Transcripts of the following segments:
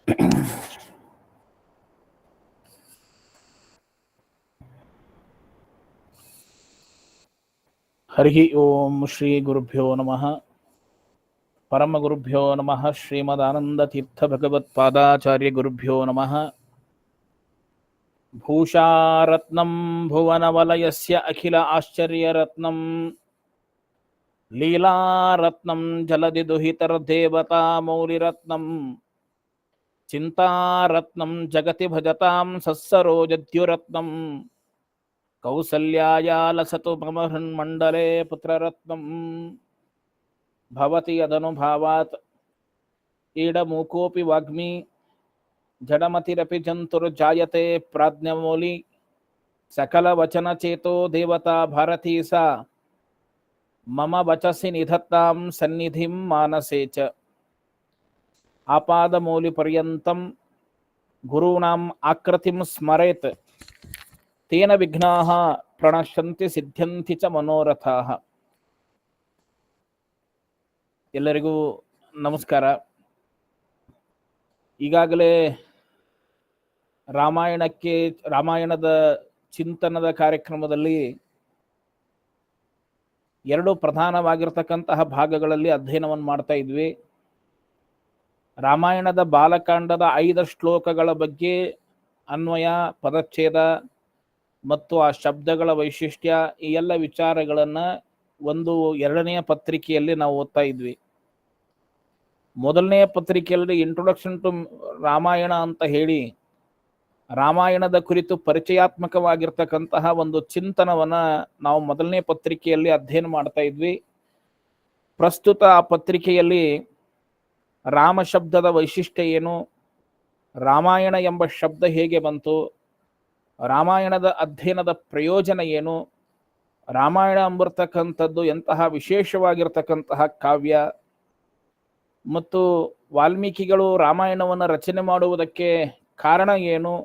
ಹರಿ ಓಂ ಶ್ರೀ ಗುರುಭ್ಯೋ ನಮಃ. ಪರಮಗುರುಭ್ಯೋ ನಮಃ. ಶ್ರೀಮದಾನಂದತೀರ್ಥ ಭಗವತ್ಪಾದಾಚಾರ್ಯ ಗುರುಭ್ಯೋ ನಮಃ. ಭೂಷಾರತ್ನಂ ಭುವನವಲಯಸ್ಯ ಅಖಿಲ ಆಶ್ಚರ್ಯರತ್ನಂ ಲೀಲಾರತ್ನಂ ಜಲಧಿ ದುಹಿತರದೇವತಾ ಮೌಲಿರತ್ನಂ ಚಿಂತಾರತ್ನಂ ಜಗತಿ ಭಜತಾಂ ಸತ್ಸರೋಜದ್ಯುರತ್ನಂ ಕೌಸಲ್ಯಾಯ ಲಸತು ಮಮ ಹೃನ್ಮಂಡಲೇ ಪುತ್ರರತ್ನಂ ಭವತಿ ಯದನುಭಾವಾತ್ ಈಡಮೂಕೋಪಿ ವಾಗ್ಮಿ ಜಡಮತಿರಪಿ ಜಂತುರ್ಜಾಯತೆ ಪ್ರಾಜ್ಞಮೌಲಿ ಸಕಲವಚನಚೇತೋ ದೇವತಾ ಭಾರತೀ ಸಾ ಮಮ ವಚಸಿ ನಿಧತ್ತಾಂ ಸನ್ನಿಧಿಂ ಮಾನಸೇ ಚ. ಆಪಾದಮೌಲಿಪರ್ಯಂತಂ ಗುರುಣಾಂ ಆಕೃತಿಂ ಸ್ಮರೇತ್ ತೇನ ವಿಘ್ನಾಃ ಪ್ರಣಶ್ಯಂತಿ ಸಿದ್ಧ್ಯಂತಿ ಚ ಮನೋರಥಾಃ. ಎಲ್ಲರಿಗೂ ನಮಸ್ಕಾರ. ಈಗಾಗಲೇ ರಾಮಾಯಣದ ಚಿಂತನದ ಕಾರ್ಯಕ್ರಮದಲ್ಲಿ ಎರಡು ಪ್ರಧಾನವಾಗಿರ್ತಕ್ಕಂತಹ ಭಾಗಗಳಲ್ಲಿ ಅಧ್ಯಯನವನ್ನು ಮಾಡ್ತಾ ಇದ್ವಿ. ರಾಮಾಯಣದ ಬಾಲಕಾಂಡದ 5 ಶ್ಲೋಕಗಳ ಬಗ್ಗೆ ಅನ್ವಯ, ಪದಚ್ಛೇದ ಮತ್ತು ಆ ಶಬ್ದಗಳ ವೈಶಿಷ್ಟ್ಯ, ಈ ಎಲ್ಲ ವಿಚಾರಗಳನ್ನು ಒಂದು 2ನೆಯ ಪತ್ರಿಕೆಯಲ್ಲಿ ನಾವು ಓದ್ತಾ ಇದ್ವಿ. ಮೊದಲನೆಯ ಪತ್ರಿಕೆಯಲ್ಲಿ ಇಂಟ್ರೊಡಕ್ಷನ್ ಟು ರಾಮಾಯಣ ಅಂತ ಹೇಳಿ ರಾಮಾಯಣದ ಕುರಿತು ಪರಿಚಯಾತ್ಮಕವಾಗಿರ್ತಕ್ಕಂತಹ ಒಂದು ಚಿಂತನವನ್ನ ನಾವು ಮೊದಲನೇ ಪತ್ರಿಕೆಯಲ್ಲಿ ಅಧ್ಯಯನ ಮಾಡ್ತಾ ಇದ್ವಿ. ಪ್ರಸ್ತುತ ಆ ಪತ್ರಿಕೆಯಲ್ಲಿ ರಾಮ ಶಬ್ದದ ವೈಶಿಷ್ಟ್ಯ ಏನು, ರಾಮಾಯಣ ಎಂಬ ಶಬ್ದ ಹೇಗೆ ಬಂತು, ರಾಮಾಯಣದ ಅಧ್ಯಯನದ ಪ್ರಯೋಜನ ಏನು, ರಾಮಾಯಣ ಎಂಬರ್ತಕ್ಕಂಥದ್ದು ಎಂತಹ ವಿಶೇಷವಾಗಿರ್ತಕ್ಕಂತಹ ಕಾವ್ಯ, ಮತ್ತು ವಾಲ್ಮೀಕಿಗಳು ರಾಮಾಯಣವನ್ನು ರಚನೆ ಮಾಡುವುದಕ್ಕೆ ಕಾರಣ ಏನು,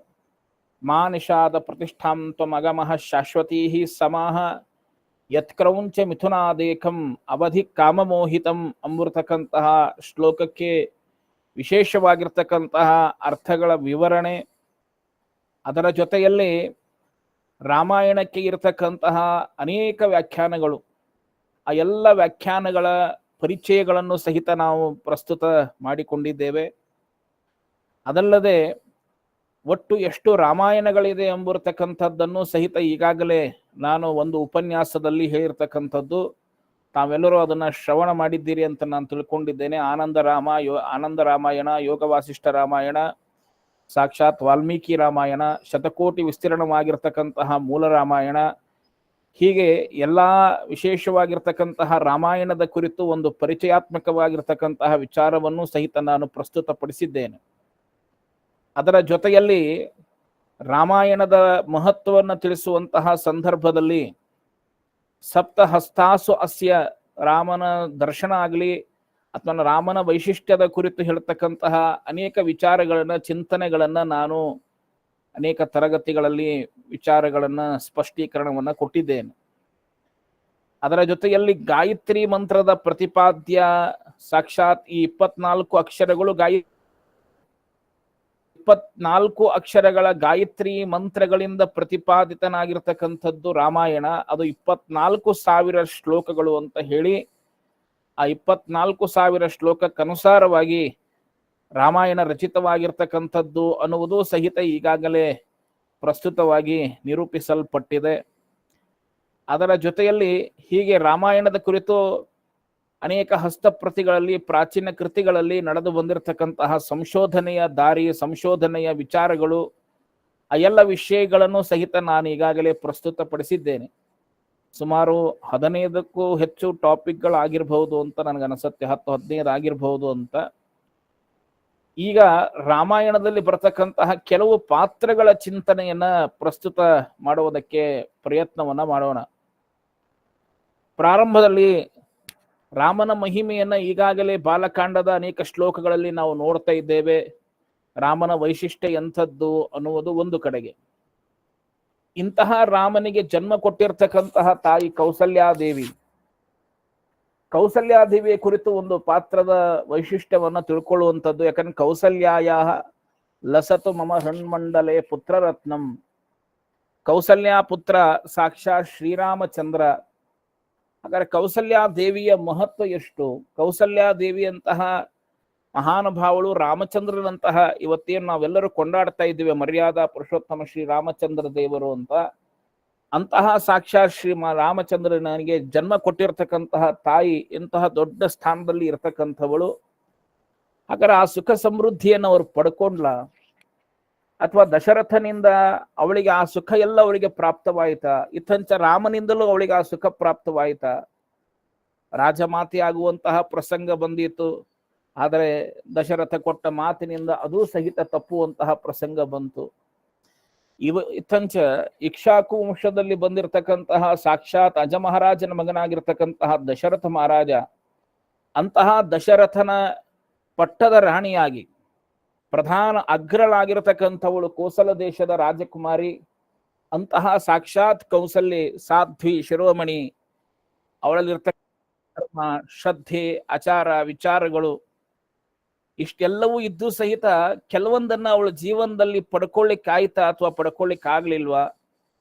ಮಾ ನಿಷಾದ ಪ್ರತಿಷ್ಠಾಂ ತ್ವಮಗಮಃ ಶಾಶ್ವತೀ ಸಮಾಹ ಯತ್ಕ್ರೌಂಚ ಮಿಥುನಾದೇಕಂ ಅವಧಿ ಕಾಮಮೋಹಿತಂ ಎಂಬರ್ತಕ್ಕಂತಹ ಶ್ಲೋಕಕ್ಕೆ ವಿಶೇಷವಾಗಿರ್ತಕ್ಕಂತಹ ಅರ್ಥಗಳ ವಿವರಣೆ, ಅದರ ಜೊತೆಯಲ್ಲಿ ರಾಮಾಯಣಕ್ಕೆ ಇರತಕ್ಕಂತಹ ಅನೇಕ ವ್ಯಾಖ್ಯಾನಗಳು, ಆ ಎಲ್ಲ ವ್ಯಾಖ್ಯಾನಗಳ ಪರಿಚಯಗಳನ್ನು ಸಹಿತ ನಾವು ಪ್ರಸ್ತುತ ಮಾಡಿಕೊಂಡಿದ್ದೇವೆ. ಅದಲ್ಲದೆ ಒಟ್ಟು ಎಷ್ಟು ರಾಮಾಯಣಗಳಿದೆ ಎಂಬರ್ತಕ್ಕಂಥದ್ದನ್ನು ಸಹಿತ ಈಗಾಗಲೇ ನಾನು ಒಂದು ಉಪನ್ಯಾಸದಲ್ಲಿ ಹೇಳಿರ್ತಕ್ಕಂಥದ್ದು, ತಾವೆಲ್ಲರೂ ಅದನ್ನು ಶ್ರವಣ ಮಾಡಿದ್ದೀರಿ ಅಂತ ನಾನು ತಿಳ್ಕೊಂಡಿದ್ದೇನೆ. ಆನಂದ ರಾಮಾಯಣ, ಯೋಗ ವಾಸಿಷ್ಠ ರಾಮಾಯಣ, ಸಾಕ್ಷಾತ್ ವಾಲ್ಮೀಕಿ ರಾಮಾಯಣ, ಶತಕೋಟಿ ವಿಸ್ತೀರ್ಣವಾಗಿರ್ತಕ್ಕಂತಹ ಮೂಲ ರಾಮಾಯಣ, ಹೀಗೆ ಎಲ್ಲ ವಿಶೇಷವಾಗಿರ್ತಕ್ಕಂತಹ ರಾಮಾಯಣದ ಕುರಿತು ಒಂದು ಪರಿಚಯಾತ್ಮಕವಾಗಿರ್ತಕ್ಕಂತಹ ವಿಚಾರವನ್ನು ಸಹಿತ ನಾನು ಪ್ರಸ್ತುತಪಡಿಸಿದ್ದೇನೆ. ಅದರ ಜೊತೆಯಲ್ಲಿ ರಾಮಾಯಣದ ಮಹತ್ವವನ್ನು ತಿಳಿಸುವಂತಹ ಸಂದರ್ಭದಲ್ಲಿ ಸಪ್ತಹಸ್ತಾಸು ಅಸ್ಯ, ರಾಮನ ದರ್ಶನ ಆಗಲಿ ಅಥವಾ ರಾಮನ ವೈಶಿಷ್ಟ್ಯದ ಕುರಿತು ಹೇಳ್ತಕ್ಕಂತಹ ಅನೇಕ ವಿಚಾರಗಳನ್ನ, ಚಿಂತನೆಗಳನ್ನ ನಾನು ಅನೇಕ ತರಗತಿಗಳಲ್ಲಿ ವಿಚಾರಗಳನ್ನ, ಸ್ಪಷ್ಟೀಕರಣವನ್ನ ಕೊಟ್ಟಿದ್ದೇನೆ. ಅದರ ಜೊತೆಯಲ್ಲಿ ಗಾಯತ್ರಿ ಮಂತ್ರದ ಪ್ರತಿಪಾದ್ಯ ಸಾಕ್ಷಾತ್ ಈ 24 ಅಕ್ಷರಗಳು 24 ಅಕ್ಷರಗಳ ಗಾಯತ್ರಿ ಮಂತ್ರಗಳಿಂದ ಪ್ರತಿಪಾದಿತನಾಗಿರ್ತಕ್ಕಂಥದ್ದು ರಾಮಾಯಣ. ಅದು 24,000 ಶ್ಲೋಕಗಳು ಅಂತ ಹೇಳಿ ಆ 24,000 ಶ್ಲೋಕಕ್ಕನುಸಾರವಾಗಿ ರಾಮಾಯಣ ರಚಿತವಾಗಿರ್ತಕ್ಕಂಥದ್ದು ಅನ್ನುವುದು ಸಹಿತ ಈಗಾಗಲೇ ಪ್ರಸ್ತುತವಾಗಿ ನಿರೂಪಿಸಲ್ಪಟ್ಟಿದೆ. ಅದರ ಜೊತೆಯಲ್ಲಿ ಹೀಗೆ ರಾಮಾಯಣದ ಕುರಿತು ಅನೇಕ ಹಸ್ತಪ್ರತಿಗಳಲ್ಲಿ, ಪ್ರಾಚೀನ ಕೃತಿಗಳಲ್ಲಿ ನಡೆದು ಬಂದಿರತಕ್ಕಂತಹ ಸಂಶೋಧನೆಯ ದಾರಿ, ಸಂಶೋಧನೆಯ ವಿಚಾರಗಳು, ಆ ಎಲ್ಲ ವಿಷಯಗಳನ್ನು ಸಹಿತ ನಾನು ಈಗಾಗಲೇ ಪ್ರಸ್ತುತಪಡಿಸಿದ್ದೇನೆ. ಸುಮಾರು 15ಕ್ಕೂ ಹೆಚ್ಚು ಟಾಪಿಕ್ಗಳಾಗಿರ್ಬಹುದು ಅಂತ ನನಗನ್ಸುತ್ತೆ, 10-15 ಆಗಿರ್ಬಹುದು ಅಂತ. ಈಗ ರಾಮಾಯಣದಲ್ಲಿ ಬರತಕ್ಕಂತಹ ಕೆಲವು ಪಾತ್ರಗಳ ಚಿಂತನೆಯನ್ನ ಪ್ರಸ್ತುತ ಮಾಡುವುದಕ್ಕೆ ಪ್ರಯತ್ನವನ್ನ ಮಾಡೋಣ. ಪ್ರಾರಂಭದಲ್ಲಿ ರಾಮನ ಮಹಿಮೆಯನ್ನ ಈಗಾಗಲೇ ಬಾಲಕಾಂಡದ ಅನೇಕ ಶ್ಲೋಕಗಳಲ್ಲಿ ನಾವು ನೋಡ್ತಾ ಇದ್ದೇವೆ. ರಾಮನ ವೈಶಿಷ್ಟ್ಯ ಎಂಥದ್ದು ಅನ್ನುವುದು ಒಂದು ಕಡೆಗೆ. ಇಂತಹ ರಾಮನಿಗೆ ಜನ್ಮ ಕೊಟ್ಟಿರ್ತಕ್ಕಂತಹ ತಾಯಿ ಕೌಸಲ್ಯಾದೇವಿ, ಕೌಸಲ್ಯಾದೇವಿಯ ಕುರಿತು ಒಂದು ಪಾತ್ರದ ವೈಶಿಷ್ಟ್ಯವನ್ನ ತಿಳ್ಕೊಳ್ಳುವಂಥದ್ದು. ಯಾಕಂದ್ರೆ ಕೌಸಲ್ಯಾಯ ಲಸತು ಮಮ ಹೃನ್ಮಂಡಲೆ ಪುತ್ರರತ್ನಂ. ಕೌಸಲ್ಯ ಪುತ್ರ ಸಾಕ್ಷಾತ್ ಶ್ರೀರಾಮಚಂದ್ರ. ಹಾಗಾದ್ರೆ ಕೌಸಲ್ಯಾದೇವಿಯ ಮಹತ್ವ ಎಷ್ಟು? ಕೌಸಲ್ಯಾದೇವಿಯಂತಹ ಮಹಾನುಭಾವಳು, ರಾಮಚಂದ್ರನಂತಹ ಇವತ್ತೇನು ನಾವೆಲ್ಲರೂ ಕೊಂಡಾಡ್ತಾ ಇದ್ದೀವಿ ಮರ್ಯಾದಾ ಪುರುಷೋತ್ತಮ ಶ್ರೀ ರಾಮಚಂದ್ರ ದೇವರು ಅಂತ, ಅಂತಹ ಸಾಕ್ಷಾತ್ ಶ್ರೀ ರಾಮಚಂದ್ರನಿಗೆ ಜನ್ಮ ಕೊಟ್ಟಿರ್ತಕ್ಕಂತಹ ತಾಯಿ ಇಂತಹ ದೊಡ್ಡ ಸ್ಥಾನದಲ್ಲಿ ಇರತಕ್ಕಂಥವಳು. ಹಾಗಾದ್ರೆ ಆ ಸುಖ ಸಮೃದ್ಧಿಯನ್ನು ಅವರು ಪಡ್ಕೊಂಡ್ಲ, ಅಥವಾ ದಶರಥನಿಂದ ಅವಳಿಗೆ ಆ ಸುಖ ಎಲ್ಲ ಅವಳಿಗೆ ಪ್ರಾಪ್ತವಾಯಿತಾ? ಇತ್ತಂಚ ರಾಮನಿಂದಲೂ ಅವಳಿಗೆ ಆ ಸುಖ ಪ್ರಾಪ್ತವಾಯಿತಾ? ರಾಜಮಾತೆ ಆಗುವಂತಹ ಪ್ರಸಂಗ ಬಂದಿತ್ತು, ಆದರೆ ದಶರಥ ಕೊಟ್ಟ ಮಾತಿನಿಂದ ಅದೂ ಸಹಿತ ತಪ್ಪುವಂತಹ ಪ್ರಸಂಗ ಬಂತು. ಇತ್ತಂಚ ಇಕ್ಷಾಕು ವಂಶದಲ್ಲಿ ಬಂದಿರತಕ್ಕಂತಹ ಸಾಕ್ಷಾತ್ ಅಜಮಹಾರಾಜನ ಮಗನಾಗಿರ್ತಕ್ಕಂತಹ ದಶರಥ ಮಹಾರಾಜ, ಅಂತಹ ದಶರಥನ ಪಟ್ಟದ ರಾಣಿಯಾಗಿ ಪ್ರಧಾನ ಅಗ್ರಳಾಗಿರತಕ್ಕಂಥವಳು ಕೋಸಲ ದೇಶದ ರಾಜಕುಮಾರಿ. ಅಂತಹ ಸಾಕ್ಷಾತ್ ಕೌಸಲ್ಯೆ ಸಾಧ್ವಿ ಶಿರೋಮಣಿ. ಅವಳಲ್ಲಿರ್ತಕ್ಕಂಥ ಧರ್ಮ, ಶ್ರದ್ಧೆ, ಆಚಾರ ವಿಚಾರಗಳು ಇಷ್ಟೆಲ್ಲವೂ ಇದ್ದು ಸಹಿತ ಕೆಲವೊಂದನ್ನ ಅವಳ ಜೀವನದಲ್ಲಿ ಪಡ್ಕೊಳ್ಳಿಕ್ಕಾಯ್ತಾ ಅಥವಾ ಪಡ್ಕೊಳ್ಳಿಕ್ಕಾಗ್ಲಿಲ್ವಾ?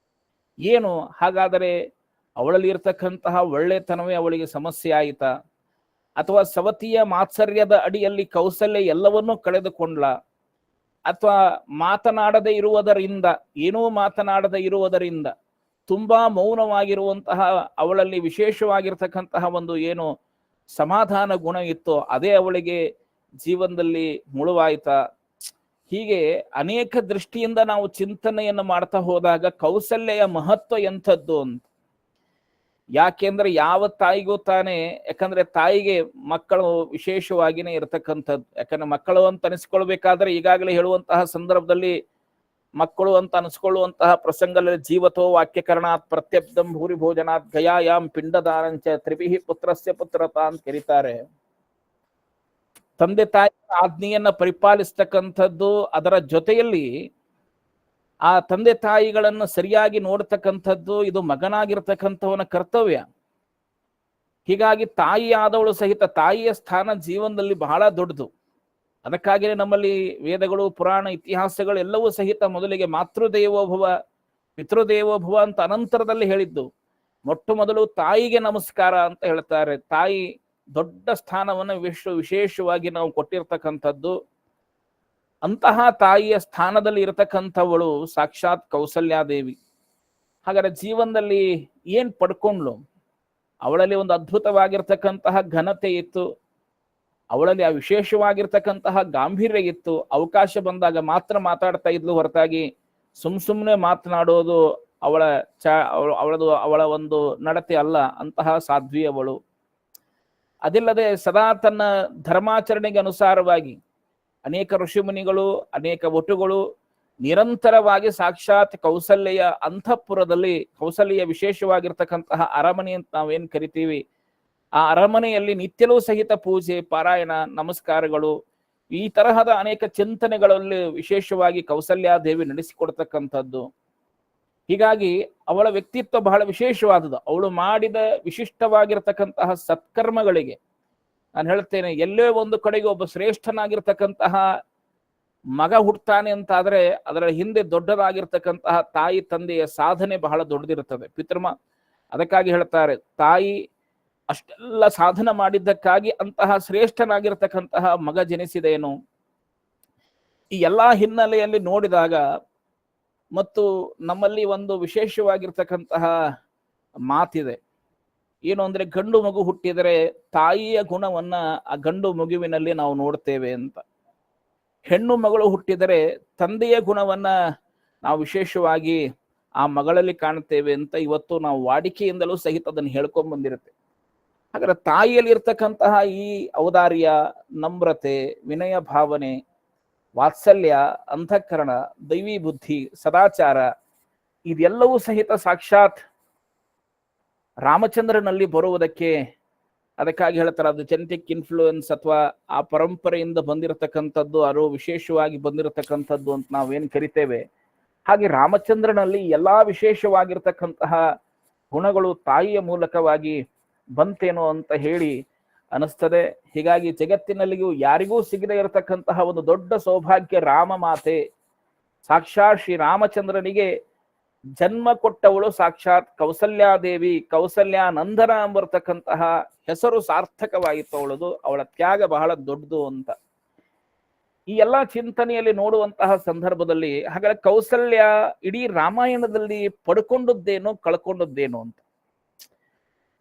ಏನು ಹಾಗಾದರೆ ಅವಳಲ್ಲಿ ಇರ್ತಕ್ಕಂತಹ ಒಳ್ಳೆತನವೇ ಅವಳಿಗೆ ಸಮಸ್ಯೆ ಆಯಿತಾ? ಅಥವಾ ಸವತಿಯ ಮಾತ್ಸರ್ಯದ ಅಡಿಯಲ್ಲಿ ಕೌಸಲ್ಯ ಎಲ್ಲವನ್ನೂ ಕಳೆದುಕೊಂಡ್ಲ? ಅಥವಾ ಮಾತನಾಡದೇ ಇರುವುದರಿಂದ, ಏನೂ ಮಾತನಾಡದೇ ಇರುವುದರಿಂದ, ತುಂಬಾ ಮೌನವಾಗಿರುವಂತಹ ಅವಳಲ್ಲಿ ವಿಶೇಷವಾಗಿರ್ತಕ್ಕಂತಹ ಒಂದು ಏನು ಸಮಾಧಾನ ಗುಣ ಇತ್ತೋ ಅದೇ ಅವಳಿಗೆ ಜೀವನದಲ್ಲಿ ಮುಳುವಾಯ್ತಾ? ಹೀಗೆ ಅನೇಕ ದೃಷ್ಟಿಯಿಂದ ನಾವು ಚಿಂತನೆಯನ್ನು ಮಾಡ್ತಾ ಹೋದಾಗ ಕೌಸಲ್ಯೆಯ ಮಹತ್ವ ಎಂಥದ್ದು ಅಂತ. ಯಾಕೆಂದ್ರೆ ಯಾವ ತಾಯಿಗೂ ತಾನೇ, ಯಾಕಂದ್ರೆ ತಾಯಿಗೆ ಮಕ್ಕಳು ವಿಶೇಷವಾಗಿನೇ ಇರತಕ್ಕಂಥದ್ದು. ಯಾಕಂದ್ರೆ ಮಕ್ಕಳು ಅಂತ ಅನಿಸ್ಕೊಳ್ಬೇಕಾದ್ರೆ ಈಗಾಗಲೇ ಹೇಳುವಂತಹ ಸಂದರ್ಭದಲ್ಲಿ ಮಕ್ಕಳು ಅಂತ ಅನಿಸ್ಕೊಳ್ಳುವಂತಹ ಪ್ರಸಂಗದಲ್ಲಿ ಜೀವತೋ ವಾಕ್ಯಕರಣಾತ್ ಪ್ರತ್ಯಬ್ಧಂ ಭೂರಿ ಭೋಜನಾತ್ ಗಯಾಯಾಮ್ ಪಿಂಡದಾರಂಚ ತ್ರಿಭಿಹಿ ಪುತ್ರಸ್ಯ ಪುತ್ರತ ಅಂತ ಕರೀತಾರೆ. ತಂದೆ ತಾಯಿ ಆಜ್ಞೆಯನ್ನ ಪರಿಪಾಲಿಸ್ತಕ್ಕಂಥದ್ದು, ಅದರ ಜೊತೆಯಲ್ಲಿ ಆ ತಂದೆ ತಾಯಿಗಳನ್ನು ಸರಿಯಾಗಿ ನೋಡ್ತಕ್ಕಂಥದ್ದು ಇದು ಮಗನಾಗಿರ್ತಕ್ಕಂಥವನ ಕರ್ತವ್ಯ. ಹೀಗಾಗಿ ತಾಯಿ ಆದವಳು ಸಹಿತ ತಾಯಿಯ ಸ್ಥಾನ ಜೀವನದಲ್ಲಿ ಬಹಳ ದೊಡ್ಡದು. ಅದಕ್ಕಾಗಿಯೇ ನಮ್ಮಲ್ಲಿ ವೇದಗಳು, ಪುರಾಣ, ಇತಿಹಾಸಗಳು ಎಲ್ಲವೂ ಸಹಿತ ಮೊದಲಿಗೆ ಮಾತೃದೇವೋಭವ ಪಿತೃದೇವೋಭವ ಅಂತ ಅನಂತರದಲ್ಲಿ ಹೇಳಿದ್ದು. ಮೊಟ್ಟ ಮೊದಲು ತಾಯಿಗೆ ನಮಸ್ಕಾರ ಅಂತ ಹೇಳ್ತಾರೆ. ತಾಯಿ ದೊಡ್ಡ ಸ್ಥಾನವನ್ನು ವಿಶೇಷವಾಗಿ ನಾವು ಕೊಟ್ಟಿರ್ತಕ್ಕಂಥದ್ದು. ಅಂತಹ ತಾಯಿಯ ಸ್ಥಾನದಲ್ಲಿ ಇರತಕ್ಕಂಥವಳು ಸಾಕ್ಷಾತ್ ಕೌಸಲ್ಯಾದೇವಿ. ಹಾಗಾದ್ರೆ ಜೀವನದಲ್ಲಿ ಏನ್ ಪಡ್ಕೊಂಡ್ಲು? ಅವಳಲ್ಲಿ ಒಂದು ಅದ್ಭುತವಾಗಿರ್ತಕ್ಕಂತಹ ಘನತೆ ಇತ್ತು, ಅವಳಲ್ಲಿ ಆ ವಿಶೇಷವಾಗಿರ್ತಕ್ಕಂತಹ ಗಾಂಭೀರ್ಯ ಇತ್ತು. ಅವಕಾಶ ಬಂದಾಗ ಮಾತ್ರ ಮಾತಾಡ್ತಾ ಇದ್ಲು, ಹೊರತಾಗಿ ಸುಮ್ನೆ ಮಾತನಾಡೋದು ಅವಳ ಒಂದು ನಡತೆ ಅಲ್ಲ. ಅಂತಹ ಸಾಧ್ವಿ ಅವಳು. ಅದಿಲ್ಲದೆ ಸದಾ ತನ್ನ ಧರ್ಮಾಚರಣೆಗೆ ಅನುಸಾರವಾಗಿ ಅನೇಕ ಋಷಿಮುನಿಗಳು, ಅನೇಕ ವಟುಗಳು ನಿರಂತರವಾಗಿ ಸಾಕ್ಷಾತ್ ಕೌಸಲ್ಯೆಯ ಅಂತಃಪುರದಲ್ಲಿ, ಕೌಸಲ್ಯ ವಿಶೇಷವಾಗಿರ್ತಕ್ಕಂತಹ ಅರಮನೆ ಅಂತ ನಾವೇನ್ ಕರಿತೀವಿ, ಆ ಅರಮನೆಯಲ್ಲಿ ನಿತ್ಯಲೂ ಸಹಿತ ಪೂಜೆ, ಪಾರಾಯಣ, ನಮಸ್ಕಾರಗಳು, ಈ ತರಹದ ಅನೇಕ ಚಿಂತನೆಗಳಲ್ಲಿ ವಿಶೇಷವಾಗಿ ಕೌಸಲ್ಯಾದೇವಿ ನಡೆಸಿಕೊಡ್ತಕ್ಕಂಥದ್ದು. ಹೀಗಾಗಿ ಅವಳ ವ್ಯಕ್ತಿತ್ವ ಬಹಳ ವಿಶೇಷವಾದದ್ದು. ಅವಳು ಮಾಡಿದ ವಿಶಿಷ್ಟವಾಗಿರ್ತಕ್ಕಂತಹ ಸತ್ಕರ್ಮಗಳಿಗೆ ನಾನು ಹೇಳ್ತೇನೆ, ಎಲ್ಲೇ ಒಂದು ಕಡೆಗೆ ಒಬ್ಬ ಶ್ರೇಷ್ಠನಾಗಿರ್ತಕ್ಕಂತಹ ಮಗ ಹುಡ್ತಾನೆ ಅಂತಾದ್ರೆ ಅದರ ಹಿಂದೆ ದೊಡ್ಡದಾಗಿರ್ತಕ್ಕಂತಹ ತಾಯಿ ತಂದೆಯ ಸಾಧನೆ ಬಹಳ ದೊಡ್ಡದಿರುತ್ತದೆ. ಅದಕ್ಕಾಗಿ ಹೇಳ್ತಾರೆ, ತಾಯಿ ಅಷ್ಟೆಲ್ಲ ಸಾಧನೆ ಮಾಡಿದ್ದಕ್ಕಾಗಿ ಅಂತಹ ಶ್ರೇಷ್ಠನಾಗಿರ್ತಕ್ಕಂತಹ ಮಗ ಜನಿಸಿದೇನು. ಈ ಎಲ್ಲಾ ಹಿನ್ನೆಲೆಯಲ್ಲಿ ನೋಡಿದಾಗ ಮತ್ತು ನಮ್ಮಲ್ಲಿ ಒಂದು ವಿಶೇಷವಾಗಿರ್ತಕ್ಕಂತಹ ಮಾತಿದೆ. ಏನು ಅಂದ್ರೆ, ಗಂಡು ಮಗು ಹುಟ್ಟಿದರೆ ತಾಯಿಯ ಗುಣವನ್ನ ಆ ಗಂಡು ಮಗುವಿನಲ್ಲಿ ನಾವು ನೋಡ್ತೇವೆ ಅಂತ. ಹೆಣ್ಣು ಮಗಳು ಹುಟ್ಟಿದರೆ ತಂದೆಯ ಗುಣವನ್ನ ನಾವು ವಿಶೇಷವಾಗಿ ಆ ಮಗಳಲ್ಲಿ ಕಾಣುತ್ತೇವೆ ಅಂತ ಇವತ್ತು ನಾವು ವಾಡಿಕೆಯಿಂದಲೂ ಸಹಿತ ಅದನ್ನು ಹೇಳ್ಕೊಂಡ್ ಬಂದಿರುತ್ತೆ. ಹಾಗಾದ್ರೆ ತಾಯಿಯಲ್ಲಿ ಇರ್ತಕ್ಕಂತಹ ಈ ಔದಾರ್ಯ, ನಮ್ರತೆ, ವಿನಯ ಭಾವನೆ, ವಾತ್ಸಲ್ಯ, ಅಂತಃಕರಣ, ದೈವಿ ಬುದ್ಧಿ, ಸದಾಚಾರ, ಇದೆಲ್ಲವೂ ಸಹಿತ ಸಾಕ್ಷಾತ್ ರಾಮಚಂದ್ರನಲ್ಲಿ ಬರುವುದಕ್ಕೆ, ಅದಕ್ಕಾಗಿ ಹೇಳ್ತಾರೆ ಅದು ಜೆನೆಟಿಕ್ ಇನ್ಫ್ಲೂಯೆನ್ಸ್ ಅಥವಾ ಆ ಪರಂಪರೆಯಿಂದ ಬಂದಿರತಕ್ಕಂಥದ್ದು, ಅದು ವಿಶೇಷವಾಗಿ ಬಂದಿರತಕ್ಕಂಥದ್ದು ಅಂತ ನಾವೇನ್ ಕರಿತೇವೆ. ಹಾಗೆ ರಾಮಚಂದ್ರನಲ್ಲಿ ಎಲ್ಲಾ ವಿಶೇಷವಾಗಿರ್ತಕ್ಕಂತಹ ಗುಣಗಳು ತಾಯಿಯ ಮೂಲಕವಾಗಿ ಬಂತೇನೋ ಅಂತ ಹೇಳಿ ಅನಿಸ್ತದೆ. ಹೀಗಾಗಿ ಜಗತ್ತಿನಲ್ಲಿಯೂ ಯಾರಿಗೂ ಸಿಗದೇ ಇರತಕ್ಕಂತಹ ಒಂದು ದೊಡ್ಡ ಸೌಭಾಗ್ಯ ರಾಮ ಮಾತೆ, ಸಾಕ್ಷಾತ್ ಶ್ರೀ ರಾಮಚಂದ್ರನಿಗೆ ಜನ್ಮ ಕೊಟ್ಟವಳು ಸಾಕ್ಷಾತ್ ಕೌಸಲ್ಯಾದೇವಿ, ಕೌಸಲ್ಯಾನಂದನ ಎಂಬರ್ತಕ್ಕಂತಹ ಹೆಸರು ಸಾರ್ಥಕವಾಯಿತು ಅವಳದು. ಅವಳ ತ್ಯಾಗ ಬಹಳ ದೊಡ್ಡದು ಅಂತ ಈ ಎಲ್ಲಾ ಚಿಂತನೆಯಲ್ಲಿ ನೋಡುವಂತಹ ಸಂದರ್ಭದಲ್ಲಿ ಹಾಗಾದ್ರೆ ಕೌಸಲ್ಯ ಇಡೀ ರಾಮಾಯಣದಲ್ಲಿ ಪಡ್ಕೊಂಡದ್ದೇನು ಕಳ್ಕೊಂಡದ್ದೇನು ಅಂತ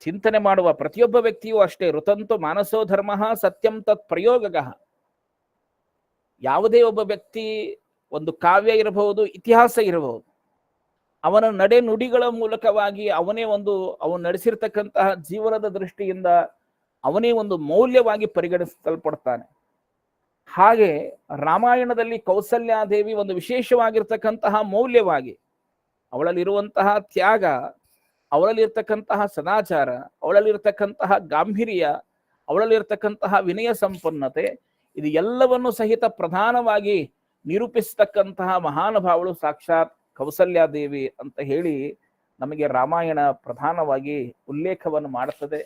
ಚಿಂತನೆ ಮಾಡುವ ಪ್ರತಿಯೊಬ್ಬ ವ್ಯಕ್ತಿಯೂ ಅಷ್ಟೇ. ಋತಂತು ಮಾನಸೋ ಧರ್ಮ ಸತ್ಯಂ ತತ್ ಪ್ರಯೋಗ. ಯಾವುದೇ ಒಬ್ಬ ವ್ಯಕ್ತಿ ಒಂದು ಕಾವ್ಯ ಇರಬಹುದು, ಇತಿಹಾಸ ಇರಬಹುದು, ಅವನ ನಡೆ ನುಡಿಗಳ ಮೂಲಕವಾಗಿ ಅವನು ನಡೆಸಿರ್ತಕ್ಕಂತಹ ಜೀವನದ ದೃಷ್ಟಿಯಿಂದ ಅವನೇ ಒಂದು ಮೌಲ್ಯವಾಗಿ ಪರಿಗಣಿಸಲ್ಪಡ್ತಾನೆ. ಹಾಗೆ ರಾಮಾಯಣದಲ್ಲಿ ಕೌಸಲ್ಯಾದೇವಿ ಒಂದು ವಿಶೇಷವಾಗಿರ್ತಕ್ಕಂತಹ ಮೌಲ್ಯವಾಗಿ, ಅವಳಲ್ಲಿರುವಂತಹ ತ್ಯಾಗ, ಅವಳಲ್ಲಿರ್ತಕ್ಕಂತಹ ಸದಾಚಾರ, ಅವಳಲ್ಲಿರ್ತಕ್ಕಂತಹ ಗಾಂಭೀರ್ಯ, ಅವಳಲ್ಲಿರ್ತಕ್ಕಂತಹ ವಿನಯ ಸಂಪನ್ನತೆ, ಇದು ಎಲ್ಲವನ್ನು ಸಹಿತ ಪ್ರಧಾನವಾಗಿ ನಿರೂಪಿಸತಕ್ಕಂತಹ ಮಹಾನುಭಾವಳು ಸಾಕ್ಷಾತ್ ಕೌಸಲ್ಯಾದೇವಿ ಅಂತ ಹೇಳಿ ನಮಗೆ ರಾಮಾಯಣ ಪ್ರಧಾನವಾಗಿ ಉಲ್ಲೇಖವನ್ನು ಮಾಡುತ್ತದೆ.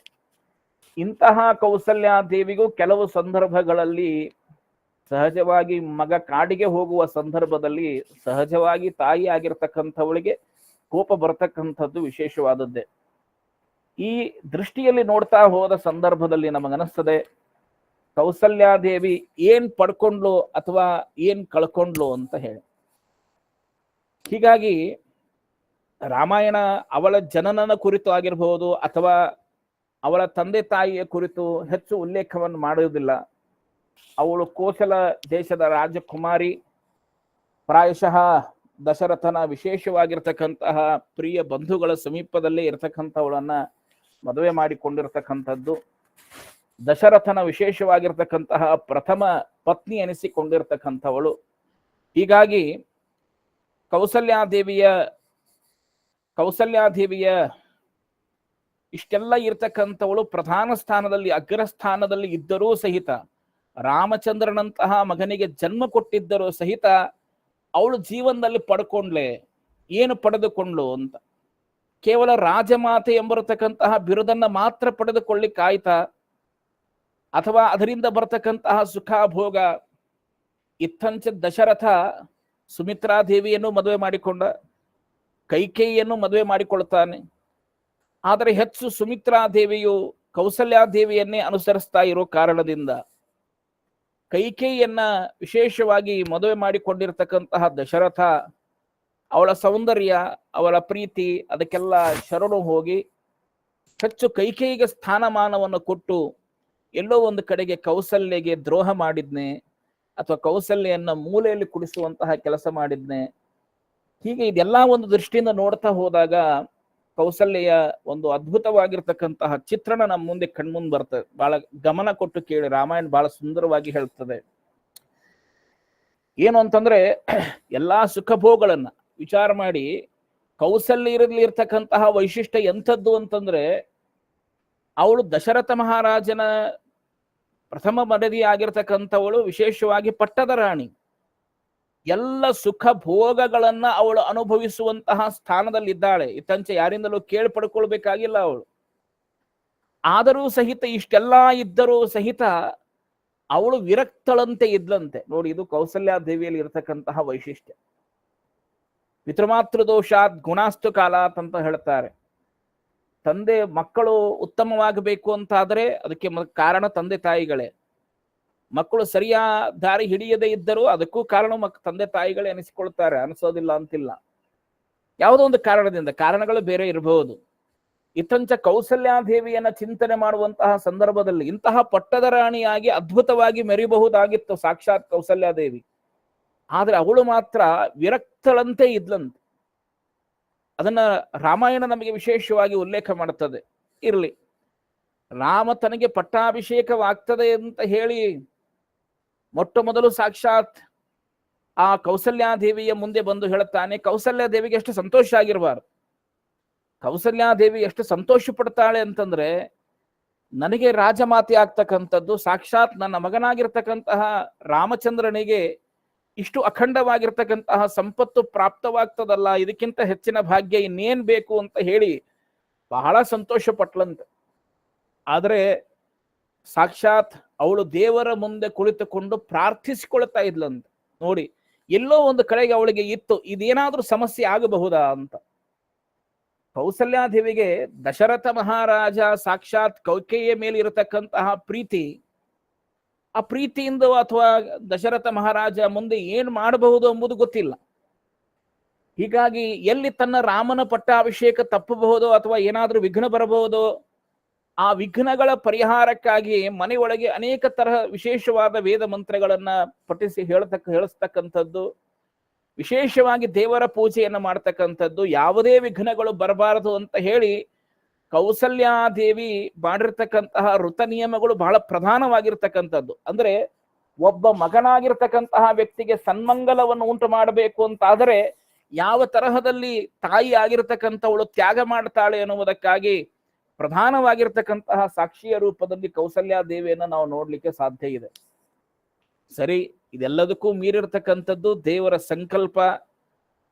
ಇಂತಹ ಕೌಸಲ್ಯಾದೇವಿಗೂ ಕೆಲವು ಸಂದರ್ಭಗಳಲ್ಲಿ ಸಹಜವಾಗಿ ಮಗ ಕಾಡಿಗೆ ಹೋಗುವ ಸಂದರ್ಭದಲ್ಲಿ ಸಹಜವಾಗಿ ತಾಯಿ ಆಗಿರ್ತಕ್ಕಂಥವಳಿಗೆ ಕೋಪ ಬರತಕ್ಕಂಥದ್ದು ವಿಶೇಷವಾದದ್ದೇ. ಈ ದೃಷ್ಟಿಯಲ್ಲಿ ನೋಡ್ತಾ ಹೋದ ಸಂದರ್ಭದಲ್ಲಿ ನಮಗನಿಸ್ತದೆ ಕೌಸಲ್ಯಾದೇವಿ ಏನ್ ಪಡ್ಕೊಂಡ್ಲು ಅಥವಾ ಏನ್ ಕಳ್ಕೊಂಡ್ಲು ಅಂತ ಹೇಳಿ. ಹೀಗಾಗಿ ರಾಮಾಯಣ ಅವಳ ಜನನನ ಕುರಿತು ಆಗಿರಬಹುದು ಅಥವಾ ಅವಳ ತಂದೆ ತಾಯಿಯ ಕುರಿತು ಹೆಚ್ಚು ಉಲ್ಲೇಖವನ್ನು ಮಾಡುವುದಿಲ್ಲ. ಅವಳು ಕೋಸಲ ದೇಶದ ರಾಜಕುಮಾರಿ, ಪ್ರಾಯಶಃ ದಶರಥನ ವಿಶೇಷವಾಗಿರ್ತಕ್ಕಂತಹ ಪ್ರಿಯ ಬಂಧುಗಳ ಸಮೀಪದಲ್ಲೇ ಇರತಕ್ಕಂಥವಳನ್ನ ಮದುವೆ ಮಾಡಿಕೊಂಡಿರ್ತಕ್ಕಂಥದ್ದು. ದಶರಥನ ವಿಶೇಷವಾಗಿರ್ತಕ್ಕಂತಹ ಪ್ರಥಮ ಪತ್ನಿ ಎನಿಸಿಕೊಂಡಿರ್ತಕ್ಕಂಥವಳು. ಹೀಗಾಗಿ ಕೌಸಲ್ಯಾದೇವಿಯ ಇಷ್ಟೆಲ್ಲ ಇರ್ತಕ್ಕಂಥವಳು ಪ್ರಧಾನ ಸ್ಥಾನದಲ್ಲಿ, ಅಗ್ರಸ್ಥಾನದಲ್ಲಿ ಇದ್ದರೂ ಸಹಿತ, ರಾಮಚಂದ್ರನಂತಹ ಮಗನಿಗೆ ಜನ್ಮ ಕೊಟ್ಟಿದ್ದರೂ ಸಹಿತ ಅವಳು ಜೀವನದಲ್ಲಿ ಪಡ್ಕೊಂಡ್ಲೆ, ಏನು ಪಡೆದುಕೊಂಡ್ಲು ಅಂತ. ಕೇವಲ ರಾಜಮಾತೆ ಎಂಬರತಕ್ಕಂತಹ ಬಿರುದನ್ನ ಮಾತ್ರ ಪಡೆದುಕೊಳ್ಳಿಕ್ಕಾಯ್ತಾ, ಅಥವಾ ಅದರಿಂದ ಬರತಕ್ಕಂತಹ ಸುಖ ಭೋಗ? ಇತ್ತಂಚ ದಶರಥ ಸುಮಿತ್ರಾದೇವಿಯನ್ನು ಮದುವೆ ಮಾಡಿಕೊಂಡ, ಕೈಕೇಯಿಯನ್ನು ಮದುವೆ ಮಾಡಿಕೊಳ್ತಾನೆ. ಆದರೆ ಹೆಚ್ಚು ಸುಮಿತ್ರಾದೇವಿಯು ಕೌಸಲ್ಯಾದೇವಿಯನ್ನೇ ಅನುಸರಿಸ್ತಾ ಇರೋ ಕಾರಣದಿಂದ ಕೈಕೇಯಿಯನ್ನ ವಿಶೇಷವಾಗಿ ಮದುವೆ ಮಾಡಿಕೊಂಡಿರ್ತಕ್ಕಂತಹ ದಶರಥ ಅವಳ ಸೌಂದರ್ಯ, ಅವಳ ಪ್ರೀತಿ ಅದಕ್ಕೆಲ್ಲ ಶರಣು ಹೋಗಿ ಹೆಚ್ಚು ಕೈಕೇಯಿಗೆ ಸ್ಥಾನಮಾನವನ್ನು ಕೊಟ್ಟು ಎಲ್ಲೋ ಒಂದು ಕಡೆಗೆ ಕೌಸಲ್ಯಗೆ ದ್ರೋಹ ಮಾಡಿದ್ನೆ ಅಥವಾ ಕೌಸಲ್ಯನ್ನ ಮೂಲೆಯಲ್ಲಿ ಕುಡಿಸುವಂತಹ ಕೆಲಸ ಮಾಡಿದ್ನೆ. ಹೀಗೆ ಇದೆಲ್ಲ ಒಂದು ದೃಷ್ಟಿಯಿಂದ ನೋಡ್ತಾ ಹೋದಾಗ ಕೌಸಲ್ಯ ಒಂದು ಅದ್ಭುತವಾಗಿರ್ತಕ್ಕಂತಹ ಚಿತ್ರಣ ನಮ್ಮ ಮುಂದೆ ಕಣ್ಮುಂದ್ ಬರ್ತದೆ. ಬಹಳ ಗಮನ ಕೊಟ್ಟು ಕೇಳಿ, ರಾಮಾಯಣ ಬಹಳ ಸುಂದರವಾಗಿ ಹೇಳ್ತದೆ. ಏನು ಅಂತಂದ್ರೆ ಎಲ್ಲಾ ಸುಖಭೋಗಗಳನ್ನ ವಿಚಾರ ಮಾಡಿ ಕೌಸಲ್ಯರಲ್ಲಿ ಇರ್ತಕ್ಕಂತಹ ವೈಶಿಷ್ಟ್ಯ ಎಂಥದ್ದು ಅಂತಂದ್ರೆ, ಅವಳು ದಶರಥ ಮಹಾರಾಜನ ಪ್ರಥಮ ಮಡದಿ ಆಗಿರ್ತಕ್ಕಂಥವಳು, ವಿಶೇಷವಾಗಿ ಪಟ್ಟದ ರಾಣಿ. ಎಲ್ಲ ಸುಖ ಭೋಗಗಳನ್ನ ಅವಳು ಅನುಭವಿಸುವಂತಹ ಸ್ಥಾನದಲ್ಲಿದ್ದಾಳೆ. ಇತ್ತಂಚೆ ಯಾರಿಂದಲೂ ಕೇಳಿ ಪಡ್ಕೊಳ್ಬೇಕಾಗಿಲ್ಲ ಅವಳು. ಆದರೂ ಸಹಿತ ಇಷ್ಟೆಲ್ಲ ಇದ್ದರೂ ಸಹಿತ ಅವಳು ವಿರಕ್ತಳಂತೆ ಇದ್ಲಂತೆ. ನೋಡಿ, ಇದು ಕೌಸಲ್ಯಾದೇವಿಯಲ್ಲಿ ಇರತಕ್ಕಂತಹ ವೈಶಿಷ್ಟ್ಯ. ಪಿತೃಮಾತೃ ದೋಷಾತ್ ಗುಣಾಸ್ತು ಕಾಲಾತ್ ಅಂತ ಹೇಳ್ತಾರೆ. ತಂದೆ ಮಕ್ಕಳು ಉತ್ತಮವಾಗಬೇಕು ಅಂತಾದರೆ ಅದಕ್ಕೆ ಕಾರಣ ತಂದೆ ತಾಯಿಗಳೇ. ಮಕ್ಕಳು ಸರಿಯಾದ ದಾರಿ ಹಿಡಿಯದೇ ಇದ್ದರೂ ಅದಕ್ಕೂ ಕಾರಣ ತಂದೆ ತಾಯಿಗಳೇ ಅನಿಸಿಕೊಳ್ತಾರೆ, ಅನಿಸೋದಿಲ್ಲ ಅಂತಿಲ್ಲ. ಯಾವುದೋ ಒಂದು ಕಾರಣದಿಂದ, ಕಾರಣಗಳು ಬೇರೆ ಇರಬಹುದು. ಇತ್ತಂಚ ಕೌಸಲ್ಯಾದೇವಿಯನ್ನ ಚಿಂತನೆ ಮಾಡುವಂತಹ ಸಂದರ್ಭದಲ್ಲಿ ಇಂತಹ ಪಟ್ಟದ ರಾಣಿಯಾಗಿ ಅದ್ಭುತವಾಗಿ ಮೆರಿಬಹುದಾಗಿತ್ತು ಸಾಕ್ಷಾತ್ ಕೌಸಲ್ಯಾದೇವಿ. ಆದ್ರೆ ಅವಳು ಮಾತ್ರ ವಿರಕ್ತಳಂತೆ ಇದ್ಲಂತೆ. ಅದನ್ನ ರಾಮಾಯಣ ನಮಗೆ ವಿಶೇಷವಾಗಿ ಉಲ್ಲೇಖ ಮಾಡುತ್ತದೆ. ಇರ್ಲಿ, ರಾಮ ತನಗೆ ಪಟ್ಟಾಭಿಷೇಕವಾಗ್ತದೆ ಅಂತ ಹೇಳಿ ಮೊಟ್ಟ ಮೊದಲು ಸಾಕ್ಷಾತ್ ಆ ಕೌಸಲ್ಯಾದೇವಿಯ ಮುಂದೆ ಬಂದು ಹೇಳುತ್ತಾನೆ. ಕೌಸಲ್ಯಾದೇವಿಗೆ ಎಷ್ಟು ಸಂತೋಷ ಆಗಿರಬಾರ್ದು. ಕೌಸಲ್ಯಾದೇವಿ ಎಷ್ಟು ಸಂತೋಷ ಪಡ್ತಾಳೆ ಅಂತಂದ್ರೆ, ನನಗೆ ರಾಜಮಾತೆ ಆಗ್ತಕ್ಕಂಥದ್ದು ಸಾಕ್ಷಾತ್ ನನ್ನ ಮಗನಾಗಿರ್ತಕ್ಕಂತಹ ರಾಮಚಂದ್ರನಿಗೆ ಇಷ್ಟು ಅಖಂಡವಾಗಿರ್ತಕ್ಕಂತಹ ಸಂಪತ್ತು ಪ್ರಾಪ್ತವಾಗ್ತದಲ್ಲ, ಇದಕ್ಕಿಂತ ಹೆಚ್ಚಿನ ಭಾಗ್ಯ ಇನ್ನೇನ್ ಬೇಕು ಅಂತ ಹೇಳಿ ಬಹಳ ಸಂತೋಷ ಪಟ್ಲಂತೆ. ಆದರೆ ಸಾಕ್ಷಾತ್ ಅವಳು ದೇವರ ಮುಂದೆ ಕುಳಿತುಕೊಂಡು ಪ್ರಾರ್ಥಿಸಿಕೊಳ್ತಾ ಇದ್ಲಂತ. ನೋಡಿ, ಎಲ್ಲೋ ಒಂದು ಕಡೆಗೆ ಅವಳಿಗೆ ಇತ್ತು, ಇದೇನಾದ್ರೂ ಸಮಸ್ಯೆ ಆಗಬಹುದಾ ಅಂತ. ಕೌಸಲ್ಯಾದೇವಿಗೆ ದಶರಥ ಮಹಾರಾಜ ಸಾಕ್ಷಾತ್ ಕೌಕೆಯ ಮೇಲೆ ಇರತಕ್ಕಂತಹ ಪ್ರೀತಿ, ಆ ಪ್ರೀತಿಯಿಂದ ಅಥವಾ ದಶರಥ ಮಹಾರಾಜ ಮುಂದೆ ಏನ್ ಮಾಡಬಹುದು ಎಂಬುದು ಗೊತ್ತಿಲ್ಲ. ಹೀಗಾಗಿ ಎಲ್ಲಿ ತನ್ನ ರಾಮನ ಪಟ್ಟಾಭಿಷೇಕ ತಪ್ಪಬಹುದು ಅಥವಾ ಏನಾದ್ರೂ ವಿಘ್ನ ಬರಬಹುದು, ಆ ವಿಘ್ನಗಳ ಪರಿಹಾರಕ್ಕಾಗಿ ಮನೆಯೊಳಗೆ ಅನೇಕ ತರಹ ವಿಶೇಷವಾದ ವೇದ ಮಂತ್ರಗಳನ್ನ ಪಠಿಸಿ ಹೇಳಿಸ್ತಕ್ಕಂಥದ್ದು, ವಿಶೇಷವಾಗಿ ದೇವರ ಪೂಜೆಯನ್ನು ಮಾಡ್ತಕ್ಕಂಥದ್ದು, ಯಾವುದೇ ವಿಘ್ನಗಳು ಬರಬಾರದು ಅಂತ ಹೇಳಿ ಕೌಸಲ್ಯಾದೇವಿ ಮಾಡಿರ್ತಕ್ಕಂತಹ ಋತ ನಿಯಮಗಳು ಬಹಳ ಪ್ರಧಾನವಾಗಿರ್ತಕ್ಕಂಥದ್ದು. ಅಂದ್ರೆ ಒಬ್ಬ ಮಗನಾಗಿರ್ತಕ್ಕಂತಹ ವ್ಯಕ್ತಿಗೆ ಸನ್ಮಂಗಲವನ್ನು ಉಂಟು ಮಾಡಬೇಕು ಅಂತಾದರೆ ಯಾವ ತರಹದಲ್ಲಿ ತಾಯಿ ಆಗಿರ್ತಕ್ಕಂಥವಳು ತ್ಯಾಗ ಮಾಡ್ತಾಳೆ ಎನ್ನುವುದಕ್ಕಾಗಿ ಪ್ರಧಾನವಾಗಿರ್ತಕ್ಕಂತಹ ಸಾಕ್ಷಿಯ ರೂಪದಲ್ಲಿ ಕೌಸಲ್ಯಾದೇವಿಯನ್ನು ನಾವು ನೋಡ್ಲಿಕ್ಕೆ ಸಾಧ್ಯ ಇದೆ. ಸರಿ, ಇದೆಲ್ಲದಕ್ಕೂ ಮೀರಿರ್ತಕ್ಕಂಥದ್ದು ದೇವರ ಸಂಕಲ್ಪ.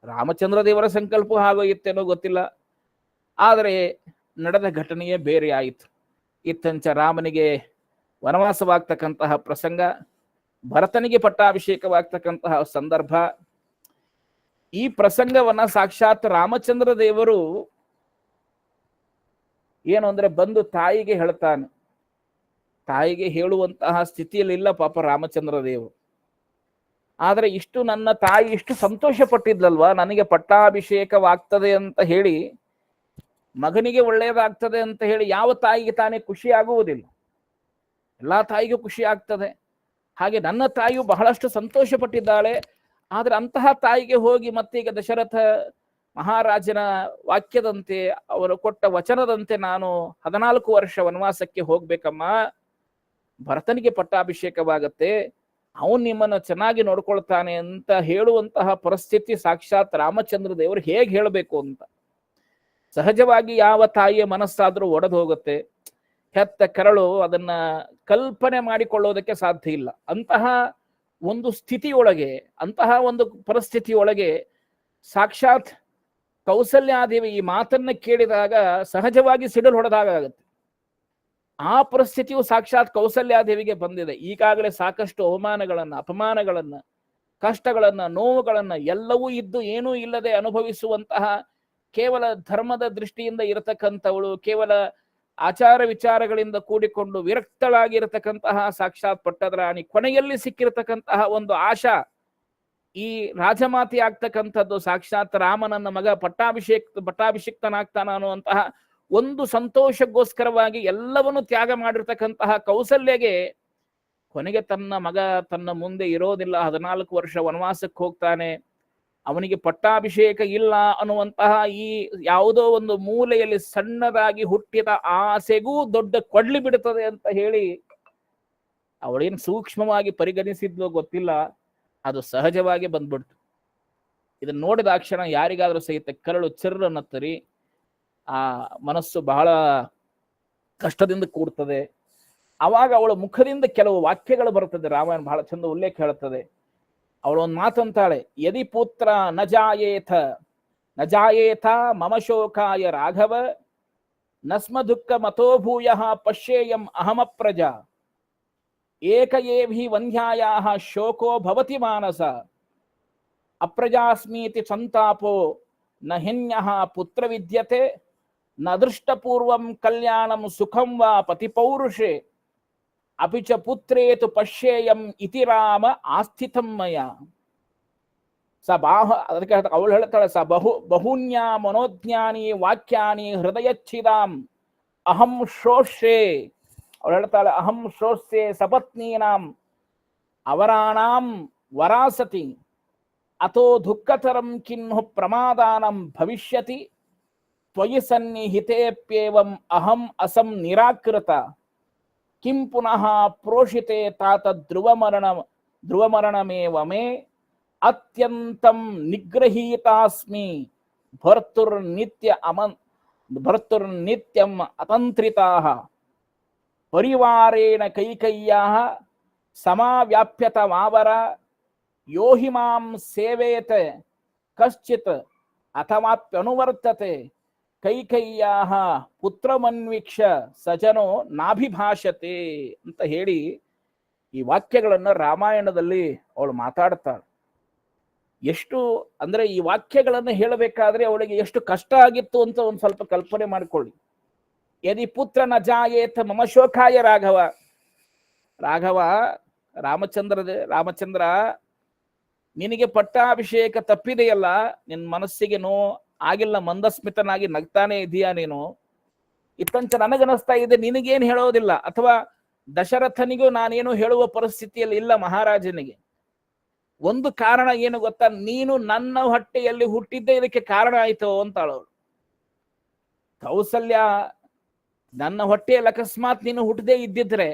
ರಾಮಚಂದ್ರ ದೇವರ ಸಂಕಲ್ಪ ಆಗೋಗಿತ್ತೇನೋ ಗೊತ್ತಿಲ್ಲ, ಆದರೆ ನಡೆದ ಘಟನೆಯೇ ಬೇರೆ ಆಯಿತು. ಇತ್ತಂಚ ರಾಮನಿಗೆ ವನವಾಸವಾಗ್ತಕ್ಕಂತಹ ಪ್ರಸಂಗ, ಭರತನಿಗೆ ಪಟ್ಟಾಭಿಷೇಕವಾಗ್ತಕ್ಕಂತಹ ಸಂದರ್ಭ. ಈ ಪ್ರಸಂಗವನ್ನ ಸಾಕ್ಷಾತ್ ರಾಮಚಂದ್ರ ದೇವರು ಏನು ಅಂದ್ರೆ ಬಂದು ತಾಯಿಗೆ ಹೇಳ್ತಾನೆ. ತಾಯಿಗೆ ಹೇಳುವಂತಹ ಸ್ಥಿತಿಯಲ್ಲಿ ಇಲ್ಲ ಪಾಪ ರಾಮಚಂದ್ರ ದೇವರು. ಆದ್ರೆ ಇಷ್ಟು ನನ್ನ ತಾಯಿ ಇಷ್ಟು ಸಂತೋಷ ಪಟ್ಟಿದ್ಲಲ್ವಾ, ನನಗೆ ಪಟ್ಟಾಭಿಷೇಕವಾಗ್ತದೆ ಅಂತ ಹೇಳಿ, ಮಗನಿಗೆ ಒಳ್ಳೆಯದಾಗ್ತದೆ ಅಂತ ಹೇಳಿ ಯಾವ ತಾಯಿಗೆ ತಾನೇ ಖುಷಿ ಆಗುವುದಿಲ್ಲ? ಎಲ್ಲಾ ತಾಯಿಗೂ ಖುಷಿ ಆಗ್ತದೆ. ಹಾಗೆ ನನ್ನ ತಾಯಿಯು ಬಹಳಷ್ಟು ಸಂತೋಷ ಪಟ್ಟಿದ್ದಾಳೆ. ಆದ್ರೆ ಅಂತಹ ತಾಯಿಗೆ ಹೋಗಿ ಮತ್ತೀಗ ದಶರಥ ಮಹಾರಾಜನ ವಾಕ್ಯದಂತೆ, ಅವರು ಕೊಟ್ಟ ವಚನದಂತೆ ನಾನು 14 ವರ್ಷ ವನವಾಸಕ್ಕೆ ಹೋಗ್ಬೇಕಮ್ಮ, ಭರತನಿಗೆ ಪಟ್ಟಾಭಿಷೇಕವಾಗತ್ತೆ, ಅವನು ನಿಮ್ಮನ್ನು ಚೆನ್ನಾಗಿ ನೋಡ್ಕೊಳ್ತಾನೆ ಅಂತ ಹೇಳುವಂತಹ ಪರಿಸ್ಥಿತಿ ಸಾಕ್ಷಾತ್ ರಾಮಚಂದ್ರ ದೇವರು ಹೇಗೆ ಹೇಳಬೇಕು ಅಂತ. ಸಹಜವಾಗಿ ಯಾವ ತಾಯಿಯ ಮನಸ್ಸಾದ್ರೂ ಒಡೆದು ಹೋಗುತ್ತೆ. ಹೆತ್ತ ಕರಳು ಅದನ್ನ ಕಲ್ಪನೆ ಮಾಡಿಕೊಳ್ಳೋದಕ್ಕೆ ಸಾಧ್ಯ ಇಲ್ಲ. ಅಂತಹ ಒಂದು ಸ್ಥಿತಿಯೊಳಗೆ, ಅಂತಹ ಒಂದು ಪರಿಸ್ಥಿತಿಯೊಳಗೆ ಸಾಕ್ಷಾತ್ ಕೌಸಲ್ಯಾದೇವಿ ಈ ಮಾತನ್ನ ಕೇಳಿದಾಗ ಸಹಜವಾಗಿ ಸಿಡಿಲು ಹೊಡೆದಾಗುತ್ತೆ. ಆ ಪರಿಸ್ಥಿತಿಯು ಸಾಕ್ಷಾತ್ ಕೌಸಲ್ಯಾದೇವಿಗೆ ಬಂದಿದೆ. ಈಗಾಗಲೇ ಸಾಕಷ್ಟು ಅವಮಾನಗಳನ್ನ, ಅಪಮಾನಗಳನ್ನ, ಕಷ್ಟಗಳನ್ನ, ನೋವುಗಳನ್ನ ಎಲ್ಲವೂ ಇದ್ದು ಏನೂ ಇಲ್ಲದೆ ಅನುಭವಿಸುವಂತಹ, ಕೇವಲ ಧರ್ಮದ ದೃಷ್ಟಿಯಿಂದ ಇರತಕ್ಕಂಥವಳು, ಕೇವಲ ಆಚಾರ ವಿಚಾರಗಳಿಂದ ಕೂಡಿಕೊಂಡು ವಿರಕ್ತಳಾಗಿರತಕ್ಕಂತಹ ಸಾಕ್ಷಾತ್ ಪಟ್ಟದರಾಣಿ ಕೊನೆಯಲ್ಲಿ ಸಿಕ್ಕಿರತಕ್ಕಂತಹ ಒಂದು ಆಶಾ, ಈ ರಾಜಮಾತೆ ಆಗ್ತಕ್ಕಂಥದ್ದು ಸಾಕ್ಷಾತ್ ರಾಮನನ್ನ ಮಗ ಪಟ್ಟಾಭಿಷಿಕ್ತನಾಗ್ತಾನ ಅನ್ನುವಂತಹ ಒಂದು ಸಂತೋಷಕ್ಕೋಸ್ಕರವಾಗಿ ಎಲ್ಲವನ್ನು ತ್ಯಾಗ ಮಾಡಿರ್ತಕ್ಕಂತಹ ಕೌಸಲ್ಯಗೆ ಕೊನೆಗೆ ತನ್ನ ಮಗ ತನ್ನ ಮುಂದೆ ಇರೋದಿಲ್ಲ, 14 ವರ್ಷ ವನವಾಸಕ್ಕೆ ಹೋಗ್ತಾನೆ, ಅವನಿಗೆ ಪಟ್ಟಾಭಿಷೇಕ ಇಲ್ಲ ಅನ್ನುವಂತಹ ಈ ಯಾವುದೋ ಒಂದು ಮೂಲೆಯಲ್ಲಿ ಸಣ್ಣದಾಗಿ ಹುಟ್ಟಿದ ಆಸೆಗೂ ದೊಡ್ಡ ಕೊಡ್ಲಿ ಬಿಡುತ್ತದೆ ಅಂತ ಹೇಳಿ ಅವಳೇನು ಸೂಕ್ಷ್ಮವಾಗಿ ಪರಿಗಣಿಸಿದ್ಲೋ ಗೊತ್ತಿಲ್ಲ, ಅದು ಸಹಜವಾಗಿ ಬಂದ್ಬಿಡ್ತು. ಇದನ್ನ ನೋಡಿದ ಕ್ಷಣ ಯಾರಿಗಾದ್ರೂ ಸಹಿತ ಕರಳು ಚಿರ್ರನ್ನತ್ತರಿ, ಆ ಮನಸ್ಸು ಬಹಳ ಕಷ್ಟದಿಂದ ಕೂಡ್ತದೆ. ಆವಾಗ ಅವಳ ಮುಖದಿಂದ ಕೆಲವು ವಾಕ್ಯಗಳು ಬರುತ್ತದೆ. ರಾಮಾಯಣ ಬಹಳ ಚಂದ ಉಲ್ಲೇಖ ಹೇಳುತ್ತದೆ. ಅವಳು ಒಂದು ಮಾತಂತಾಳೆ, ಯದಿ ಪುತ್ರ ನ ಜಾಯೇಥ ಮಮ ಶೋಕಾಯ ರಾಘವ ನಸ್ಮ ದುಃಖ ಮತೋಭೂಯ ಪಶ್ಯೇಯಂ ಅಹಮ ಪ್ರಜಾ ಏಕ ಏಭಿ ವಂದ್ಯಾಯಾಹ ಶೋಕೋ ಭವತಿ ಮಾನಸ ಅಪ್ರಜಾಸ್ಮೀತಿ ಸಂತಾಪೋ ನ ಹಿನ್ಯಃ ಪುತ್ರ ವಿದ್ಯತೆ ನ ದೃಷ್ಟಪೂರ್ವಂ ಕಲ್ಯಾಣಂ ಸುಖಂ ವಾ ಪತಿಪೌರುಷೇ ಅಪಿ ಚ ಪುತ್ರೇತು ಪಶ್ಯೇಯಂ ಇತಿ ರಾಮ ಆಸ್ಥಿತಂ ಮಯ. ಅದಕ್ಕೆ ಅವಳು ಹೇಳ್ತಾಳೆ, ಬಹೂನ್ಯಾ ಮನೋಜ್ಞಾನಿ ವಾಕ್ಯಾನಿ ಹೃದಯಚ್ಛಿದಾಂ ಅಹಂ ಶೋಷ್ಯೆ. ಅವಳು ಹೇಳ್ತಾಳೆ, ಅಹಂ ಶೋಷ್ಯೆ ಸಪತ್ನೀನಾಂ ಅವರಾಣಾಂ ವರಾಸತಿ ಅಥೋ ದುಃಖತರಂ ಕಿನ್ಹು ಪ್ರಮಾದಾನಂ ಭವಿಷ್ಯತಿ ತ್ವಯಿ ಸನ್ನಿಹಿತೇಪ್ಯೇವಂ ಅಹಂ ಅಸಂ ನಿರಾಕೃತ ಕಿಂ ಪುನಃ ಪ್ರೋಷಿತೆ ತಾತ ಧ್ರುವಮರಣಮೇವ ಮೇ ಅತ್ಯಂತಂ ನಿಗ್ರಹೀತಾಸ್ಮಿ ಭರ್ತುರ್ನಿತ್ಯಂ ಅತಂತ್ರಿತಾಃ ಪರಿವಾರೇಣ ಕೈಕಯ್ಯಾಃ ಸಮಾವ್ಯಾಪ್ಯತ ಮಾವರ ಯೋ ಹಿ ಮಾಂ ಸೇವೇತ ಕಶ್ಚಿತ್ ಅಥವಾಪ್ಯನುವರ್ತತೆ ಕೈಕಯ್ಯಾಹ ಪುತ್ರಮನ್ವೀಕ್ಷ ಸಜನೋ ನಾಭಿಭಾಷತೆ ಅಂತ ಹೇಳಿ ಈ ವಾಕ್ಯಗಳನ್ನ ರಾಮಾಯಣದಲ್ಲಿ ಅವಳು ಮಾತಾಡ್ತಾಳೆ. ಎಷ್ಟು ಅಂದ್ರೆ ಈ ವಾಕ್ಯಗಳನ್ನು ಹೇಳಬೇಕಾದ್ರೆ ಅವಳಿಗೆ ಎಷ್ಟು ಕಷ್ಟ ಆಗಿತ್ತು ಅಂತ ಒಂದು ಸ್ವಲ್ಪ ಕಲ್ಪನೆ ಮಾಡಿಕೊಳ್ಳಿ. ಯದಿ ಪುತ್ರ ನ ಜಾಯೇತ ಮಮ ಶೋಕಾಯ ರಾಘವ. ರಾಘವ ರಾಮಚಂದ್ರ ನಿನಗೆ ಪಟ್ಟಾಭಿಷೇಕ ತಪ್ಪಿದೆಯಲ್ಲ, ನಿನ್ನ ಮನಸ್ಸಿಗೆ ಆಗಿಲ್ಲ, ಮಂದಸ್ಮಿತನಾಗಿ ನಗ್ತಾನೆ ಇದೀಯಾ ನೀನು. ಇತ್ತಂಚ ನನಗನಿಸ್ತಾ ಇದೆ ನಿನಗೇನು ಹೇಳೋದಿಲ್ಲ, ಅಥವಾ ದಶರಥನಿಗೂ ನಾನೇನು ಹೇಳುವ ಪರಿಸ್ಥಿತಿಯಲ್ಲಿ ಇಲ್ಲ ಮಹಾರಾಜನಿಗೆ. ಒಂದು ಕಾರಣ ಏನು ಗೊತ್ತಾ, ನೀನು ನನ್ನ ಹೊಟ್ಟೆಯಲ್ಲಿ ಹುಟ್ಟಿದ್ದೇ ಇದಕ್ಕೆ ಕಾರಣ ಆಯ್ತು ಅಂತಾಳವಳು. ಕೌಸಲ್ಯ, ನನ್ನ ಹೊಟ್ಟೆಯಲ್ಲಿ ಅಕಸ್ಮಾತ್ ನೀನು ಹುಟ್ಟದೇ ಇದ್ದಿದ್ರೆ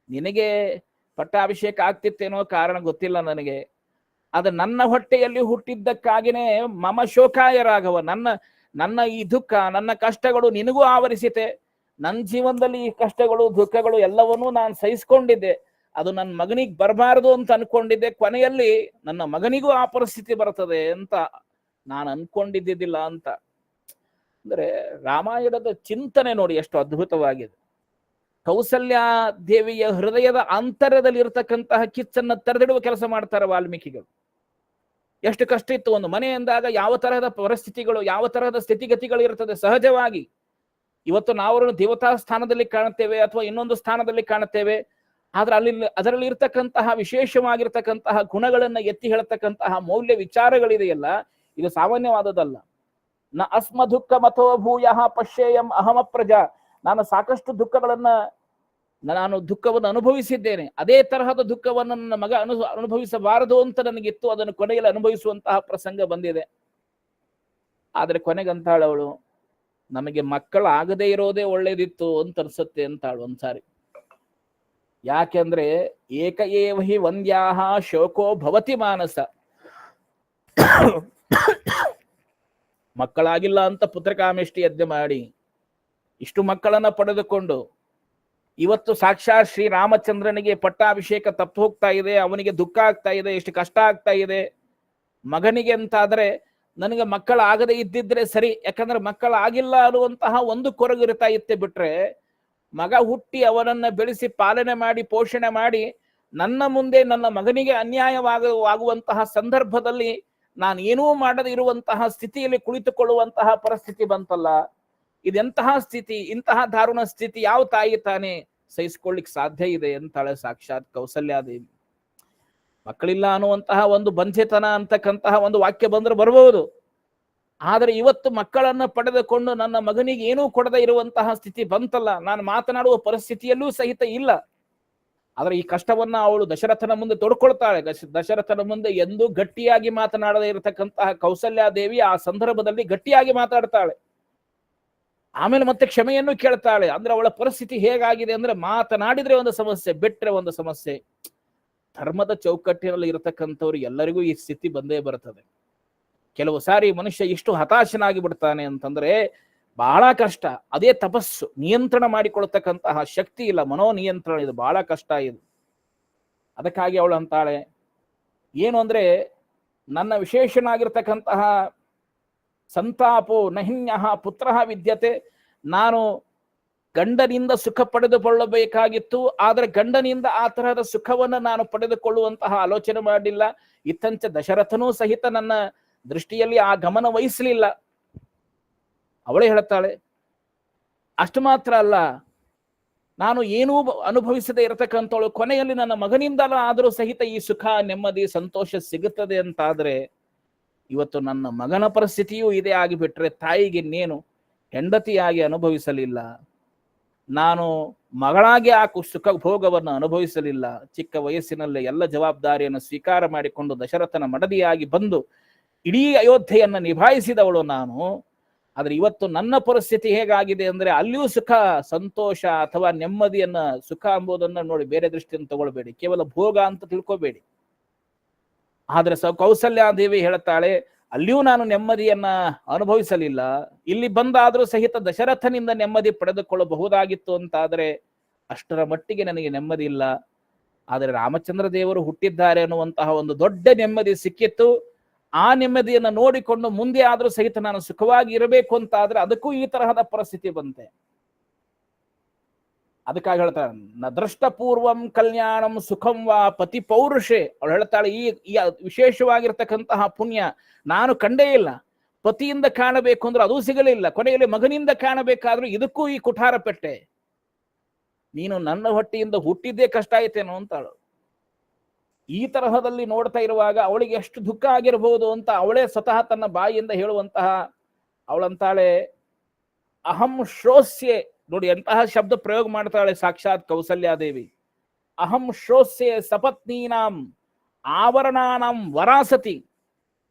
ನಿನಗೆ ಪಟ್ಟಾಭಿಷೇಕ ಆಗ್ತಿತ್ತೇನೋ, ಕಾರಣ ಗೊತ್ತಿಲ್ಲ ನನಗೆ. ಅದು ನನ್ನ ಹೊಟ್ಟೆಯಲ್ಲಿ ಹುಟ್ಟಿದ್ದಕ್ಕಾಗಿನೇ ಮಮ ಶೋಕಾಯ ರಾಘವ, ನನ್ನ ಈ ದುಃಖ, ನನ್ನ ಕಷ್ಟಗಳು ನಿನಗೂ ಆವರಿಸಿತೆ. ನನ್ನ ಜೀವನದಲ್ಲಿ ಈ ಕಷ್ಟಗಳು ದುಃಖಗಳು ಎಲ್ಲವನ್ನೂ ನಾನು ಸಹಿಸ್ಕೊಂಡಿದ್ದೆ. ಅದು ನನ್ನ ಮಗನಿಗೆ ಬರಬಾರದು ಅಂತ ಅನ್ಕೊಂಡಿದ್ದೆ. ಕೊನೆಯಲ್ಲಿ ನನ್ನ ಮಗನಿಗೂ ಆ ಪರಿಸ್ಥಿತಿ ಬರ್ತದೆ ಅಂತ ನಾನು ಅನ್ಕೊಂಡಿದ್ದಿದ್ದಿಲ್ಲ ಅಂತ. ಅಂದ್ರೆ ರಾಮಾಯಣದ ಚಿಂತನೆ ನೋಡಿ ಎಷ್ಟು ಅದ್ಭುತವಾಗಿದೆ. ಕೌಸಲ್ಯ ದೇವಿಯ ಹೃದಯದ ಅಂತರದಲ್ಲಿ ಇರತಕ್ಕಂತಹ ಕಿಚ್ಚನ್ನ ತೆರೆದಿಡುವ ಕೆಲಸ ಮಾಡ್ತಾರೆ ವಾಲ್ಮೀಕಿಗಳು. ಎಷ್ಟು ಕಷ್ಟ ಇತ್ತು ಒಂದು ಮನೆ ಎಂದಾಗ, ಯಾವ ತರಹದ ಪರಿಸ್ಥಿತಿಗಳು, ಯಾವ ತರಹದ ಸ್ಥಿತಿಗತಿಗಳು ಇರ್ತದೆ ಸಹಜವಾಗಿ. ಇವತ್ತು ನಾವು ದೇವತಾ ಸ್ಥಾನದಲ್ಲಿ ಕಾಣುತ್ತೇವೆ ಅಥವಾ ಇನ್ನೊಂದು ಸ್ಥಾನದಲ್ಲಿ ಕಾಣುತ್ತೇವೆ. ಆದ್ರೆ ಅದರಲ್ಲಿ ಇರ್ತಕ್ಕಂತಹ ವಿಶೇಷವಾಗಿರ್ತಕ್ಕಂತಹ ಗುಣಗಳನ್ನ ಎತ್ತಿ ಹೇಳತಕ್ಕಂತಹ ಮೌಲ್ಯ ವಿಚಾರಗಳಿದೆಯಲ್ಲ, ಇದು ಸಾಮಾನ್ಯವಾದದಲ್ಲ. ನ ಅಸ್ಮ ದುಃಖ ಮಥೋ ಭೂಯ ಪಶ್ಯೇಯಂ ಅಹಮ ಪ್ರಜಾ. ನಾನು ಸಾಕಷ್ಟು ದುಃಖವನ್ನು ಅನುಭವಿಸಿದ್ದೇನೆ. ಅದೇ ತರಹದ ದುಃಖವನ್ನು ನನ್ನ ಮಗ ಅನುಭವಿಸಬಾರದು ಅಂತ ನನಗಿತ್ತು. ಅದನ್ನು ಕೊನೆಯಲ್ಲಿ ಅನುಭವಿಸುವಂತಹ ಪ್ರಸಂಗ ಬಂದಿದೆ. ಆದ್ರೆ ಕೊನೆಗಂತಾಳವಳು, ನಮಗೆ ಮಕ್ಕಳಾಗದೇ ಇರೋದೇ ಒಳ್ಳೇದಿತ್ತು ಅಂತ ಅನ್ಸುತ್ತೆ ಅಂತಾಳು ಒಂದ್ಸಾರಿ. ಯಾಕೆಂದ್ರೆ ಏಕ ಏವ ಹಿ ವಂದ್ಯಾಹ ಶೋಕೋ ಭವತಿ ಮಾನಸ. ಮಕ್ಕಳಾಗಿಲ್ಲ ಅಂತ ಪುತ್ರಕಾಮೇಷ್ಟಿ ಯಜ್ಞ ಮಾಡಿ ಇಷ್ಟು ಮಕ್ಕಳನ್ನ ಪಡೆದುಕೊಂಡು ಇವತ್ತು ಸಾಕ್ಷಾತ್ ಶ್ರೀರಾಮಚಂದ್ರನಿಗೆ ಪಟ್ಟಾಭಿಷೇಕ ತಪ್ಪು ಹೋಗ್ತಾ ಇದೆ, ಅವನಿಗೆ ದುಃಖ ಆಗ್ತಾ ಇದೆ, ಎಷ್ಟು ಕಷ್ಟ ಆಗ್ತಾ ಇದೆ ಮಗನಿಗೆ ಅಂತಾದ್ರೆ. ನನಗೆ ಮಕ್ಕಳಾಗದೇ ಇದ್ದಿದ್ರೆ ಸರಿ, ಯಾಕಂದ್ರೆ ಮಕ್ಕಳಾಗಿಲ್ಲ ಅನ್ನುವಂತಹ ಒಂದು ಕೊರಗು ಇರ್ತಾ ಇತ್ತೆ. ಬಿಟ್ರೆ ಮಗ ಹುಟ್ಟಿ ಅವನನ್ನ ಬೆಳೆಸಿ ಪಾಲನೆ ಮಾಡಿ ಪೋಷಣೆ ಮಾಡಿ ನನ್ನ ಮುಂದೆ ನನ್ನ ಮಗನಿಗೆ ಅನ್ಯಾಯವಾಗುವಂತಹ ಸಂದರ್ಭದಲ್ಲಿ ನಾನು ಏನೂ ಮಾಡದೇ ಇರುವಂತಹ ಸ್ಥಿತಿಯಲ್ಲಿ ಕುಳಿತುಕೊಳ್ಳುವಂತಹ ಪರಿಸ್ಥಿತಿ ಬಂತಲ್ಲ, ಇದೆಂತಹ ಸ್ಥಿತಿ, ಇಂತಹ ದಾರುಣ ಸ್ಥಿತಿ ಯಾವ ತಾಯಿ ತಾನೇ ಸಹಿಸ್ಕೊಳ್ಳಿಕ್ ಸಾಧ್ಯ ಇದೆ ಅಂತಾಳೆ ಸಾಕ್ಷಾತ್ ಕೌಸಲ್ಯಾದೇವಿ. ಮಕ್ಕಳಿಲ್ಲ ಅನ್ನುವಂತಹ ಒಂದು ಬಂಧಿತನ ಅಂತಕ್ಕಂತಹ ಒಂದು ವಾಕ್ಯ ಬಂದ್ರೆ ಬರಬಹುದು. ಆದರೆ ಇವತ್ತು ಮಕ್ಕಳನ್ನ ಪಡೆದುಕೊಂಡು ನನ್ನ ಮಗನಿಗೆ ಏನೂ ಕೊಡದೇ ಇರುವಂತಹ ಸ್ಥಿತಿ ಬಂತಲ್ಲ, ನಾನು ಮಾತನಾಡುವ ಪರಿಸ್ಥಿತಿಯಲ್ಲೂ ಸಹಿತ ಇಲ್ಲ. ಆದ್ರೆ ಈ ಕಷ್ಟವನ್ನ ಅವಳು ದಶರಥನ ಮುಂದೆ ತೊಡ್ಕೊಳ್ತಾಳೆ. ದಶರಥನ ಮುಂದೆ ಎಂದೂ ಗಟ್ಟಿಯಾಗಿ ಮಾತನಾಡದೇ ಇರತಕ್ಕಂತಹ ಕೌಸಲ್ಯಾದೇವಿ ಆ ಸಂದರ್ಭದಲ್ಲಿ ಗಟ್ಟಿಯಾಗಿ ಮಾತಾಡ್ತಾಳೆ. ಆಮೇಲೆ ಮತ್ತೆ ಕ್ಷಮೆಯನ್ನು ಕೇಳ್ತಾಳೆ. ಅಂದ್ರೆ ಅವಳ ಪರಿಸ್ಥಿತಿ ಹೇಗಾಗಿದೆ ಅಂದ್ರೆ, ಮಾತನಾಡಿದ್ರೆ ಒಂದು ಸಮಸ್ಯೆ, ಬಿಟ್ರೆ ಒಂದು ಸಮಸ್ಯೆ. ಧರ್ಮದ ಚೌಕಟ್ಟಿನಲ್ಲಿ ಇರತಕ್ಕಂಥವ್ರು ಎಲ್ಲರಿಗೂ ಈ ಸ್ಥಿತಿ ಬಂದೇ ಬರ್ತದೆ. ಕೆಲವು ಸಾರಿ ಮನುಷ್ಯ ಇಷ್ಟು ಹತಾಶನಾಗಿ ಬಿಡ್ತಾನೆ ಅಂತಂದ್ರೆ ಬಹಳ ಕಷ್ಟ. ಅದೇ ತಪಸ್ಸು, ನಿಯಂತ್ರಣ ಮಾಡಿಕೊಳ್ತಕ್ಕಂತಹ ಶಕ್ತಿ ಇಲ್ಲ, ಮನೋನಿಯಂತ್ರಣ, ಇದು ಬಹಳ ಕಷ್ಟ ಇದು. ಅದಕ್ಕಾಗಿ ಅವಳು ಅಂತಾಳೆ ಏನು ಅಂದ್ರೆ, ನನ್ನ ವಿಶೇಷನಾಗಿರ್ತಕ್ಕಂತಹ ಸಂತಾಪೋ ನಹಿನ್ಯ ಪುತ್ರ ವಿದ್ಯತೆ. ನಾನು ಗಂಡನಿಂದ ಸುಖ ಪಡೆದುಕೊಳ್ಳಬೇಕಾಗಿತ್ತು, ಆದ್ರೆ ಗಂಡನಿಂದ ಆ ತರಹದ ಸುಖವನ್ನು ನಾನು ಪಡೆದುಕೊಳ್ಳುವಂತಹ ಆಲೋಚನೆ ಮಾಡಲಿಲ್ಲ. ಇತ್ತಂಚ ದಶರಥನೂ ಸಹಿತ ನನ್ನ ದೃಷ್ಟಿಯಲ್ಲಿ ಆ ಗಮನ ವಹಿಸಲಿಲ್ಲ. ಅವಳೇ ಹೇಳ್ತಾಳೆ, ಅಷ್ಟು ಮಾತ್ರ ಅಲ್ಲ, ನಾನು ಏನೂ ಅನುಭವಿಸದೇ ಇರತಕ್ಕಂಥವಳು ಕೊನೆಯಲ್ಲಿ ನನ್ನ ಮಗನಿಂದಲ ಆದರೂ ಸಹಿತ ಈ ಸುಖ ನೆಮ್ಮದಿ ಸಂತೋಷ ಸಿಗುತ್ತದೆ ಅಂತಾದ್ರೆ, ಇವತ್ತು ನನ್ನ ಮಗನ ಪರಿಸ್ಥಿತಿಯೂ ಇದೇ ಆಗಿಬಿಟ್ರೆ ತಾಯಿಗೆ ಇನ್ನೇನು, ಹೆಂಡತಿಯಾಗಿ ಅನುಭವಿಸಲಿಲ್ಲ, ನಾನು ಮಗಳಾಗಿ ಆ ಸುಖ ಭೋಗವನ್ನು ಅನುಭವಿಸಲಿಲ್ಲ. ಚಿಕ್ಕ ವಯಸ್ಸಿನಲ್ಲೇ ಎಲ್ಲ ಜವಾಬ್ದಾರಿಯನ್ನು ಸ್ವೀಕಾರ ಮಾಡಿಕೊಂಡು ದಶರಥನ ಮಡದಿಯಾಗಿ ಬಂದು ಇಡೀ ಅಯೋಧ್ಯೆಯನ್ನು ನಿಭಾಯಿಸಿದವಳು ನಾನು. ಆದ್ರೆ ಇವತ್ತು ನನ್ನ ಪರಿಸ್ಥಿತಿ ಹೇಗಾಗಿದೆ ಅಂದ್ರೆ, ಅಲ್ಲಿಯೂ ಸುಖ ಸಂತೋಷ ಅಥವಾ ನೆಮ್ಮದಿಯನ್ನ, ಸುಖ ಎಂಬುದನ್ನ ನೋಡಿ ಬೇರೆ ದೃಷ್ಟಿಯನ್ನು ತಗೊಳ್ಬೇಡಿ, ಕೇವಲ ಭೋಗ ಅಂತ ತಿಳ್ಕೋಬೇಡಿ. ಆದ್ರೆ ಕೌಸಲ್ಯಾದೇವಿ ಹೇಳ್ತಾಳೆ, ಅಲ್ಲಿಯೂ ನಾನು ನೆಮ್ಮದಿಯನ್ನ ಅನುಭವಿಸಲಿಲ್ಲ, ಇಲ್ಲಿ ಬಂದಾದ್ರೂ ಸಹಿತ ದಶರಥನಿಂದ ನೆಮ್ಮದಿ ಪಡೆದುಕೊಳ್ಳಬಹುದಾಗಿತ್ತು ಅಂತಾದ್ರೆ ಅಷ್ಟರ ಮಟ್ಟಿಗೆ ನನಗೆ ನೆಮ್ಮದಿ ಇಲ್ಲ. ಆದರೆ ರಾಮಚಂದ್ರ ದೇವರು ಹುಟ್ಟಿದ್ದಾರೆ ಅನ್ನುವಂತಹ ಒಂದು ದೊಡ್ಡ ನೆಮ್ಮದಿ ಸಿಕ್ಕಿತ್ತು. ಆ ನೆಮ್ಮದಿಯನ್ನು ನೋಡಿಕೊಂಡು ಮುಂದೆ ಆದ್ರೂ ಸಹಿತ ನಾನು ಸುಖವಾಗಿ ಇರಬೇಕು ಅಂತ ಆದ್ರೆ ಅದಕ್ಕೂ ಈ ತರಹದ ಪರಿಸ್ಥಿತಿ ಬಂತೆ. ಅದಕ್ಕಾಗಿ ಹೇಳ್ತಾಳೆ, ನ ದೃಷ್ಟ ಪೂರ್ವಂ ಕಲ್ಯಾಣಂ ಸುಖಂ ವಾ ಪತಿ ಪೌರುಷೆ. ಅವಳು ಹೇಳ್ತಾಳೆ, ಈ ವಿಶೇಷವಾಗಿರ್ತಕ್ಕಂತಹ ಪುಣ್ಯ ನಾನು ಕಂಡೇ ಇಲ್ಲ. ಪತಿಯಿಂದ ಕಾಣಬೇಕು ಅಂದ್ರೆ ಅದೂ ಸಿಗಲಿಲ್ಲ, ಕೊನೆಯಲ್ಲಿ ಮಗನಿಂದ ಕಾಣಬೇಕಾದ್ರೂ ಇದಕ್ಕೂ ಈ ಕುಠಾರ ಪೆಟ್ಟೆ. ನೀನು ನನ್ನ ಹೊಟ್ಟೆಯಿಂದ ಹುಟ್ಟಿದ್ದೇ ಕಷ್ಟ ಆಯ್ತೇನೋ ಅಂತಾಳು. ಈ ತರಹದಲ್ಲಿ ನೋಡ್ತಾ ಇರುವಾಗ ಅವಳಿಗೆ ಎಷ್ಟು ದುಃಖ ಆಗಿರಬಹುದು ಅಂತ ಅವಳೇ ಸ್ವತಃ ತನ್ನ ಬಾಯಿಯಿಂದ ಹೇಳುವಂತಹ ಅವಳಂತಾಳೆ, ಅಹಂ ಶ್ರೋಸ್ಯೆ. ನೋಡಿ ಎಂತಹ ಶಬ್ದ ಪ್ರಯೋಗ ಮಾಡ್ತಾಳೆ ಸಾಕ್ಷಾತ್ ಕೌಸಲ್ಯಾದೇವಿ. ಅಹಂ ಶ್ರೋಸ್ಯೆ ಸಪತ್ನೀನಾಂ ಆವರಣಾನಾಂ ವರಾಸತಿ.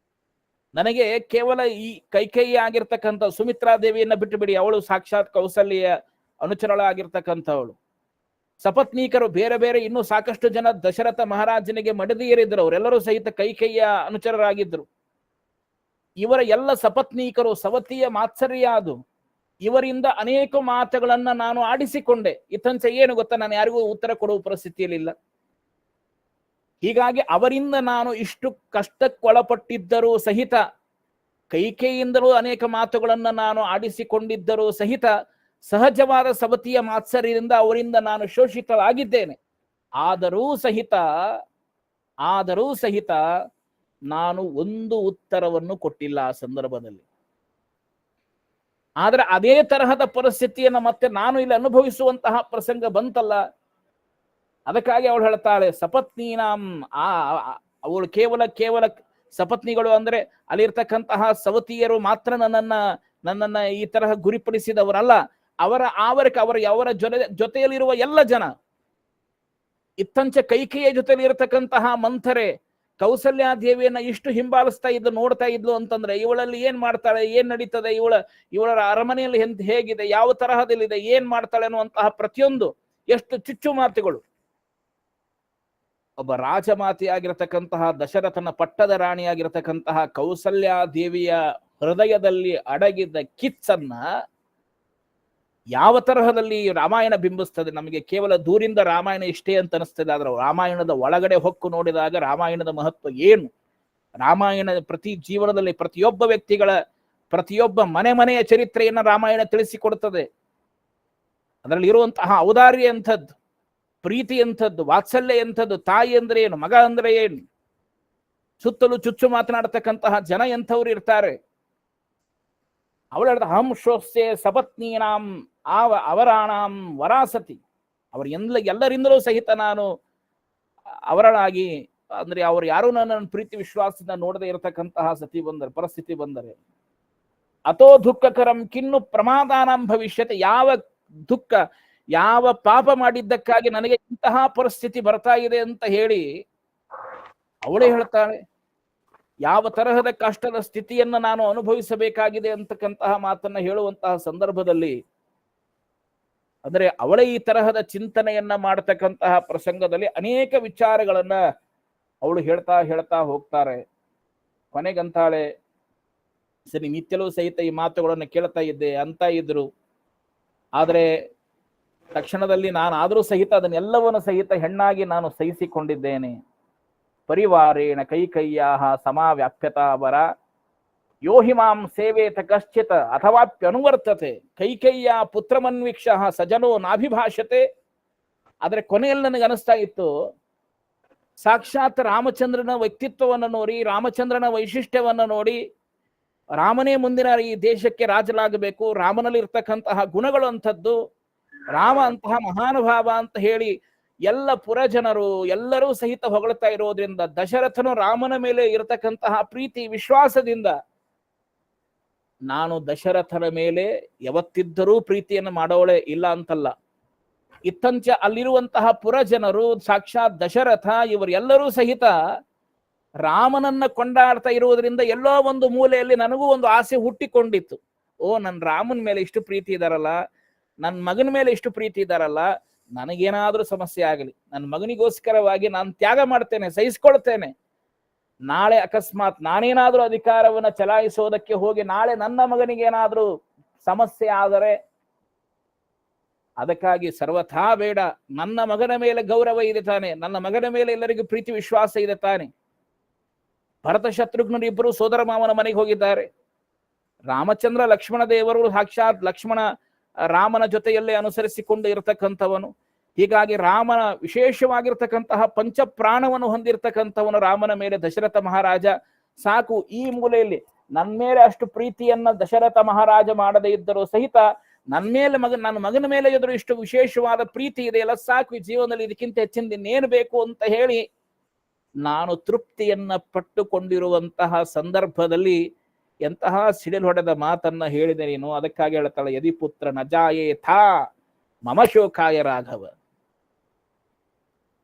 ನನಗೆ ಕೇವಲ ಈ ಕೈಕೇಯಿ ಆಗಿರ್ತಕ್ಕಂಥ ಸುಮಿತ್ರಾದೇವಿಯನ್ನ ಬಿಟ್ಟು ಬಿಡಿ, ಅವಳು ಸಾಕ್ಷಾತ್ ಕೌಸಲ್ಯ ಅನುಚರಳಾಗಿರ್ತಕ್ಕಂಥವಳು. ಸಪತ್ನೀಕರು ಬೇರೆ ಬೇರೆ ಇನ್ನೂ ಸಾಕಷ್ಟು ಜನ ದಶರಥ ಮಹಾರಾಜನಿಗೆ ಮಡದಿಯರಿದ್ದರು, ಅವರೆಲ್ಲರೂ ಸಹಿತ ಕೈಕೇಯಿಯ ಅನುಚರರಾಗಿದ್ದರು. ಇವರ ಎಲ್ಲ ಸಪತ್ನೀಕರು ಸವತಿಯ ಮಾತ್ಸರ್ಯ ಅದು. ಇವರಿಂದ ಅನೇಕ ಮಾತುಗಳನ್ನ ನಾನು ಆಡಿಸಿಕೊಂಡೆ. ಇತ್ತಂಚೆ ಏನು ಗೊತ್ತಾ, ನಾನು ಯಾರಿಗೂ ಉತ್ತರ ಕೊಡುವ ಪರಿಸ್ಥಿತಿಯಲ್ಲಿಲ್ಲ. ಹೀಗಾಗಿ ಅವರಿಂದ ನಾನು ಇಷ್ಟು ಕಷ್ಟಕ್ಕೊಳಪಟ್ಟಿದ್ದರೂ ಸಹಿತ, ಕೈಕೇಯಿಂದಲೂ ಅನೇಕ ಮಾತುಗಳನ್ನ ನಾನು ಆಡಿಸಿಕೊಂಡಿದ್ದರೂ ಸಹಿತ, ಸಹಜವಾದ ಸವತಿಯ ಮಾತ್ಸರ್ಯದಿಂದ ಅವರಿಂದ ನಾನು ಶೋಷಿತಳಾಗಿದ್ದೇನೆ. ಆದರೂ ಸಹಿತ ನಾನು ಒಂದು ಉತ್ತರವನ್ನು ಕೊಟ್ಟಿಲ್ಲ ಆ ಸಂದರ್ಭದಲ್ಲಿ. ಆದ್ರೆ ಅದೇ ತರಹದ ಪರಿಸ್ಥಿತಿಯನ್ನು ಮತ್ತೆ ನಾನು ಇಲ್ಲಿ ಅನುಭವಿಸುವಂತಹ ಪ್ರಸಂಗ ಬಂತಲ್ಲ. ಅದಕ್ಕಾಗಿ ಅವಳು ಹೇಳ್ತಾಳೆ, ಸಪತ್ನೀನಾಂ, ಅವಳು ಕೇವಲ ಸಪತ್ನಿಗಳು ಅಂದ್ರೆ ಅಲ್ಲಿರ್ತಕ್ಕಂತಹ ಸವತಿಯರು ಮಾತ್ರ ನನ್ನನ್ನ ಈ ತರಹ ಗುರಿಪಡಿಸಿದವರಲ್ಲ, ಅವರ ಜೊತೆಯಲ್ಲಿರುವ ಎಲ್ಲ ಜನ. ಇತ್ತಂಚ ಕೈಕೇಯ ಜೊತೆಯಲ್ಲಿ ಇರತಕ್ಕಂತಹ ಮಂಥರೆ ಕೌಸಲ್ಯಾದೇವಿಯನ್ನ ಇಷ್ಟು ಹಿಂಬಾಲಿಸ್ತಾ ಇದ್ದು ನೋಡ್ತಾ ಇದ್ಲು ಅಂತಂದ್ರೆ, ಇವಳಲ್ಲಿ ಏನ್ ಮಾಡ್ತಾಳೆ, ಏನ್ ನಡೀತದೆ, ಇವಳ ಅರಮನೆಯಲ್ಲಿ ಹೇಗಿದೆ, ಯಾವ ತರಹದಲ್ಲಿದೆ, ಏನ್ ಮಾಡ್ತಾಳೆ ಅನ್ನುವಂತಹ ಪ್ರತಿಯೊಂದು ಎಷ್ಟು ಚುಚ್ಚು ಮಾತುಗಳು. ಒಬ್ಬ ರಾಜಮಾತೆಯಾಗಿರತಕ್ಕಂತಹ ದಶರಥನ ಪಟ್ಟದ ರಾಣಿಯಾಗಿರತಕ್ಕಂತಹ ಕೌಸಲ್ಯಾದೇವಿಯ ಹೃದಯದಲ್ಲಿ ಅಡಗಿದ್ದ ಕಿಚ್ಚನ್ನ ಯಾವ ತರಹದಲ್ಲಿ ರಾಮಾಯಣ ಬಿಂಬಿಸ್ತದೆ. ನಮಗೆ ಕೇವಲ ದೂರಿಂದ ರಾಮಾಯಣ ಇಷ್ಟೇ ಅಂತ ಅನಿಸ್ತದೆ, ಆದ್ರೆ ರಾಮಾಯಣದ ಒಳಗಡೆ ಹೊಕ್ಕು ನೋಡಿದಾಗ ರಾಮಾಯಣದ ಮಹತ್ವ ಏನು, ರಾಮಾಯಣ ಪ್ರತಿ ಜೀವನದಲ್ಲಿ ಪ್ರತಿಯೊಬ್ಬ ವ್ಯಕ್ತಿಗಳ ಪ್ರತಿಯೊಬ್ಬ ಮನೆಯ ಚರಿತ್ರೆಯನ್ನ ರಾಮಾಯಣ ತಿಳಿಸಿಕೊಡುತ್ತದೆ. ಅದರಲ್ಲಿ ಇರುವಂತಹ ಔದಾರ್ಯ ಎಂಥದ್ದು, ಪ್ರೀತಿ ಎಂಥದ್ದು, ವಾತ್ಸಲ್ಯ ಎಂಥದ್ದು, ತಾಯಿ ಅಂದ್ರೆ ಏನು, ಮಗ ಅಂದ್ರೆ ಏನು, ಸುತ್ತಲೂ ಚುಚ್ಚು ಮಾತನಾಡತಕ್ಕಂತಹ ಜನ ಎಂಥವ್ರು ಇರ್ತಾರೆ. ಅವಳ ಅಹಂ ಶ್ರೋಸ್ಯೆ ಸಪತ್ನೀನಾಂ ಅವರಾಣಾಂ ವರಾಸತಿ. ಎಲ್ಲರಿಂದಲೂ ಸಹಿತ ನಾನು ಅವರಳಾಗಿ, ಅಂದ್ರೆ ಅವರು ಯಾರು ನನ್ನ ಪ್ರೀತಿ ವಿಶ್ವಾಸದಿಂದ ನೋಡದೆ ಇರತಕ್ಕಂತಹ ಪರಿಸ್ಥಿತಿ ಬಂದರೆ, ಅಥೋ ದುಃಖಕರಂ ಕಿನ್ನು ಪ್ರಮಾದಾನಾಂ ಭವಿಷ್ಯತೆ. ಯಾವ ದುಃಖ, ಯಾವ ಪಾಪ ಮಾಡಿದ್ದಕ್ಕಾಗಿ ನನಗೆ ಇಂತಹ ಪರಿಸ್ಥಿತಿ ಬರ್ತಾ ಇದೆ ಅಂತ ಹೇಳಿ ಅವಳೇ ಹೇಳ್ತಾಳೆ. ಯಾವ ತರಹದ ಕಷ್ಟದ ಸ್ಥಿತಿಯನ್ನ ನಾನು ಅನುಭವಿಸಬೇಕಾಗಿದೆ ಅಂತಕ್ಕಂತಹ ಮಾತನ್ನ ಹೇಳುವಂತಹ ಸಂದರ್ಭದಲ್ಲಿ, ಅಂದ್ರೆ ಅವಳೇ ಈ ತರಹದ ಚಿಂತನೆಯನ್ನ ಮಾಡತಕ್ಕಂತಹ ಪ್ರಸಂಗದಲ್ಲಿ ಅನೇಕ ವಿಚಾರಗಳನ್ನ ಅವಳು ಹೇಳ್ತಾ ಹೋಗ್ತಾರೆ. ಕೊನೆಗಂತಾಳೆ, ಸರಿ ನಿತ್ಯಲೂ ಸಹಿತ ಈ ಮಾತುಗಳನ್ನು ಕೇಳ್ತಾ ಇದ್ದೆ ಅಂತ ಇದ್ರು, ಆದ್ರೆ ತಕ್ಷಣದಲ್ಲಿ ನಾನಾದರೂ ಸಹಿತ ಅದನ್ನೆಲ್ಲವನ್ನು ಸಹಿತ ಹೆಣ್ಣಾಗಿ ನಾನು ಸಹಿಸಿಕೊಂಡಿದ್ದೇನೆ. ಪರಿವಾರೇಣ ಕೈಕಯ್ಯಾಹ ಸಮಾವ್ಯಾಪ್ಯತಾವರ ಯೋಹಿಮಾಂ ಸೇವೇತ ಕಶ್ಚಿತ್ ಅಥವಾಪ್ಯನುವರ್ತತೆ. ಕೈಕಯ್ಯ ಪುತ್ರಮನ್ವೀಕ್ಷ ಸಜನೋ ನಾಭಿಭಾಷತೆ. ಆದ್ರೆ ಕೊನೆಯಲ್ಲಿ ನನಗೆ ಅನಿಸ್ತಾ ಇತ್ತು, ಸಾಕ್ಷಾತ್ ರಾಮಚಂದ್ರನ ವ್ಯಕ್ತಿತ್ವವನ್ನು ನೋಡಿ, ರಾಮಚಂದ್ರನ ವೈಶಿಷ್ಟ್ಯವನ್ನ ನೋಡಿ, ರಾಮನೇ ಮುಂದಿನ ಈ ದೇಶಕ್ಕೆ ರಾಜನಾಗಬೇಕು, ರಾಮನಲ್ಲಿ ಇರ್ತಕ್ಕಂತಹ ಗುಣಗಳು ಅಂಥದ್ದು, ರಾಮ ಅಂತಹ ಮಹಾನುಭಾವ ಅಂತ ಹೇಳಿ ಎಲ್ಲ ಪುರಜನರು ಎಲ್ಲರೂ ಸಹಿತ ಹೊಗಳ್ತಾ ಇರೋದ್ರಿಂದ, ದಶರಥನು ರಾಮನ ಮೇಲೆ ಇರತಕ್ಕಂತಹ ಪ್ರೀತಿ ವಿಶ್ವಾಸದಿಂದ ನಾನು ದಶರಥನ ಮೇಲೆ ಯಾವತ್ತಿದ್ದರೂ ಪ್ರೀತಿಯನ್ನು ಮಾಡೋಳೆ ಇಲ್ಲ ಅಂತಲ್ಲ. ಇತ್ತಂಚ ಅಲ್ಲಿರುವಂತಹ ಪುರಜನರು, ಸಾಕ್ಷಾತ್ ದಶರಥ, ಇವರೆಲ್ಲರೂ ಸಹಿತ ರಾಮನನ್ನ ಕೊಂಡಾಡ್ತಾ ಇರುವುದರಿಂದ ಎಲ್ಲೋ ಒಂದು ಮೂಲೆಯಲ್ಲಿ ನನಗೂ ಒಂದು ಆಸೆ ಹುಟ್ಟಿಕೊಂಡಿತ್ತು. ನನ್ನ ರಾಮನ ಮೇಲೆ ಇಷ್ಟು ಪ್ರೀತಿ ಇದಾರಲ್ಲ, ನನ್ನ ಮಗನ ಮೇಲೆ ಇಷ್ಟು ಪ್ರೀತಿ ಇದಾರಲ್ಲ, ನನಗೇನಾದ್ರೂ ಸಮಸ್ಯೆ ಆಗಲಿ, ನನ್ನ ಮಗನಿಗೋಸ್ಕರವಾಗಿ ನಾನು ತ್ಯಾಗ ಮಾಡ್ತೇನೆ, ಸಹಿಸ್ಕೊಳ್ತೇನೆ. ನಾಳೆ ಅಕಸ್ಮಾತ್ ನಾನೇನಾದ್ರೂ ಅಧಿಕಾರವನ್ನ ಚಲಾಯಿಸೋದಕ್ಕೆ ಹೋಗಿ ನಾಳೆ ನನ್ನ ಮಗನಿಗೇನಾದ್ರೂ ಸಮಸ್ಯೆ ಆದರೆ, ಅದಕ್ಕಾಗಿ ಸರ್ವಥಾ ಬೇಡ. ನನ್ನ ಮಗನ ಮೇಲೆ ಗೌರವ ಇದೆ ತಾನೆ, ನನ್ನ ಮಗನ ಮೇಲೆ ಎಲ್ಲರಿಗೂ ಪ್ರೀತಿ ವಿಶ್ವಾಸ ಇದೆ ತಾನೆ. ಭರತ ಶತ್ರುಘ್ನರು ಇಬ್ಬರು ಸೋದರ ಮಾವನ ಮನೆಗೆ ಹೋಗಿದ್ದಾರೆ. ರಾಮಚಂದ್ರ ಲಕ್ಷ್ಮಣ ದೇವರು ಸಾಕ್ಷಾತ್ ರಾಮನ ಜೊತೆಯಲ್ಲೇ ಅನುಸರಿಸಿಕೊಂಡು ಇರತಕ್ಕಂಥವನು. ಹೀಗಾಗಿ ರಾಮನ ವಿಶೇಷವಾಗಿರ್ತಕ್ಕಂತಹ ಪಂಚಪ್ರಾಣವನ್ನು ಹೊಂದಿರತಕ್ಕಂಥವನು ರಾಮನ ಮೇಲೆ ದಶರಥ ಮಹಾರಾಜ. ಸಾಕು, ಈ ಮೂಲೆಯಲ್ಲಿ ನನ್ನ ಮೇಲೆ ಅಷ್ಟು ಪ್ರೀತಿಯನ್ನ ದಶರಥ ಮಹಾರಾಜ ಮಾಡದೇ ಇದ್ದರೂ ಸಹಿತ ನನ್ನ ಮಗನ ಮೇಲೆ ಎದುರು ಇಷ್ಟು ವಿಶೇಷವಾದ ಪ್ರೀತಿ ಇದೆಯಲ್ಲ, ಸಾಕು, ಈ ಜೀವನದಲ್ಲಿ ಇದಕ್ಕಿಂತ ಹೆಚ್ಚಿನ ಇನ್ನೇನು ಬೇಕು ಅಂತ ಹೇಳಿ ನಾನು ತೃಪ್ತಿಯನ್ನ ಪಟ್ಟುಕೊಂಡಿರುವಂತಹ ಸಂದರ್ಭದಲ್ಲಿ ಎಂತಹ ಸಿಡಿಲು ಹೊಡೆದ ಮಾತನ್ನ ಹೇಳಿದೆ ನೀನು. ಅದಕ್ಕಾಗಿ ಹೇಳ್ತಾಳೆ, ಯದಿ ಪುತ್ರ ನಜಾಯೇಥಾ ಮಮ ಶೋಕಾಯ ರಾಘವ.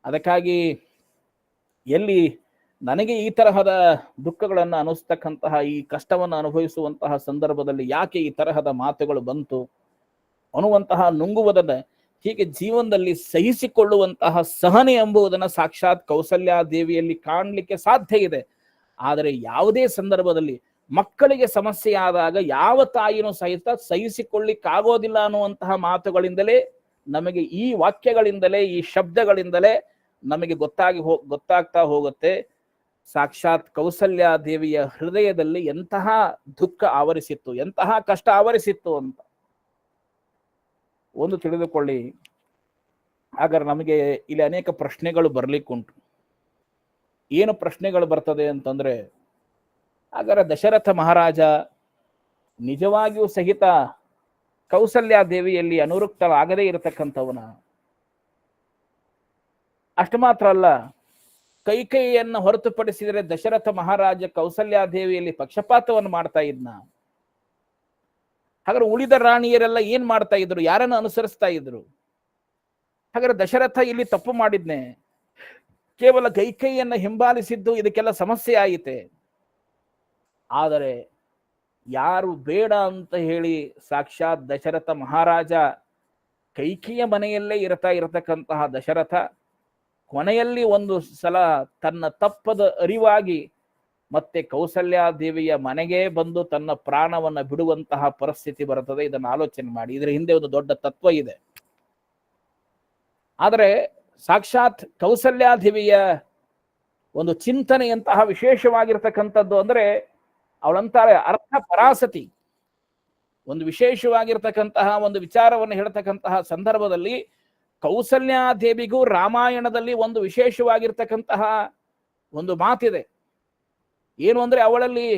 ಅದಕ್ಕಾಗಿ ಎಲ್ಲಿ ನನಗೆ ಈ ತರಹದ ದುಃಖಗಳನ್ನು ಅನಿಸ್ತಕ್ಕಂತಹ, ಈ ಕಷ್ಟವನ್ನು ಅನುಭವಿಸುವಂತಹ ಸಂದರ್ಭದಲ್ಲಿ ಯಾಕೆ ಈ ತರಹದ ಮಾತುಗಳು ಬಂತು ಅನ್ನುವಂತಹ ನುಂಗುವುದನ್ನ, ಹೀಗೆ ಜೀವನದಲ್ಲಿ ಸಹಿಸಿಕೊಳ್ಳುವಂತಹ ಸಹನೆ ಎಂಬುದನ್ನು ಸಾಕ್ಷಾತ್ ಕೌಸಲ್ಯಾದೇವಿಯಲ್ಲಿ ಕಾಣಲಿಕ್ಕೆ ಸಾಧ್ಯ ಇದೆ. ಆದರೆ ಯಾವುದೇ ಸಂದರ್ಭದಲ್ಲಿ ಮಕ್ಕಳಿಗೆ ಸಮಸ್ಯೆ ಆದಾಗ ಯಾವ ತಾಯಿನೂ ಸಹಿತ ಸಹಿಸಿಕೊಳ್ಳಿಕ್ಕಾಗೋದಿಲ್ಲ ಅನ್ನುವಂತಹ ಮಾತುಗಳಿಂದಲೇ ನಮಗೆ, ಈ ವಾಕ್ಯಗಳಿಂದಲೇ, ಈ ಶಬ್ದಗಳಿಂದಲೇ ನಮಗೆ ಗೊತ್ತಾಗ್ತಾ ಹೋಗುತ್ತೆ ಸಾಕ್ಷಾತ್ ಕೌಸಲ್ಯಾದೇವಿಯ ಹೃದಯದಲ್ಲಿ ಎಂತಹ ದುಃಖ ಆವರಿಸಿತ್ತು, ಎಂತಹ ಕಷ್ಟ ಆವರಿಸಿತ್ತು ಅಂತ ಒಂದು ತಿಳಿದುಕೊಳ್ಳಿ. ಹಾಗಾದ್ರೆ ನಮಗೆ ಇಲ್ಲಿ ಅನೇಕ ಪ್ರಶ್ನೆಗಳು ಬರ್ಲಿಕ್ಕುಂಟು. ಏನು ಪ್ರಶ್ನೆಗಳು ಬರ್ತದೆ ಅಂತಂದ್ರೆ, ಹಾಗಾದ್ರೆ ದಶರಥ ಮಹಾರಾಜ ನಿಜವಾಗಿಯೂ ಸಹಿತ ಕೌಸಲ್ಯಾದೇವಿಯಲ್ಲಿ ಅನುರಕ್ತರಾಗದೇ ಇರತಕ್ಕಂಥವನ? ಅಷ್ಟು ಮಾತ್ರ ಅಲ್ಲ, ಕೈಕೇಯಿಯನ್ನು ಹೊರತುಪಡಿಸಿದರೆ ದಶರಥ ಮಹಾರಾಜ ಕೌಸಲ್ಯಾದೇವಿಯಲ್ಲಿ ಪಕ್ಷಪಾತವನ್ನು ಮಾಡ್ತಾ ಇದ್ನ? ಹಾಗಾದ್ರೆ ಉಳಿದ ರಾಣಿಯರೆಲ್ಲ ಏನ್ ಮಾಡ್ತಾ ಇದ್ರು? ಯಾರನ್ನು ಅನುಸರಿಸ್ತಾ ಇದ್ರು? ಹಾಗಾದ್ರೆ ದಶರಥ ಇಲ್ಲಿ ತಪ್ಪು ಮಾಡಿದ್ನೆ, ಕೇವಲ ಕೈಕೇಯಿಯನ್ನ ಹಿಂಬಾಲಿಸಿದ್ದು ಇದಕ್ಕೆಲ್ಲ ಸಮಸ್ಯೆ ಆಯಿತೆ. ಆದರೆ ಯಾರು ಬೇಡ ಅಂತ ಹೇಳಿ ಸಾಕ್ಷಾತ್ ದಶರಥ ಮಹಾರಾಜ ಕೈಕೇಯಿಯ ಮನೆಯಲ್ಲೇ ಇರತಕ್ಕಂತಹ ದಶರಥ ಕೊನೆಯಲ್ಲಿ ಒಂದು ಸಲ ತನ್ನ ತಪ್ಪದ ಅರಿವಾಗಿ ಮತ್ತೆ ಕೌಸಲ್ಯಾದೇವಿಯ ಮನೆಗೆ ಬಂದು ತನ್ನ ಪ್ರಾಣವನ್ನ ಬಿಡುವಂತಹ ಪರಿಸ್ಥಿತಿ ಬರುತ್ತದೆ. ಇದನ್ನು ಆಲೋಚನೆ ಮಾಡಿ. ಇದರ ಹಿಂದೆ ಒಂದು ದೊಡ್ಡ ತತ್ವ ಇದೆ. ಆದರೆ ಸಾಕ್ಷಾತ್ ಕೌಸಲ್ಯಾದೇವಿಯ ಒಂದು ಚಿಂತನೆಯಂತಹ ವಿಶೇಷವಾಗಿರ್ತಕ್ಕಂಥದ್ದು ಅಂದ್ರೆ, ಅವಳಂತಾರೆ ಅರ್ಥ ಪರಾಸತಿ. ಒಂದು ವಿಶೇಷವಾಗಿರ್ತಕ್ಕಂತಹ ಒಂದು ವಿಚಾರವನ್ನು ಹೇಳ್ತಕ್ಕಂತಹ ಸಂದರ್ಭದಲ್ಲಿ ಕೌಸಲ್ಯಾದೇವಿಗೂ ರಾಮಾಯಣದಲ್ಲಿ ಒಂದು ವಿಶೇಷವಾಗಿರ್ತಕ್ಕಂತಹ ಒಂದು ಮಾತಿದೆ. ಏನು ಅಂದ್ರೆ, ಅವಳಲ್ಲಿ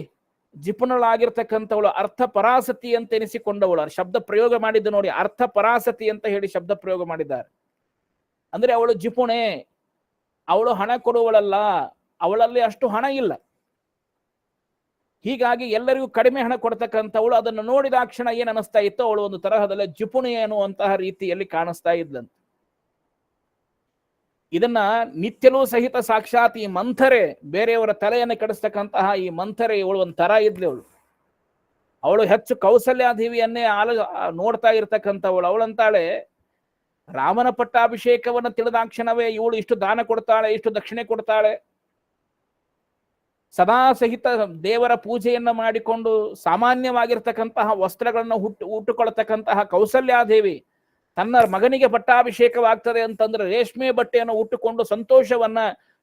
ಜಿಪುಣಳಾಗಿರ್ತಕ್ಕಂಥವಳು, ಅರ್ಥ ಪರಾಸತಿ ಅಂತ ಎನಿಸಿಕೊಂಡವಳು. ಶಬ್ದ ಪ್ರಯೋಗ ಮಾಡಿದ್ದು ನೋಡಿ, ಅರ್ಥ ಪರಾಸತಿ ಅಂತ ಹೇಳಿ ಶಬ್ದ ಪ್ರಯೋಗ ಮಾಡಿದ್ದಾರೆ. ಅಂದ್ರೆ ಅವಳು ಜಿಪುಣೆ, ಅವಳು ಹಣ ಕೊಡುವಳಲ್ಲ, ಅವಳಲ್ಲಿ ಅಷ್ಟು ಹಣ ಇಲ್ಲ. ಹೀಗಾಗಿ ಎಲ್ಲರಿಗೂ ಕಡಿಮೆ ಹಣ ಕೊಡ್ತಕ್ಕಂಥವಳು. ಅದನ್ನು ನೋಡಿದ ಕ್ಷಣ ಏನ್ ಅನಿಸ್ತಾ ಇತ್ತು, ಅವಳು ಒಂದು ತರಹದಲ್ಲಿ ಜಿಪುಣೆ ಅನ್ನುವಂತಹ ರೀತಿಯಲ್ಲಿ ಕಾಣಿಸ್ತಾ ಇದ್ಲಂತ. ಇದನ್ನ ನಿತ್ಯಲೂ ಸಹಿತ ಸಾಕ್ಷಾತ್ ಈ ಮಂಥರೆ, ಬೇರೆಯವರ ತಲೆಯನ್ನು ಕೆಡಿಸ್ತಕ್ಕಂತಹ ಈ ಮಂಥರೆ, ಇವಳು ಒಂದು ತರ ಇದ್ಲು. ಅವಳು ಹೆಚ್ಚು ಕೌಸಲ್ಯಾದೇವಿಯನ್ನೇ ನೋಡ್ತಾ ಇರ್ತಕ್ಕಂಥವಳು. ಅವಳಂತಾಳೆ, ರಾಮನ ಪಟ್ಟಾಭಿಷೇಕವನ್ನು ತಿಳಿದಾಕ್ಷಣವೇ ಇವಳು ಇಷ್ಟು ದಾನ ಕೊಡ್ತಾಳೆ, ಇಷ್ಟು ದಕ್ಷಿಣೆ ಕೊಡ್ತಾಳೆ, ಸದಾ ಸಹಿತ ದೇವರ ಪೂಜೆಯನ್ನ ಮಾಡಿಕೊಂಡು ಸಾಮಾನ್ಯವಾಗಿರ್ತಕ್ಕಂತಹ ವಸ್ತ್ರಗಳನ್ನು ಉಟ್ಟುಕೊಳ್ತಕ್ಕಂತಹ ಕೌಸಲ್ಯಾದೇವಿ ತನ್ನ ಮಗನಿಗೆ ಪಟ್ಟಾಭಿಷೇಕವಾಗ್ತದೆ ಅಂತಂದ್ರೆ ರೇಷ್ಮೆ ಬಟ್ಟೆಯನ್ನು ಉಟ್ಟುಕೊಂಡು ಸಂತೋಷವನ್ನ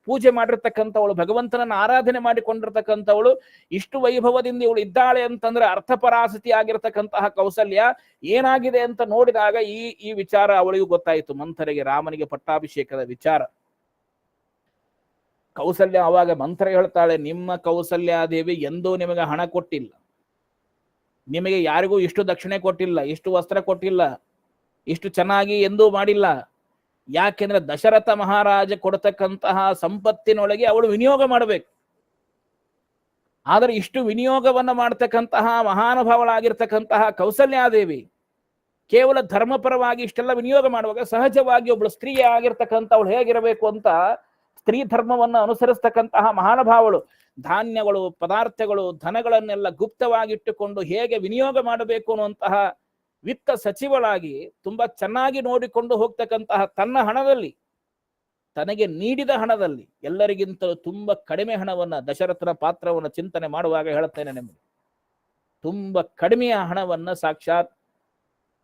ಪೂಜೆ ಮಾಡಿರ್ತಕ್ಕಂಥವಳು, ಭಗವಂತನನ್ನ ಆರಾಧನೆ ಮಾಡಿಕೊಂಡಿರ್ತಕ್ಕಂಥವಳು, ಇಷ್ಟು ವೈಭವದಿಂದ ಇವಳು ಇದ್ದಾಳೆ ಅಂತಂದ್ರೆ ಅರ್ಥಪರಾಸತಿ ಆಗಿರ್ತಕ್ಕಂತಹ ಕೌಸಲ್ಯ ಏನಾಗಿದೆ ಅಂತ ನೋಡಿದಾಗ ಈ ವಿಚಾರ ಅವಳಿಗೂ ಗೊತ್ತಾಯಿತು, ಮಂಥರೆಗೆ ರಾಮನಿಗೆ ಪಟ್ಟಾಭಿಷೇಕದ ವಿಚಾರ. ಕೌಸಲ್ಯ ಅವಾಗ ಮಂಥರೆ ಹೇಳ್ತಾಳೆ, ನಿಮ್ಮ ಕೌಸಲ್ಯಾದೇವಿ ಎಂದೂ ನಿಮಗೆ ಹಣ ಕೊಟ್ಟಿಲ್ಲ, ನಿಮಗೆ ಯಾರಿಗೂ ಇಷ್ಟು ದಕ್ಷಿಣೆ ಕೊಟ್ಟಿಲ್ಲ, ಇಷ್ಟು ವಸ್ತ್ರ ಕೊಟ್ಟಿಲ್ಲ, ಇಷ್ಟು ಚೆನ್ನಾಗಿ ಎಂದೂ ಮಾಡಿಲ್ಲ. ಯಾಕೆಂದ್ರೆ ದಶರಥ ಮಹಾರಾಜ ಕೊಡತಕ್ಕಂತಹ ಸಂಪತ್ತಿನೊಳಗೆ ಅವಳು ವಿನಿಯೋಗ ಮಾಡಬೇಕು. ಆದರೆ ಇಷ್ಟು ವಿನಿಯೋಗವನ್ನ ಮಾಡತಕ್ಕಂತಹ ಮಹಾನುಭಾವಳಾಗಿರ್ತಕ್ಕಂತಹ ಕೌಸಲ್ಯಾದೇವಿ ಕೇವಲ ಧರ್ಮಪರವಾಗಿ ಇಷ್ಟೆಲ್ಲ ವಿನಿಯೋಗ ಮಾಡುವಾಗ ಸಹಜವಾಗಿ ಒಬ್ಬಳು ಸ್ತ್ರೀ ಆಗಿರ್ತಕ್ಕಂಥವಳು ಹೇಗಿರಬೇಕು ಅಂತ ಸ್ತ್ರೀ ಧರ್ಮವನ್ನು ಅನುಸರಿಸ್ತಕ್ಕಂತಹ ಮಹಾನುಭಾವಳು ಧಾನ್ಯಗಳು, ಪದಾರ್ಥಗಳು, ಧನಗಳನ್ನೆಲ್ಲ ಗುಪ್ತವಾಗಿಟ್ಟುಕೊಂಡು ಹೇಗೆ ವಿನಿಯೋಗ ಮಾಡಬೇಕು ಅನ್ನುವಂತಹ ವಿತ್ತ ಸಚಿವಳಾಗಿ ತುಂಬಾ ಚೆನ್ನಾಗಿ ನೋಡಿಕೊಂಡು ಹೋಗ್ತಕ್ಕಂತಹ ತನ್ನ ಹಣದಲ್ಲಿ, ತನಗೆ ನೀಡಿದ ಹಣದಲ್ಲಿ ಎಲ್ಲರಿಗಿಂತಲೂ ತುಂಬಾ ಕಡಿಮೆ ಹಣವನ್ನ, ದಶರಥನ ಪಾತ್ರವನ್ನು ಚಿಂತನೆ ಮಾಡುವಾಗ ಹೇಳುತ್ತೇನೆ ನಿಮಗೆ, ತುಂಬಾ ಕಡಿಮೆಯ ಹಣವನ್ನ ಸಾಕ್ಷಾತ್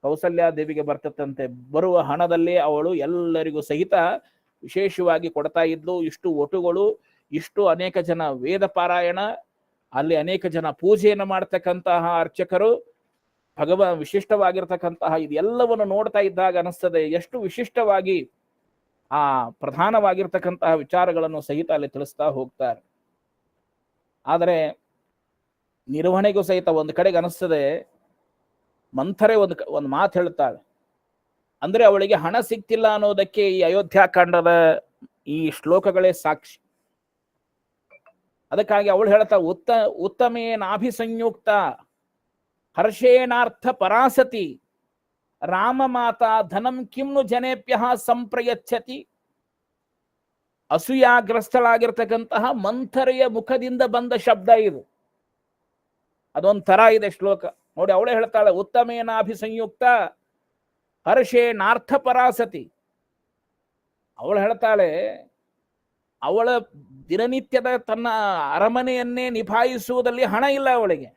ಕೌಸಲ್ಯಾದೇವಿಗೆ ಬರ್ತದಂತೆ. ಬರುವ ಹಣದಲ್ಲಿ ಅವಳು ಎಲ್ಲರಿಗೂ ಸಹಿತ ವಿಶೇಷವಾಗಿ ಕೊಡ್ತಾ ಇದ್ಲು. ಇಷ್ಟು ಒಟುಗಳು, ಇಷ್ಟು ಅನೇಕ ಜನ ವೇದ ಪಾರಾಯಣ, ಅಲ್ಲಿ ಅನೇಕ ಜನ ಪೂಜೆಯನ್ನು ಮಾಡ್ತಕ್ಕಂತಹ ಅರ್ಚಕರು, ವಿಶಿಷ್ಟವಾಗಿರ್ತಕ್ಕಂತಹ ಇದೆಲ್ಲವನ್ನು ನೋಡ್ತಾ ಇದ್ದಾಗ ಅನಿಸ್ತದೆ ಎಷ್ಟು ವಿಶಿಷ್ಟವಾಗಿ ಆ ಪ್ರಧಾನವಾಗಿರ್ತಕ್ಕಂತಹ ವಿಚಾರಗಳನ್ನು ಸಹಿತ ಅಲ್ಲಿ ತಿಳಿಸ್ತಾ ಹೋಗ್ತಾರೆ. ಆದರೆ ನಿರ್ವಹಣೆಗೂ ಸಹಿತ ಒಂದು ಕಡೆಗೆ ಅನಿಸ್ತದೆ, ಮಂಥರೆ ಒಂದು ಮಾತು ಹೇಳ್ತಾಳೆ. ಅಂದ್ರೆ ಅವಳಿಗೆ ಹಣ ಸಿಗ್ತಿಲ್ಲ ಅನ್ನೋದಕ್ಕೆ ಈ ಅಯೋಧ್ಯಾಕಾಂಡದ ಈ ಶ್ಲೋಕಗಳೇ ಸಾಕ್ಷಿ. ಅದಕ್ಕಾಗಿ ಅವಳು ಹೇಳ್ತಾ, ಉತ್ತಮೇನಾಭಿಸಂಯುಕ್ತ ಹರ್ಷೇನಾರ್ಥ ಪರಾಸತಿ ರಾಮ ಮಾತಾ ಧನಂ ಕಿಮ್ನು ಜನೇಭ್ಯ ಸಂಪ್ರಯಚ್ಛತಿ. ಅಸೂಯಾಗ್ರಸ್ತಳಾಗಿರ್ತಕ್ಕಂತಹ ಮಂಥರೆಯ ಮುಖದಿಂದ ಬಂದ ಶಬ್ದ ಇದು. ಅದೊಂಥರ ಇದೆ ಶ್ಲೋಕ ನೋಡಿ. ಅವಳೇ ಹೇಳ್ತಾಳೆ, ಉತ್ತಮೇನಾಭಿಸಂಯುಕ್ತ ಹರ್ಷೇನಾರ್ಥ ಪರಾಸತಿ. ಅವಳು ಹೇಳ್ತಾಳೆ, ಅವಳ ದಿನನಿತ್ಯದ ತನ್ನ ಅರಮನೆಯನ್ನೇ ನಿಭಾಯಿಸುವುದರಲ್ಲಿ ಹಣ ಇಲ್ಲ ಅವಳಿಗೆ.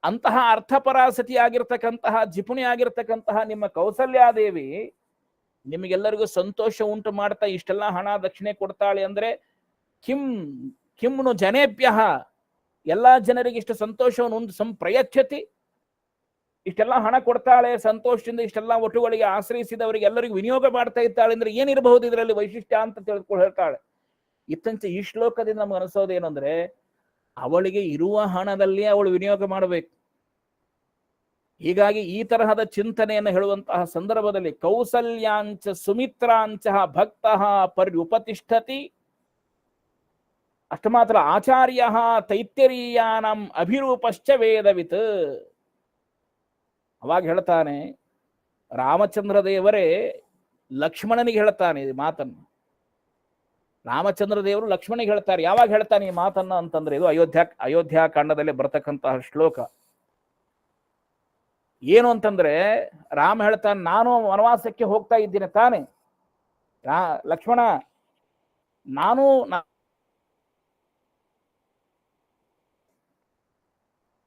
ಅಂತಹ ಅರ್ಥಪರಾಸತಿ ಆಗಿರ್ತಕ್ಕಂತಹ ಜಿಪುಣಿ ಆಗಿರ್ತಕ್ಕಂತಹ ನಿಮ್ಮ ಕೌಸಲ್ಯಾದೇವಿ ನಿಮಗೆಲ್ಲರಿಗೂ ಸಂತೋಷ ಉಂಟು ಮಾಡ್ತಾ ಇಷ್ಟೆಲ್ಲ ಹಣ ದಕ್ಷಿಣೆ ಕೊಡ್ತಾಳೆ ಅಂದ್ರೆ ಕಿಮ್ನು ಜನೇಭ್ಯ, ಎಲ್ಲಾ ಜನರಿಗೆ ಇಷ್ಟು ಸಂತೋಷವನ್ನು ಸಂಪ್ರಯಚ್ಛತಿ, ಇಷ್ಟೆಲ್ಲ ಹಣ ಕೊಡ್ತಾಳೆ ಸಂತೋಷದಿಂದ, ಇಷ್ಟೆಲ್ಲ ಒಟ್ಟುಗಳಿಗೆ ಆಶ್ರಯಿಸಿದವರಿಗೆ ಎಲ್ಲರಿಗೂ ವಿನಿಯೋಗ ಮಾಡ್ತಾ ಇದ್ದಾಳೆ ಅಂದ್ರೆ ಏನಿರಬಹುದು ಇದರಲ್ಲಿ ವೈಶಿಷ್ಟ್ಯ ಅಂತ ತಿಳ್ಕೊಂಡು ಹೇಳ್ತಾಳೆ. ಇತ್ತಂಚ ಈ ಶ್ಲೋಕದಿಂದ ನಮ್ಗೆ ಅನಿಸೋದೇನಂದ್ರೆ, ಅವಳಿಗೆ ಇರುವ ಹಣದಲ್ಲಿ ಅವಳು ವಿನಿಯೋಗ ಮಾಡಬೇಕು. ಹೀಗಾಗಿ ಈ ತರಹದ ಚಿಂತನೆಯನ್ನು ಹೇಳುವಂತಹ ಸಂದರ್ಭದಲ್ಲಿ ಕೌಸಲ್ಯಾಂಚ ಸುಮಿತ್ರಾಂಚ ಭಕ್ತ ಪರ್ಯುಪತಿಷ್ಠತಿ. ಅಷ್ಟು ಮಾತ್ರ ಆಚಾರ್ಯ ತೈತ್ಯರೀಯಾನಂ ಅಭಿರೂಪಶ್ಚ ವೇದವಿತ್. ಅವಾಗ ಹೇಳ್ತಾನೆ ರಾಮಚಂದ್ರ ದೇವರೇ ಲಕ್ಷ್ಮಣನಿಗೆ ಹೇಳ್ತಾನೆ ಈ ಮಾತನ್ನು. ರಾಮಚಂದ್ರ ದೇವರು ಲಕ್ಷ್ಮಣಿಗೆ ಹೇಳ್ತಾರೆ. ಯಾವಾಗ ಹೇಳ್ತಾನೆ ಈ ಮಾತನ್ನ ಅಂತಂದ್ರೆ, ಇದು ಅಯೋಧ್ಯಾಕಾಂಡದಲ್ಲಿ ಬರ್ತಕ್ಕಂತಹ ಶ್ಲೋಕ. ಏನು ಅಂತಂದ್ರೆ, ರಾಮ ಹೇಳ್ತಾನೆ, ನಾನು ವನವಾಸಕ್ಕೆ ಹೋಗ್ತಾ ಇದ್ದೀನಿ ತಾನೆ ಲಕ್ಷ್ಮಣ,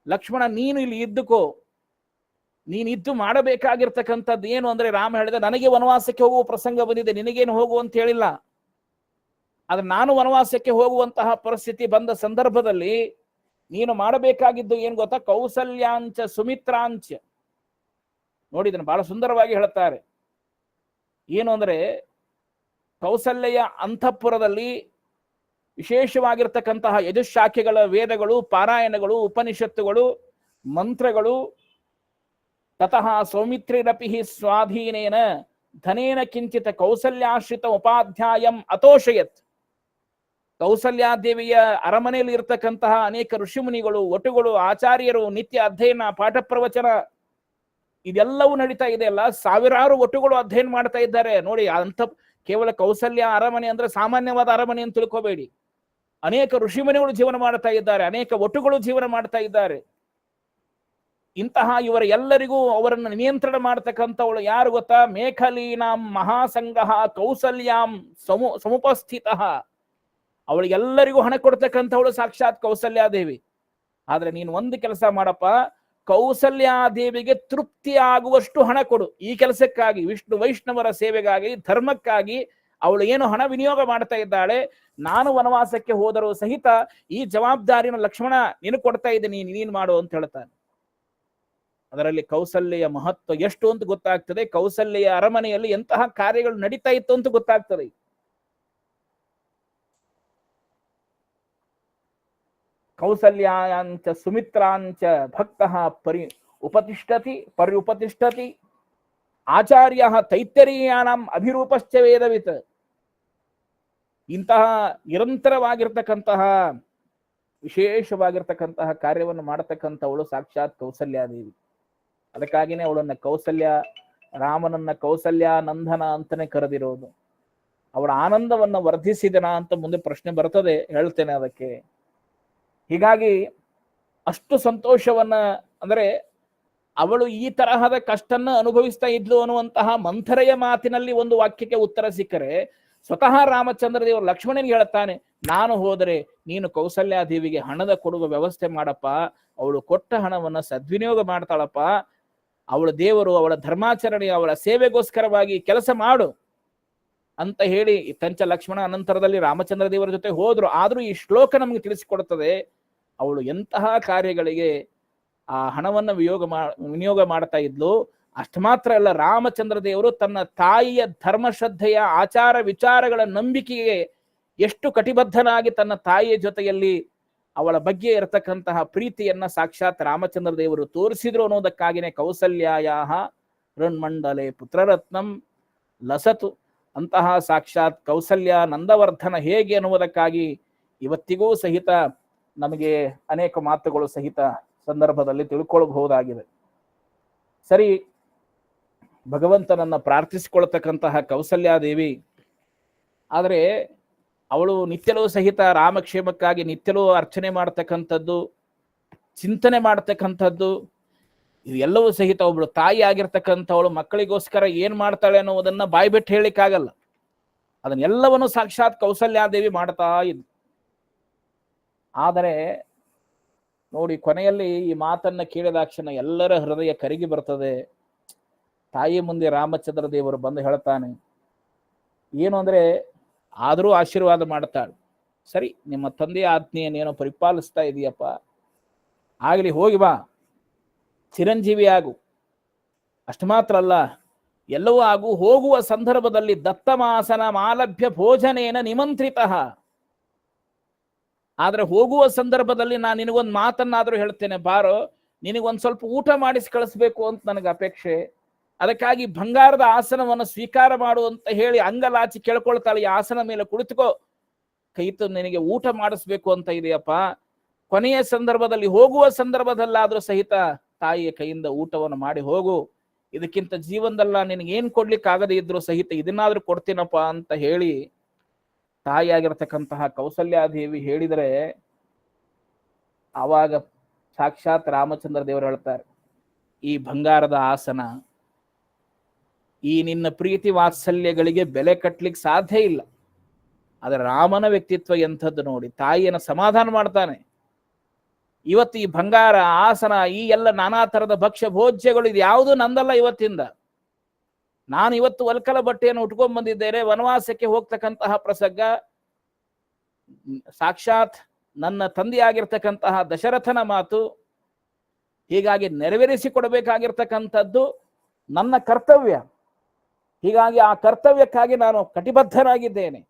ಲಕ್ಷ್ಮಣ ನೀನು ಇಲ್ಲಿ ಇದ್ದುಕೋ, ನೀನಿದ್ದು ಮಾಡಬೇಕಾಗಿರ್ತಕ್ಕಂಥದ್ದು ಏನು ಅಂದ್ರೆ, ರಾಮ ಹೇಳಿದ ನನಗೆ ವನವಾಸಕ್ಕೆ ಹೋಗುವ ಪ್ರಸಂಗ ಬಂದಿದೆ, ನಿನಗೇನು ಹೋಗು ಅಂತ ಹೇಳಿಲ್ಲ. ಆದ್ರೆ ನಾನು ವನವಾಸಕ್ಕೆ ಹೋಗುವಂತಹ ಪರಿಸ್ಥಿತಿ ಬಂದ ಸಂದರ್ಭದಲ್ಲಿ ನೀನು ಮಾಡಬೇಕಾಗಿದ್ದು ಏನು ಗೊತ್ತಾ, ಕೌಸಲ್ಯಾಂಚ ಸುಮಿತ್ರಾಂಚ. ನೋಡಿ, ಇದನ್ನು ಬಹಳ ಸುಂದರವಾಗಿ ಹೇಳ್ತಾರೆ. ಏನು ಅಂದ್ರೆ, ಕೌಸಲ್ಯ ಅಂತಃಪುರದಲ್ಲಿ ವಿಶೇಷವಾಗಿರ್ತಕ್ಕಂತಹ ಯಜುಶಾಖೆಗಳ ವೇದಗಳು, ಪಾರಾಯಣಗಳು, ಉಪನಿಷತ್ತುಗಳು, ಮಂತ್ರಗಳು, ತತಃ ಸೌಮಿತ್ರಿರಪಿ ಸ್ವಾಧೀನೇನ ಧನೇನ ಕಿಂಚಿತ ಕೌಸಲ್ಯಾಶ್ರಿತ ಉಪಾಧ್ಯಾಯಂ ಅತೋಷಯತ್. ಕೌಸಲ್ಯಾದೇವಿಯ ಅರಮನೆಯಲ್ಲಿ ಇರತಕ್ಕಂತಹ ಅನೇಕ ಋಷಿಮುನಿಗಳು, ಒಟುಗಳು, ಆಚಾರ್ಯರು, ನಿತ್ಯ ಅಧ್ಯಯನ, ಪಾಠ ಪ್ರವಚನ ಇದೆಲ್ಲವೂ ನಡೀತಾ ಇದೆ ಅಲ್ಲ. ಸಾವಿರಾರು ಒಟುಗಳು ಅಧ್ಯಯನ ಮಾಡ್ತಾ ಇದ್ದಾರೆ ನೋಡಿ. ಅಂತ ಕೇವಲ ಕೌಸಲ್ಯ ಅರಮನೆ ಅಂದ್ರೆ ಸಾಮಾನ್ಯವಾದ ಅರಮನೆ ಅಂತ ತಿಳ್ಕೋಬೇಡಿ. ಅನೇಕ ಋಷಿಮುನಿಗಳು ಜೀವನ ಮಾಡ್ತಾ ಇದ್ದಾರೆ, ಅನೇಕ ಒಟುಗಳು ಜೀವನ ಮಾಡ್ತಾ ಇದ್ದಾರೆ. ಇಂತಹ ಇವರ ಎಲ್ಲರಿಗೂ ಅವರನ್ನು ನಿಯಂತ್ರಣ ಮಾಡ್ತಕ್ಕಂಥವಳು ಯಾರು ಗೊತ್ತಾ, ಮೇಖಲೀನಾಂ ಮಹಾಸಂಘ ಕೌಸಲ್ಯಾಂ ಸಮುಪಸ್ಥಿತ. ಅವಳಿಗೆಲ್ಲರಿಗೂ ಹಣ ಕೊಡ್ತಕ್ಕಂಥವಳು ಸಾಕ್ಷಾತ್ ಕೌಸಲ್ಯಾದೇವಿ. ಆದ್ರೆ ನೀನು ಒಂದು ಕೆಲಸ ಮಾಡಪ್ಪ, ಕೌಸಲ್ಯಾದೇವಿಗೆ ತೃಪ್ತಿ ಆಗುವಷ್ಟು ಹಣ ಕೊಡು. ಈ ಕೆಲಸಕ್ಕಾಗಿ, ವಿಷ್ಣು ವೈಷ್ಣವರ ಸೇವೆಗಾಗಿ, ಧರ್ಮಕ್ಕಾಗಿ ಅವಳು ಏನು ಹಣ ವಿನಿಯೋಗ ಮಾಡ್ತಾ ಇದ್ದಾಳೆ, ನಾನು ವನವಾಸಕ್ಕೆ ಹೋದರೂ ಸಹಿತ ಈ ಜವಾಬ್ದಾರಿನ ಲಕ್ಷ್ಮಣ ನೀನು ಕೊಡ್ತಾ ಇದ್ದೀನಿ, ನೀನು ಮಾಡು ಅಂತ ಹೇಳ್ತಾನೆ. ಅದರಲ್ಲಿ ಕೌಸಲ್ಯ ಮಹತ್ವ ಎಷ್ಟು ಅಂತ ಗೊತ್ತಾಗ್ತದೆ. ಕೌಸಲ್ಯ ಅರಮನೆಯಲ್ಲಿ ಎಂತಹ ಕಾರ್ಯಗಳು ನಡೀತಾ ಇತ್ತು ಅಂತ ಗೊತ್ತಾಗ್ತದೆ. ಕೌಸಲ್ಯಾಂಚ ಸುಮಿತ್ರಾಂಚ ಭಕ್ತ ಪರ್ಯುಪತಿಷ್ಠತಿ ಆಚಾರ್ಯ ತೈತ್ತರೀಯಾನಂ ಅಭಿರೂಪಶ್ಚ ವೇದವಿತ್. ಇಂತಹ ನಿರಂತರವಾಗಿರ್ತಕ್ಕಂತಹ ವಿಶೇಷವಾಗಿರ್ತಕ್ಕಂತಹ ಕಾರ್ಯವನ್ನು ಮಾಡತಕ್ಕಂಥವಳು ಸಾಕ್ಷಾತ್ ಕೌಸಲ್ಯಾದೇವಿ. ಅದಕ್ಕಾಗಿನೇ ಅವಳನ್ನ ರಾಮನನ್ನ ಕೌಸಲ್ಯಾನಂದನ ಅಂತಾನೆ ಕರೆದಿರೋದು. ಅವಳ ಆನಂದವನ್ನ ವರ್ಧಿಸಿದನ ಅಂತ ಮುಂದೆ ಪ್ರಶ್ನೆ ಬರ್ತದೆ, ಹೇಳ್ತೇನೆ ಅದಕ್ಕೆ. ಹೀಗಾಗಿ ಅಷ್ಟು ಸಂತೋಷವನ್ನ, ಅಂದ್ರೆ ಅವಳು ಈ ತರಹದ ಕಷ್ಟನ್ನ ಅನುಭವಿಸ್ತಾ ಇದ್ಲು ಅನ್ನುವಂತಹ ಮಂಥರೆಯ ಮಾತಿನಲ್ಲಿ ಒಂದು ವಾಕ್ಯಕ್ಕೆ ಉತ್ತರ ಸಿಕ್ಕರೆ, ಸ್ವತಃ ರಾಮಚಂದ್ರ ದೇವರು ಲಕ್ಷ್ಮಣನಿಗೆ ಹೇಳ್ತಾನೆ, ನಾನು ಹೋದರೆ ನೀನು ಕೌಸಲ್ಯಾದೇವಿಗೆ ಹಣದ ಕೊಡುವ ವ್ಯವಸ್ಥೆ ಮಾಡಪ್ಪ, ಅವಳು ಕೊಟ್ಟ ಹಣವನ್ನ ಸದ್ವಿನಿಯೋಗ ಮಾಡ್ತಾಳಪ್ಪ, ಅವಳ ದೇವರು, ಅವಳ ಧರ್ಮಾಚರಣೆ, ಅವಳ ಸೇವೆಗೋಸ್ಕರವಾಗಿ ಕೆಲಸ ಮಾಡು. ಅಂತ ಹೇಳಿ ಕಂಚ ಲಕ್ಷ್ಮಣ ಅನಂತರದಲ್ಲಿ ರಾಮಚಂದ್ರ ದೇವರ ಜೊತೆ ಹೋದ್ರು. ಆದ್ರೂ ಈ ಶ್ಲೋಕ ನಮಗೆ ತಿಳಿಸಿಕೊಡುತ್ತದೆ ಅವಳು ಎಂತಹ ಕಾರ್ಯಗಳಿಗೆ ಆ ಹಣವನ್ನು ವಿನಿಯೋಗ ಮಾಡ್ತಾ ಇದ್ಲು. ಅಷ್ಟು ಮಾತ್ರ ಅಲ್ಲ, ರಾಮಚಂದ್ರ ದೇವರು ತನ್ನ ತಾಯಿಯ ಧರ್ಮಶ್ರದ್ಧೆಯ ಆಚಾರ ವಿಚಾರಗಳ ನಂಬಿಕೆಗೆ ಎಷ್ಟು ಕಟಿಬದ್ಧನಾಗಿ ತನ್ನ ತಾಯಿಯ ಜೊತೆಯಲ್ಲಿ ಅವಳ ಬಗ್ಗೆ ಇರತಕ್ಕಂತಹ ಪ್ರೀತಿಯನ್ನ ಸಾಕ್ಷಾತ್ ರಾಮಚಂದ್ರ ದೇವರು ತೋರಿಸಿದ್ರು ಅನ್ನೋದಕ್ಕಾಗಿನೇ ಕೌಸಲ್ಯಾಯಾಹ ಋಣ್ಮಂಡಲೆ ಪುತ್ರರತ್ನಂ ಲಸತು. ಅಂತಹ ಸಾಕ್ಷಾತ್ ಕೌಸಲ್ಯ ನಂದವರ್ಧನ ಹೇಗೆ ಅನ್ನುವುದಕ್ಕಾಗಿ ಇವತ್ತಿಗೂ ಸಹಿತ ನಮಗೆ ಅನೇಕ ಮಾತುಗಳು ಸಹಿತ ಸಂದರ್ಭದಲ್ಲಿ ತಿಳ್ಕೊಳ್ಬಹುದಾಗಿದೆ. ಸರಿ, ಭಗವಂತನನ್ನ ಪ್ರಾರ್ಥಿಸಿಕೊಳ್ತಕ್ಕಂತಹ ಕೌಸಲ್ಯಾದೇವಿ, ಆದರೆ ಅವಳು ನಿತ್ಯಲೂ ಸಹಿತ ರಾಮಕ್ಷೇಮಕ್ಕಾಗಿ ನಿತ್ಯಲೂ ಅರ್ಚನೆ ಮಾಡ್ತಕ್ಕಂಥದ್ದು, ಚಿಂತನೆ ಮಾಡ್ತಕ್ಕಂಥದ್ದು, ಇದೆಲ್ಲವೂ ಸಹಿತ ಒಬ್ಳು ತಾಯಿ ಆಗಿರ್ತಕ್ಕಂಥವಳು ಮಕ್ಕಳಿಗೋಸ್ಕರ ಏನ್ ಮಾಡ್ತಾಳೆ ಅನ್ನೋದನ್ನ ಬಾಯ್ಬಿಟ್ಟು ಹೇಳಿಕ್ಕಾಗಲ್ಲ. ಅದನ್ನೆಲ್ಲವನ್ನು ಸಾಕ್ಷಾತ್ ಕೌಸಲ್ಯಾದೇವಿ ಮಾಡ್ತಾ ಇದ್ಲು. ಆದರೆ ನೋಡಿ, ಕೊನೆಯಲ್ಲಿ ಈ ಮಾತನ್ನ ಕೇಳಿದಾಕ್ಷಣ ಎಲ್ಲರ ಹೃದಯ ಕರಗಿ ಬರ್ತದೆ. ತಾಯಿ ಮುಂದೆ ರಾಮಚಂದ್ರ ದೇವರು ಬಂದು ಹೇಳ್ತಾನೆ, ಏನು ಅಂದ್ರೆ ಆದರೂ ಆಶೀರ್ವಾದ ಮಾಡ್ತಾಳೆ. ಸರಿ, ನಿಮ್ಮ ತಂದೆಯ ಆಜ್ಞೆಯನ್ನೇನೋ ಪರಿಪಾಲಿಸ್ತಾ ಇದೆಯಪ್ಪ, ಆಗಲಿ, ಹೋಗಿ ಬಾ, ಚಿರಂಜೀವಿ ಆಗು. ಅಷ್ಟು ಮಾತ್ರ ಅಲ್ಲ, ಎಲ್ಲವೂ ಆಗು. ಹೋಗುವ ಸಂದರ್ಭದಲ್ಲಿ ದತ್ತಮಾಸನ ಮಾಲಭ್ಯ ಭೋಜನೇನ ನಿಮಂತ್ರಿತ. ಆದ್ರೆ ಹೋಗುವ ಸಂದರ್ಭದಲ್ಲಿ ನಾನು ನಿನಗೊಂದು ಮಾತನ್ನಾದ್ರೂ ಹೇಳ್ತೇನೆ, ಬಾರೋ, ನಿನಗೊಂದು ಸ್ವಲ್ಪ ಊಟ ಮಾಡಿಸಿ ಕಳಿಸ್ಬೇಕು ಅಂತ ನನಗೆ ಅಪೇಕ್ಷೆ. ಅದಕ್ಕಾಗಿ ಬಂಗಾರದ ಆಸನವನ್ನು ಸ್ವೀಕಾರ ಮಾಡು ಅಂತ ಹೇಳಿ ಅಂಗಲಾಚಿ ಕೇಳ್ಕೊಳ್ತಾಳೆ. ಈ ಆಸನ ಮೇಲೆ ಕುಳಿತುಕೋ, ಕೈತು ನಿನಗೆ ಊಟ ಮಾಡಿಸ್ಬೇಕು ಅಂತ ಇದೆಯಪ್ಪ. ಕೊನೆಯ ಸಂದರ್ಭದಲ್ಲಿ, ಹೋಗುವ ಸಂದರ್ಭದಲ್ಲಾದ್ರೂ ಸಹಿತ ತಾಯಿಯ ಕೈಯಿಂದ ಊಟವನ್ನು ಮಾಡಿ ಹೋಗು. ಇದಕ್ಕಿಂತ ಜೀವನದಲ್ಲ ನಿನಗೇನ್ ಕೊಡ್ಲಿಕ್ಕಾಗದೇ ಇದ್ರು ಸಹಿತ ಇದನ್ನಾದ್ರೂ ಕೊಡ್ತೀನಪ್ಪ ಅಂತ ಹೇಳಿ ತಾಯಿಯಾಗಿರ್ತಕ್ಕಂತಹ ಕೌಸಲ್ಯಾದೇವಿ ಹೇಳಿದರೆ, ಆವಾಗ ಸಾಕ್ಷಾತ್ ರಾಮಚಂದ್ರ ದೇವರು ಹೇಳ್ತಾರೆ, ಈ ಬಂಗಾರದ ಆಸನ, ಈ ನಿನ್ನ ಪ್ರೀತಿ ವಾತ್ಸಲ್ಯಗಳಿಗೆ ಬೆಲೆ ಕಟ್ಟಲಿಕ್ಕೆ ಸಾಧ್ಯ ಇಲ್ಲ. ಆದರೆ ರಾಮನ ವ್ಯಕ್ತಿತ್ವ ಎಂಥದ್ದು ನೋಡಿ, ತಾಯಿಯನ್ನು ಸಮಾಧಾನ ಮಾಡ್ತಾನೆ. ಇವತ್ತು ಈ ಬಂಗಾರ ಆಸನ, ಈ ಎಲ್ಲ ನಾನಾ ತರದ ಭಕ್ಷ್ಯ ಭೋಜ್ಯಗಳು, ಇದು ಯಾವುದು ನಂದಲ್ಲ. ಇವತ್ತಿಂದ ನಾನು ಇವತ್ತು ವಲ್ಕಲ ಬಟ್ಟೆಯನ್ನು ಉಟ್ಕೊಂಡ್ ಬಂದಿದ್ದೇನೆ. ವನವಾಸಕ್ಕೆ ಹೋಗ್ತಕ್ಕಂತಹ ಪ್ರಸಂಗ ಸಾಕ್ಷಾತ್ ನನ್ನ ತಂದೆಯಾಗಿರ್ತಕ್ಕಂತಹ ದಶರಥನ ಮಾತು. ಹೀಗಾಗಿ ನೆರವೇರಿಸಿಕೊಡಬೇಕಾಗಿರ್ತಕ್ಕಂಥದ್ದು ನನ್ನ ಕರ್ತವ್ಯ. ಹೀಗಾಗಿ ಆ ಕರ್ತವ್ಯಕ್ಕಾಗಿ ನಾನು ಕಟಿಬದ್ಧನಾಗಿದ್ದೇನೆ.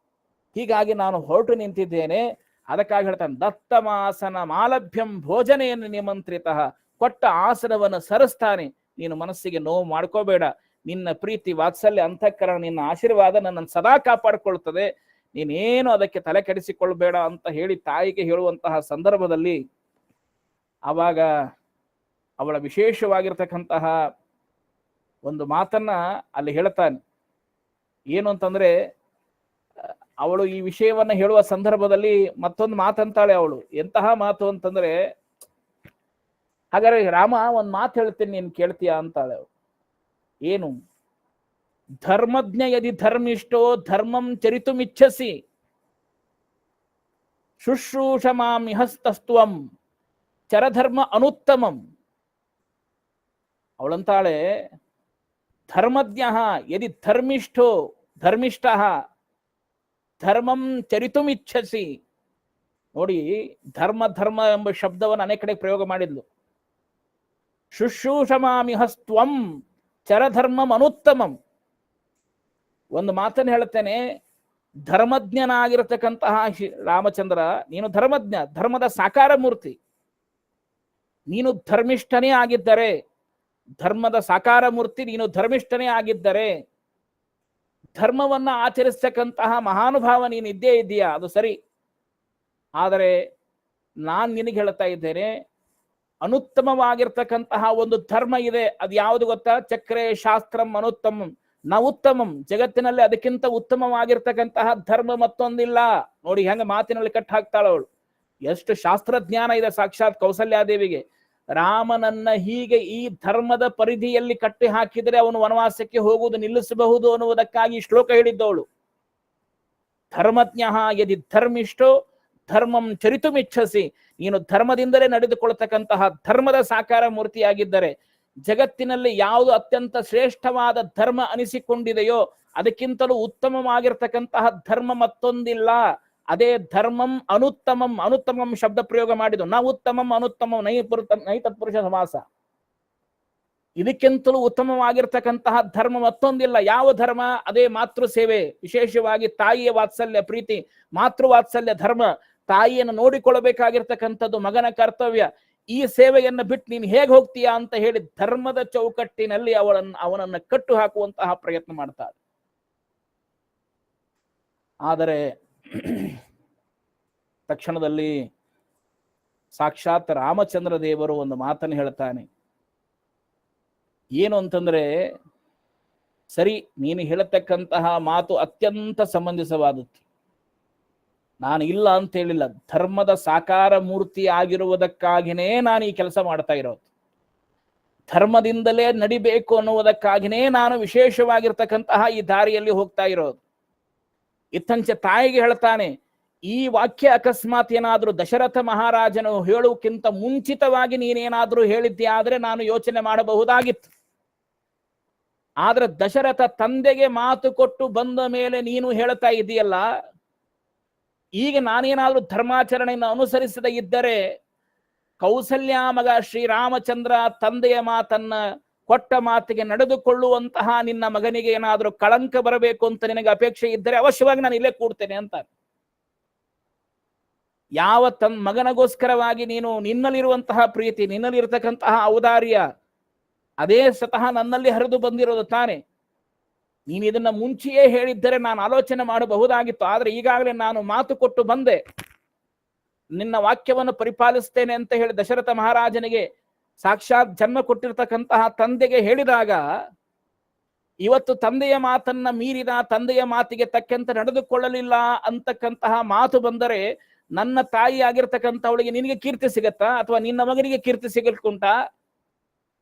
ಹೀಗಾಗಿ ನಾನು ಹೊರಟು ನಿಂತಿದ್ದೇನೆ. ಅದಕ್ಕಾಗಿ ಹೇಳ್ತಾನೆ, ದತ್ತಮಾಸನ ಮಾಲಭ್ಯಂ ಭೋಜನೆಯನ್ನು ನಿಮಂತ್ರಿತ. ಕೊಟ್ಟ ಆಸನವನ್ನು ಸರಿಸ್ತಾನೆ. ನೀನು ಮನಸ್ಸಿಗೆ ನೋವು ಮಾಡ್ಕೋಬೇಡ. ನಿನ್ನ ಪ್ರೀತಿ ವಾತ್ಸಲ್ಯ ಅಂತಃಕರಣ, ನಿನ್ನ ಆಶೀರ್ವಾದ ನನ್ನನ್ನು ಸದಾ ಕಾಪಾಡಿಕೊಳ್ತದೆ. ನೀನೇನು ಅದಕ್ಕೆ ತಲೆ ಕೆಡಿಸಿಕೊಳ್ಬೇಡ ಅಂತ ಹೇಳಿ ತಾಯಿಗೆ ಹೇಳುವಂತಹ ಸಂದರ್ಭದಲ್ಲಿ ಆವಾಗ ಅವಳ ವಿಶೇಷವಾಗಿರ್ತಕ್ಕಂತಹ ಒಂದು ಮಾತನ್ನ ಅಲ್ಲಿ ಹೇಳ್ತಾನೆ. ಏನು ಅಂತಂದ್ರೆ, ಅವಳು ಈ ವಿಷಯವನ್ನ ಹೇಳುವ ಸಂದರ್ಭದಲ್ಲಿ ಮತ್ತೊಂದು ಮಾತಂತಾಳೆ ಅವಳು. ಎಂತಹ ಮಾತು ಅಂತಂದ್ರೆ, ಹಾಗಾದ್ರೆ ರಾಮ, ಒಂದ್ ಮಾತು ಹೇಳ್ತೀನಿ, ನೀನ್ ಕೇಳ್ತೀಯಾ ಅಂತಾಳೆ ಅವಳು. ಏನು? ಧರ್ಮಜ್ಞ ಯದಿ ಧರ್ಮಿಷ್ಠೋ ಧರ್ಮಂ ಚರಿತುಮಿಚ್ಛಸಿ ಶುಶ್ರೂಷಮಾಮಿಹಸ್ತಸ್ತ್ವಂ ಚರಧರ್ಮ ಅನುತ್ತಮಂ. ಅವಳಂತಾಳೆ, ಧರ್ಮಜ್ಞ ಯದಿ ಧರ್ಮಿಷ್ಠೋ ಧರ್ಮಿಷ್ಠ ಧರ್ಮಂ ಚರಿತುಮಿಚ್ಛಸಿ. ನೋಡಿ, ಧರ್ಮ ಧರ್ಮ ಎಂಬ ಶಬ್ದವನ್ನು ಅನೇಕ ಕಡೆ ಪ್ರಯೋಗ ಮಾಡಿದ್ಲು. ಶುಶ್ರೂಷಮಾಮಿಹಸ್ತ್ವಂ ಚರಧರ್ಮಂ ಅನುತ್ತಮಂ. ಒಂದು ಮಾತನ್ನು ಹೇಳುತ್ತೇನೆ, ಧರ್ಮಜ್ಞನಾಗಿರತಕ್ಕಂತಹ ರಾಮಚಂದ್ರ, ನೀನು ಧರ್ಮಜ್ಞ, ಧರ್ಮದ ಸಾಕಾರ ಮೂರ್ತಿ. ನೀನು ಧರ್ಮಿಷ್ಠನೇ ಆಗಿದ್ದರೆ, ಧರ್ಮದ ಸಾಕಾರ ಮೂರ್ತಿ ನೀನು ಧರ್ಮಿಷ್ಠನೇ ಆಗಿದ್ದರೆ, ಧರ್ಮವನ್ನ ಆಚರಿಸ್ತಕ್ಕಂತಹ ಮಹಾನುಭಾವ ನೀನು ಇದ್ದೇ ಇದ್ದೀಯಾ, ಅದು ಸರಿ. ಆದರೆ ನಾನು ನಿನಗೆ ಹೇಳ್ತಾ ಇದ್ದೇನೆ, ಅನುತ್ತಮವಾಗಿರ್ತಕ್ಕಂತಹ ಒಂದು ಧರ್ಮ ಇದೆ. ಅದು ಯಾವುದು ಗೊತ್ತಾ? ಚಕ್ರೇ ಶಾಸ್ತ್ರಂ ಅನುತ್ತಮಂ ನ ಉತ್ತಮಂ. ಜಗತ್ತಿನಲ್ಲಿ ಅದಕ್ಕಿಂತ ಉತ್ತಮವಾಗಿರ್ತಕ್ಕಂತಹ ಧರ್ಮ ಮತ್ತೊಂದಿಲ್ಲ. ನೋಡಿ ಹೆಂಗ ಮಾತಿನಲ್ಲಿ ಕಟ್ಟ ಹಾಕ್ತಾಳವಳು. ಎಷ್ಟು ಶಾಸ್ತ್ರಜ್ಞಾನ ಇದೆ ಸಾಕ್ಷಾತ್ ಕೌಸಲ್ಯಾದೇವಿಗೆ. ರಾಮನನ್ನ ಹೀಗೆ ಈ ಧರ್ಮದ ಪರಿಧಿಯಲ್ಲಿ ಕಟ್ಟಿ ಹಾಕಿದರೆ ಅವನು ವನವಾಸಕ್ಕೆ ಹೋಗುವುದು ನಿಲ್ಲಿಸಬಹುದು ಅನ್ನುವುದಕ್ಕಾಗಿ ಶ್ಲೋಕ ಹೇಳಿದ್ದವಳು. ಧರ್ಮಜ್ಞ ಯದಿ ಧರ್ಮಿಷ್ಠೋ ಧರ್ಮಂ ಚರಿತುಮಿಚ್ಛಸಿ. ನೀನು ಧರ್ಮದಿಂದಲೇ ನಡೆದುಕೊಳ್ತಕ್ಕಂತಹ ಧರ್ಮದ ಸಾಕಾರ ಮೂರ್ತಿಯಾಗಿದ್ದರೆ, ಜಗತ್ತಿನಲ್ಲಿ ಯಾವುದು ಅತ್ಯಂತ ಶ್ರೇಷ್ಠವಾದ ಧರ್ಮ ಅನಿಸಿಕೊಂಡಿದೆಯೋ ಅದಕ್ಕಿಂತಲೂ ಉತ್ತಮವಾಗಿರ್ತಕ್ಕಂತಹ ಧರ್ಮ ಮತ್ತೊಂದಿಲ್ಲ. ಅದೇ ಧರ್ಮಂ ಅನುತ್ತಮಂ. ಅನುತ್ತಮಂ ಶಬ್ದ ಪ್ರಯೋಗ ಮಾಡಿದ್ದು ನ ಉತ್ತಮಂ ಅನುತ್ತಮಂ ನೈತತ್ಪುರುಷ ಸಮಾಸ. ಇದಕ್ಕಿಂತಲೂ ಉತ್ತಮವಾಗಿರ್ತಕ್ಕಂತಹ ಧರ್ಮ ಮತ್ತೊಂದಿಲ್ಲ. ಯಾವ ಧರ್ಮ? ಅದೇ ಮಾತೃ ಸೇವೆ, ವಿಶೇಷವಾಗಿ ತಾಯಿಯ ವಾತ್ಸಲ್ಯ ಪ್ರೀತಿ, ಮಾತೃವಾತ್ಸಲ್ಯ ಧರ್ಮ. ತಾಯಿಯನ್ನು ನೋಡಿಕೊಳ್ಳಬೇಕಾಗಿರ್ತಕ್ಕಂಥದ್ದು ಮಗನ ಕರ್ತವ್ಯ. ಈ ಸೇವೆಯನ್ನು ಬಿಟ್ಟು ನೀನು ಹೇಗೆ ಹೋಗ್ತೀಯಾ ಅಂತ ಹೇಳಿ ಧರ್ಮದ ಚೌಕಟ್ಟಿನಲ್ಲಿ ಅವನನ್ನು ಕಟ್ಟು ಹಾಕುವಂತಹ ಪ್ರಯತ್ನ ಮಾಡ್ತಾರೆ. ಆದರೆ ತಕ್ಷಣದಲ್ಲಿ ಸಾಕ್ಷಾತ್ ರಾಮಚಂದ್ರ ದೇವರು ಒಂದು ಮಾತನ್ನು ಹೇಳ್ತಾನೆ. ಏನು ಅಂತಂದ್ರೆ, ಸರಿ, ನೀನು ಹೇಳತಕ್ಕಂತಹ ಮಾತು ಅತ್ಯಂತ ಸಮಂಜಸವಾದದ್ದು, ನಾನು ಇಲ್ಲ ಅಂತ ಹೇಳಿಲ್ಲ. ಧರ್ಮದ ಸಾಕಾರ ಮೂರ್ತಿ ಆಗಿರುವುದಕ್ಕಾಗಿನೇ ನಾನು ಈ ಕೆಲಸ ಮಾಡ್ತಾ ಇರೋದು. ಧರ್ಮದಿಂದಲೇ ನಡಿಬೇಕು ಅನ್ನುವುದಕ್ಕಾಗಿನೇ ನಾನು ವಿಶೇಷವಾಗಿರ್ತಕ್ಕಂತಹ ಈ ದಾರಿಯಲ್ಲಿ ಹೋಗ್ತಾ ಇರೋದು. ಇತ್ತಂಚೆ ತಾಯಿಗೆ ಹೇಳ್ತಾನೆ, ಈ ವಾಕ್ಯ ಅಕಸ್ಮಾತ್ ಏನಾದ್ರೂ ದಶರಥ ಮಹಾರಾಜನು ಹೇಳುವುದಕ್ಕಿಂತ ಮುಂಚಿತವಾಗಿ ನೀನೇನಾದ್ರೂ ಹೇಳಿದ್ದೆ ಆದ್ರೆ ನಾನು ಯೋಚನೆ ಮಾಡಬಹುದಾಗಿತ್ತು. ಆದ್ರೆ ದಶರಥ ತಂದೆಗೆ ಮಾತು ಕೊಟ್ಟು ಬಂದ ಮೇಲೆ ನೀನು ಹೇಳ್ತಾ ಇದೆಯಲ್ಲ, ಈಗ ನಾನೇನಾದ್ರೂ ಧರ್ಮಾಚರಣೆಯನ್ನು ಅನುಸರಿಸದೇ ಇದ್ದರೆ ಕೌಸಲ್ಯ ಮಗ ಶ್ರೀರಾಮಚಂದ್ರ ತಂದೆಯ ಮಾತನ್ನ ಕೊಟ್ಟ ಮಾತಿಗೆ ನಡೆದುಕೊಳ್ಳುವಂತಹ ನಿನ್ನ ಮಗನಿಗೆ ಏನಾದ್ರೂ ಕಳಂಕ ಬರಬೇಕು ಅಂತ ನಿನಗೆ ಅಪೇಕ್ಷೆ ಇದ್ದರೆ ಅವಶ್ಯವಾಗಿ ನಾನು ಇಲ್ಲೇ ಕೂಡ್ತೇನೆ ಅಂತ. ಯಾವ ಮಗನಿಗೋಸ್ಕರವಾಗಿ ನೀನು ನಿನ್ನಲ್ಲಿರುವಂತಹ ಪ್ರೀತಿ, ನಿನ್ನಲ್ಲಿರ್ತಕ್ಕಂತಹ ಔದಾರ್ಯ ಅದೇ ಸ್ವತಃ ನನ್ನಲ್ಲಿ ಹರಿದು ಬಂದಿರೋದು ತಾನೆ. ನೀನು ಇದನ್ನ ಮುಂಚೆಯೇ ಹೇಳಿದ್ದರೆ ನಾನು ಆಲೋಚನೆ ಮಾಡಬಹುದಾಗಿತ್ತು. ಆದ್ರೆ ಈಗಾಗಲೇ ನಾನು ಮಾತು ಕೊಟ್ಟು ಬಂದೆ, ನಿನ್ನ ವಾಕ್ಯವನ್ನು ಪರಿಪಾಲಿಸ್ತೇನೆ ಅಂತ ಹೇಳಿ ದಶರಥ ಮಹಾರಾಜನಿಗೆ ಸಾಕ್ಷಾತ್ ಜನ್ಮ ಕೊಟ್ಟಿರ್ತಕ್ಕಂತಹ ತಂದೆಗೆ ಹೇಳಿದಾಗ, ಇವತ್ತು ತಂದೆಯ ಮಾತನ್ನ ಮೀರಿದ, ತಂದೆಯ ಮಾತಿಗೆ ತಕ್ಕಂತೆ ನಡೆದುಕೊಳ್ಳಲಿಲ್ಲ ಅಂತಕ್ಕಂತಹ ಮಾತು ಬಂದರೆ ನನ್ನ ತಾಯಿ ಆಗಿರ್ತಕ್ಕಂಥವಳಿಗೆ ನಿನಗೆ ಕೀರ್ತಿ ಸಿಗತ್ತಾ ಅಥವಾ ನಿನ್ನ ಮಗನಿಗೆ ಕೀರ್ತಿ ಸಿಗಲ್ಕುಂಟಾ?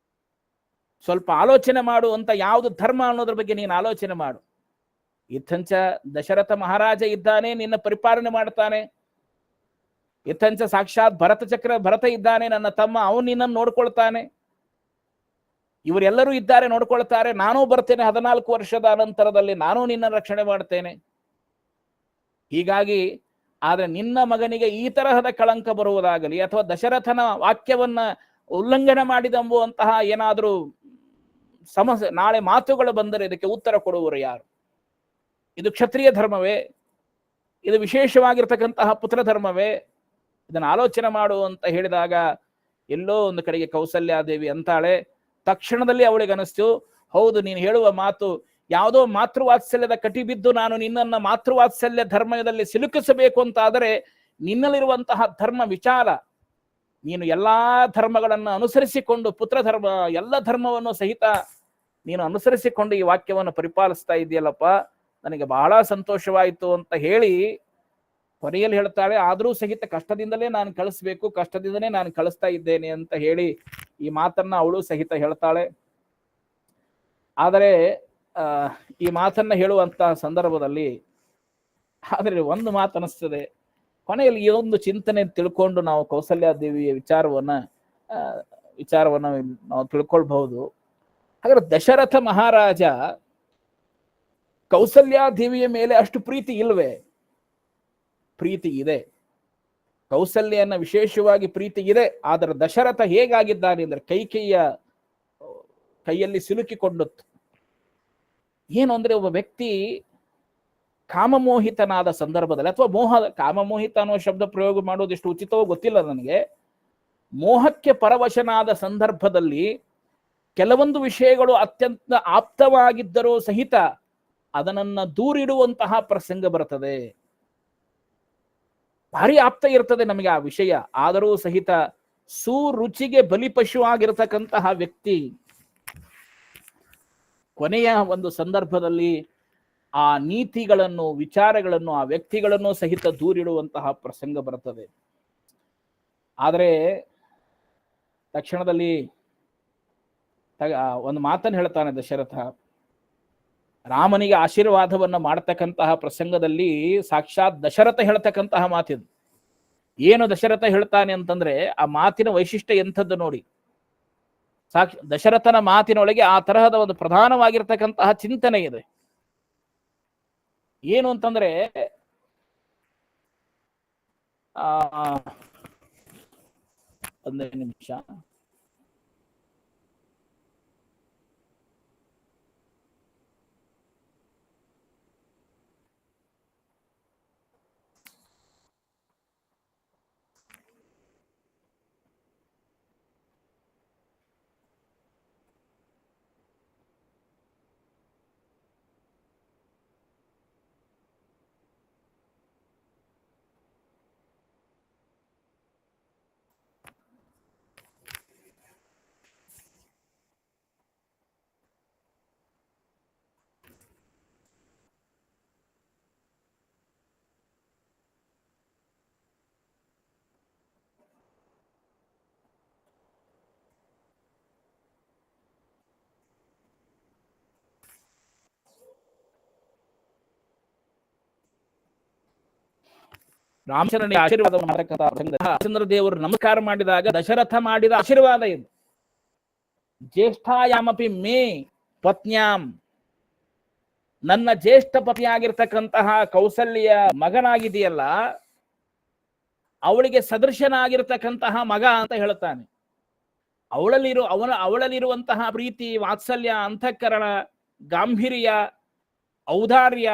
ಸ್ವಲ್ಪ ಆಲೋಚನೆ ಮಾಡು ಅಂತ. ಯಾವುದು ಧರ್ಮ ಅನ್ನೋದ್ರ ಬಗ್ಗೆ ನೀನು ಆಲೋಚನೆ ಮಾಡು. ಇತ್ತಂಚ ದಶರಥ ಮಹಾರಾಜ ಇದ್ದಾನೆ, ನಿನ್ನ ಪರಿಪಾಲನೆ ಮಾಡ್ತಾನೆ. ಇತ್ತಂಚ ಸಾಕ್ಷಾತ್ ಭರತ ಇದ್ದಾನೆ, ನನ್ನ ತಮ್ಮ, ಅವನು ನಿನ್ನನ್ನು ನೋಡ್ಕೊಳ್ತಾನೆ. ಇವರೆಲ್ಲರೂ ಇದ್ದಾರೆ, ನೋಡ್ಕೊಳ್ತಾರೆ. ನಾನೂ ಬರ್ತೇನೆ 14 ವರ್ಷದ ಅನಂತರದಲ್ಲಿ, ನಾನೂ ನಿನ್ನ ರಕ್ಷಣೆ ಮಾಡ್ತೇನೆ. ಹೀಗಾಗಿ ಆದ್ರೆ ನಿನ್ನ ಮಗನಿಗೆ ಈ ತರಹದ ಕಳಂಕ ಬರುವುದಾಗಲಿ ಅಥವಾ ದಶರಥನ ವಾಕ್ಯವನ್ನ ಉಲ್ಲಂಘನೆ ಮಾಡಿದಂಬುವಂತಹ ಏನಾದರೂ ಸಮಸ್ಯೆ, ನಾಳೆ ಮಾತುಗಳು ಬಂದರೆ ಇದಕ್ಕೆ ಉತ್ತರ ಕೊಡುವರು ಯಾರು? ಇದು ಕ್ಷತ್ರಿಯ ಧರ್ಮವೇ? ಇದು ವಿಶೇಷವಾಗಿರ್ತಕ್ಕಂತಹ ಪುತ್ರ ಧರ್ಮವೇ? ಇದನ್ನು ಆಲೋಚನೆ ಮಾಡು ಅಂತ ಹೇಳಿದಾಗ ಎಲ್ಲೋ ಒಂದು ಕಡೆಗೆ ಕೌಸಲ್ಯಾದೇವಿ ಅಂತಾಳೆ. ತಕ್ಷಣದಲ್ಲಿ ಅವಳಿಗೆ ಅನಿಸ್ತು, ಹೌದು, ನೀನು ಹೇಳುವ ಮಾತು ಯಾವುದೋ ಮಾತೃವಾತ್ಸಲ್ಯದ ಕಟಿ ಬಿದ್ದು ನಾನು ನಿನ್ನನ್ನ ಮಾತೃವಾತ್ಸಲ್ಯ ಧರ್ಮದಲ್ಲಿ ಸಿಲುಕಿಸಬೇಕು ಅಂತ ಆದರೆ ನಿನ್ನಲ್ಲಿರುವಂತಹ ಧರ್ಮ ವಿಚಾರ, ನೀನು ಎಲ್ಲಾ ಧರ್ಮಗಳನ್ನು ಅನುಸರಿಸಿಕೊಂಡು, ಪುತ್ರ ಧರ್ಮ ಎಲ್ಲ ಧರ್ಮವನ್ನು ಸಹಿತ ನೀನು ಅನುಸರಿಸಿಕೊಂಡು ಈ ವಾಕ್ಯವನ್ನು ಪರಿಪಾಲಿಸ್ತಾ ಇದೆಯಲ್ಲಪ್ಪ, ನನಗೆ ಬಹಳ ಸಂತೋಷವಾಯಿತು ಅಂತ ಹೇಳಿ ಕೊನೆಯಲ್ಲಿ ಹೇಳ್ತಾಳೆ, ಆದರೂ ಸಹಿತ ಕಷ್ಟದಿಂದಲೇ ನಾನು ಕಳಿಸ್ಬೇಕು, ಕಷ್ಟದಿಂದಲೇ ನಾನು ಕಳಿಸ್ತಾ ಇದ್ದೇನೆ ಅಂತ ಹೇಳಿ ಈ ಮಾತನ್ನ ಅವಳು ಸಹಿತ ಹೇಳ್ತಾಳೆ. ಆದರೆ ಈ ಮಾತನ್ನ ಹೇಳುವಂತ ಸಂದರ್ಭದಲ್ಲಿ ಆದರೆ ಒಂದು ಮಾತು ಅನಿಸ್ತದೆ, ಕೊನೆಯಲ್ಲಿ ಈ ಒಂದು ಚಿಂತನೆ ತಿಳ್ಕೊಂಡು ನಾವು ಕೌಸಲ್ಯಾದೇವಿಯ ವಿಚಾರವನ್ನ ನಾವು ತಿಳ್ಕೊಳ್ಬಹುದು. ಹಾಗಾದ್ರೆ ದಶರಥ ಮಹಾರಾಜ ಕೌಸಲ್ಯಾದೇವಿಯ ಮೇಲೆ ಅಷ್ಟು ಪ್ರೀತಿ ಇಲ್ವೇ? ಪ್ರೀತಿ ಇದೆ, ಕೌಸಲ್ಯನ ವಿಶೇಷವಾಗಿ ಪ್ರೀತಿ ಇದೆ. ಆದರೆ ದಶರಥ ಹೇಗಾಗಿದ್ದಾನೆ ಅಂದ್ರೆ ಕೈಯಲ್ಲಿ ಸಿಲುಕಿಕೊಂಡದ್ದು. ಏನು ಅಂದ್ರೆ ಒಬ್ಬ ವ್ಯಕ್ತಿ ಕಾಮಮೋಹಿತನಾದ ಸಂದರ್ಭದಲ್ಲಿ, ಅಥವಾ ಕಾಮಮೋಹಿತ ಅನ್ನೋ ಶಬ್ದ ಪ್ರಯೋಗ ಮಾಡೋದು ಎಷ್ಟು ಉಚಿತವೋ ಗೊತ್ತಿಲ್ಲ ನನಗೆ, ಮೋಹಕ್ಕೆ ಪರವಶನಾದ ಸಂದರ್ಭದಲ್ಲಿ ಕೆಲವೊಂದು ವಿಷಯಗಳು ಅತ್ಯಂತ ಆಪ್ತವಾಗಿದ್ದರೂ ಸಹಿತ ಅದನ್ನ ದೂರಿಡುವಂತಹ ಪ್ರಸಂಗ ಬರ್ತದೆ. ಭಾರಿ ಆಪ್ತ ಇರ್ತದೆ ನಮಗೆ ಆ ವಿಷಯ, ಆದರೂ ಸಹಿತ ಸುರುಚಿಗೆ ಬಲಿಪಶು ಆಗಿರತಕ್ಕಂತಹ ವ್ಯಕ್ತಿ ಕೊನೆಯ ಒಂದು ಸಂದರ್ಭದಲ್ಲಿ ಆ ನೀತಿಗಳನ್ನು, ವಿಚಾರಗಳನ್ನು, ಆ ವ್ಯಕ್ತಿಗಳನ್ನು ಸಹಿತ ದೂರಿಡುವಂತಹ ಪ್ರಸಂಗ ಬರುತ್ತದೆ. ಆದರೆ ತಕ್ಷಣದಲ್ಲಿ ಒಂದು ಮಾತನ್ನು ಹೇಳ್ತಾನೆ ದಶರಥ. ರಾಮನಿಗೆ ಆಶೀರ್ವಾದವನ್ನ ಮಾಡತಕ್ಕಂತಹ ಪ್ರಸಂಗದಲ್ಲಿ ಸಾಕ್ಷಾತ್ ದಶರಥ ಹೇಳ್ತಕ್ಕಂತಹ ಮಾತಿದು. ಏನು ದಶರಥ ಹೇಳ್ತಾನೆ ಅಂತಂದ್ರೆ, ಆ ಮಾತಿನ ವೈಶಿಷ್ಟ್ಯ ಎಂಥದ್ದು ನೋಡಿ. ದಶರಥನ ಮಾತಿನೊಳಗೆ ಆ ತರಹದ ಒಂದು ಪ್ರಧಾನವಾಗಿರ್ತಕ್ಕಂತಹ ಚಿಂತನೆ ಇದೆ. ಏನು ಅಂತಂದ್ರೆ ಒಂದೇ ನಿಮಿಷ. ರಾಮಚಂದ್ರನಿಗೆ ಆಶೀರ್ವಾದವನ್ನು ಮಾಡತಕ್ಕಂಥ ರಾಮಚಂದ್ರ ದೇವರು ನಮಸ್ಕಾರ ಮಾಡಿದಾಗ ದಶರಥ ಮಾಡಿದ ಆಶೀರ್ವಾದ ಇದು. ಜ್ಯೇಷ್ಠಾಯಾಮಪಿ ಮೇ ಪತ್ನ್ಯಾಂ, ನನ್ನ ಜ್ಯೇಷ್ಠ ಪತಿಯಾಗಿರ್ತಕ್ಕಂತಹ ಕೌಸಲ್ಯ ಮಗನಾಗಿದೆಯಲ್ಲ, ಅವಳಿಗೆ ಸದೃಶನಾಗಿರ್ತಕ್ಕಂತಹ ಮಗ ಅಂತ ಹೇಳುತ್ತಾನೆ. ಅವಳಲ್ಲಿರುವಂತಹ ಪ್ರೀತಿ, ವಾತ್ಸಲ್ಯ, ಅಂತಃಕರಣ, ಗಾಂಭೀರ್ಯ, ಔದಾರ್ಯ,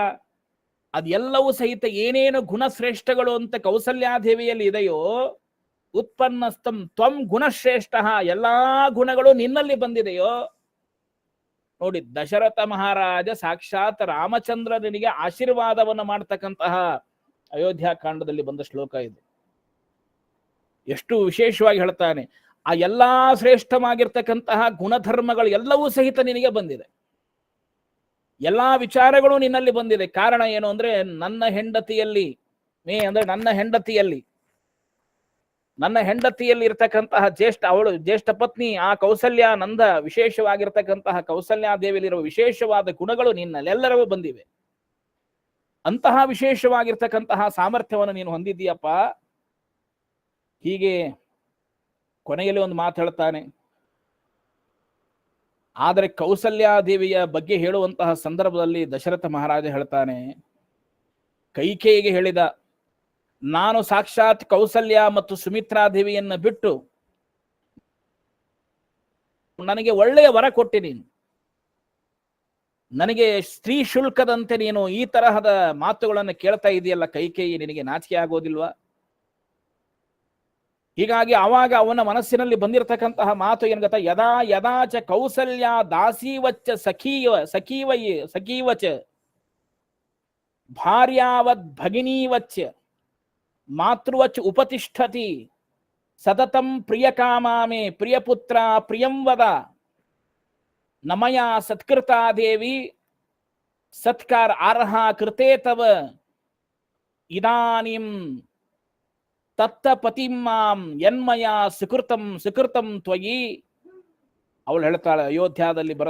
ಅದೆಲ್ಲವೂ ಸಹಿತ ಏನೇನು ಗುಣಶ್ರೇಷ್ಠಗಳು ಅಂತ ಕೌಸಲ್ಯಾದೇವಿಯಲ್ಲಿ ಇದೆಯೋ, ಉತ್ಪನ್ನಸ್ತಂ ತ್ವಂ ಗುಣಶ್ರೇಷ್ಠ, ಎಲ್ಲಾ ಗುಣಗಳು ನಿನ್ನಲ್ಲಿ ಬಂದಿದೆಯೋ. ನೋಡಿ, ದಶರಥ ಮಹಾರಾಜ ಸಾಕ್ಷಾತ್ ರಾಮಚಂದ್ರನಿಗೆ ಆಶೀರ್ವಾದವನ್ನು ಮಾಡತಕ್ಕಂತಹ ಅಯೋಧ್ಯಾಕಾಂಡದಲ್ಲಿ ಬಂದ ಶ್ಲೋಕ ಇದು. ಎಷ್ಟು ವಿಶೇಷವಾಗಿ ಹೇಳ್ತಾನೆ, ಆ ಎಲ್ಲಾ ಶ್ರೇಷ್ಠವಾಗಿರ್ತಕ್ಕಂತಹ ಗುಣಧರ್ಮಗಳು ಎಲ್ಲವೂ ಸಹಿತ ನಿನಗೆ ಬಂದಿದೆ, ಎಲ್ಲಾ ವಿಚಾರಗಳು ನಿನ್ನಲ್ಲಿ ಬಂದಿದೆ. ಕಾರಣ ಏನು ಅಂದ್ರೆ, ನನ್ನ ಹೆಂಡತಿಯಲ್ಲಿ ನನ್ನ ಹೆಂಡತಿಯಲ್ಲಿ ಇರ್ತಕ್ಕಂತಹ ಜ್ಯೇಷ್ಠ ಪತ್ನಿ ಆ ಕೌಸಲ್ಯ ನಂದ, ವಿಶೇಷವಾಗಿರ್ತಕ್ಕಂತಹ ಕೌಸಲ್ಯಾದೇವಿಯಲ್ಲಿರುವ ವಿಶೇಷವಾದ ಗುಣಗಳು ನಿನ್ನಲ್ಲೆಲ್ಲರವೂ ಬಂದಿವೆ. ಅಂತಹ ವಿಶೇಷವಾಗಿರ್ತಕ್ಕಂತಹ ಸಾಮರ್ಥ್ಯವನ್ನು ನೀನು ಹೊಂದಿದ್ದೀಯಪ್ಪ. ಹೀಗೆ ಕೊನೆಯಲ್ಲಿ ಒಂದು ಮಾತು ಹೇಳ್ತಾನೆ. ಆದರೆ ಕೌಸಲ್ಯಾದೇವಿಯ ಬಗ್ಗೆ ಹೇಳುವಂತಹ ಸಂದರ್ಭದಲ್ಲಿ ದಶರಥ ಮಹಾರಾಜ ಹೇಳ್ತಾನೆ, ಕೈಕೇಯಿಗೆ ಹೇಳಿದ, ನಾನು ಸಾಕ್ಷಾತ್ ಕೌಸಲ್ಯ ಮತ್ತು ಸುಮಿತ್ರಾದೇವಿಯನ್ನ ಬಿಟ್ಟು ನನಗೆ ಒಳ್ಳೆಯ ವರ ಕೊಟ್ಟಿ, ನೀನು ನನಗೆ ಸ್ತ್ರೀ ಶುಲ್ಕದಂತೆ ನೀನು ಈ ತರಹದ ಮಾತುಗಳನ್ನು ಕೇಳ್ತಾ ಇದೆಯಲ್ಲ ಕೈಕೇಯಿ, ನಿನಗೆ ನಾಚಿಕೆ ಆಗೋದಿಲ್ವಾ? ಹೀಗಾಗಿ ಆವಾಗ ಅವನ ಮನಸ್ಸಿನಲ್ಲಿ ಬಂದಿರತಕ್ಕಂತಹ ಮಾತು ಏನು ಗೊತ್ತಾ, ಯದಾಚ ಕೌಸಲ್ಯ ದಾಸೀವಚ್ಚ ಸಖೀವಚ ಭಾರ್ಯಾವದ್ ಭಗಿನೀವಚ್ಚ ಮಾತೃವಚ್ ಉಪತಿಷ್ಠತಿ ಸತತಂ ಪ್ರಿಯಕಾಮಾಮೆ ಪ್ರಿಯಪುತ್ರ ಪ್ರಿಯಂ ವದ ನಮಯ ಸತ್ಕೃತಾದೇವಿ ಸತ್ಕಾರ ಅರ್ಹ ಕೃತೆ ತವ ಇದಾನಿಂ ತತ್ತ ಪತಿಮಾಂ ಯನ್ಮಯ ಸುಕೃತಂ ತ್ವಯಿ. ಅವಳು ಹೇಳ್ತಾಳೆ,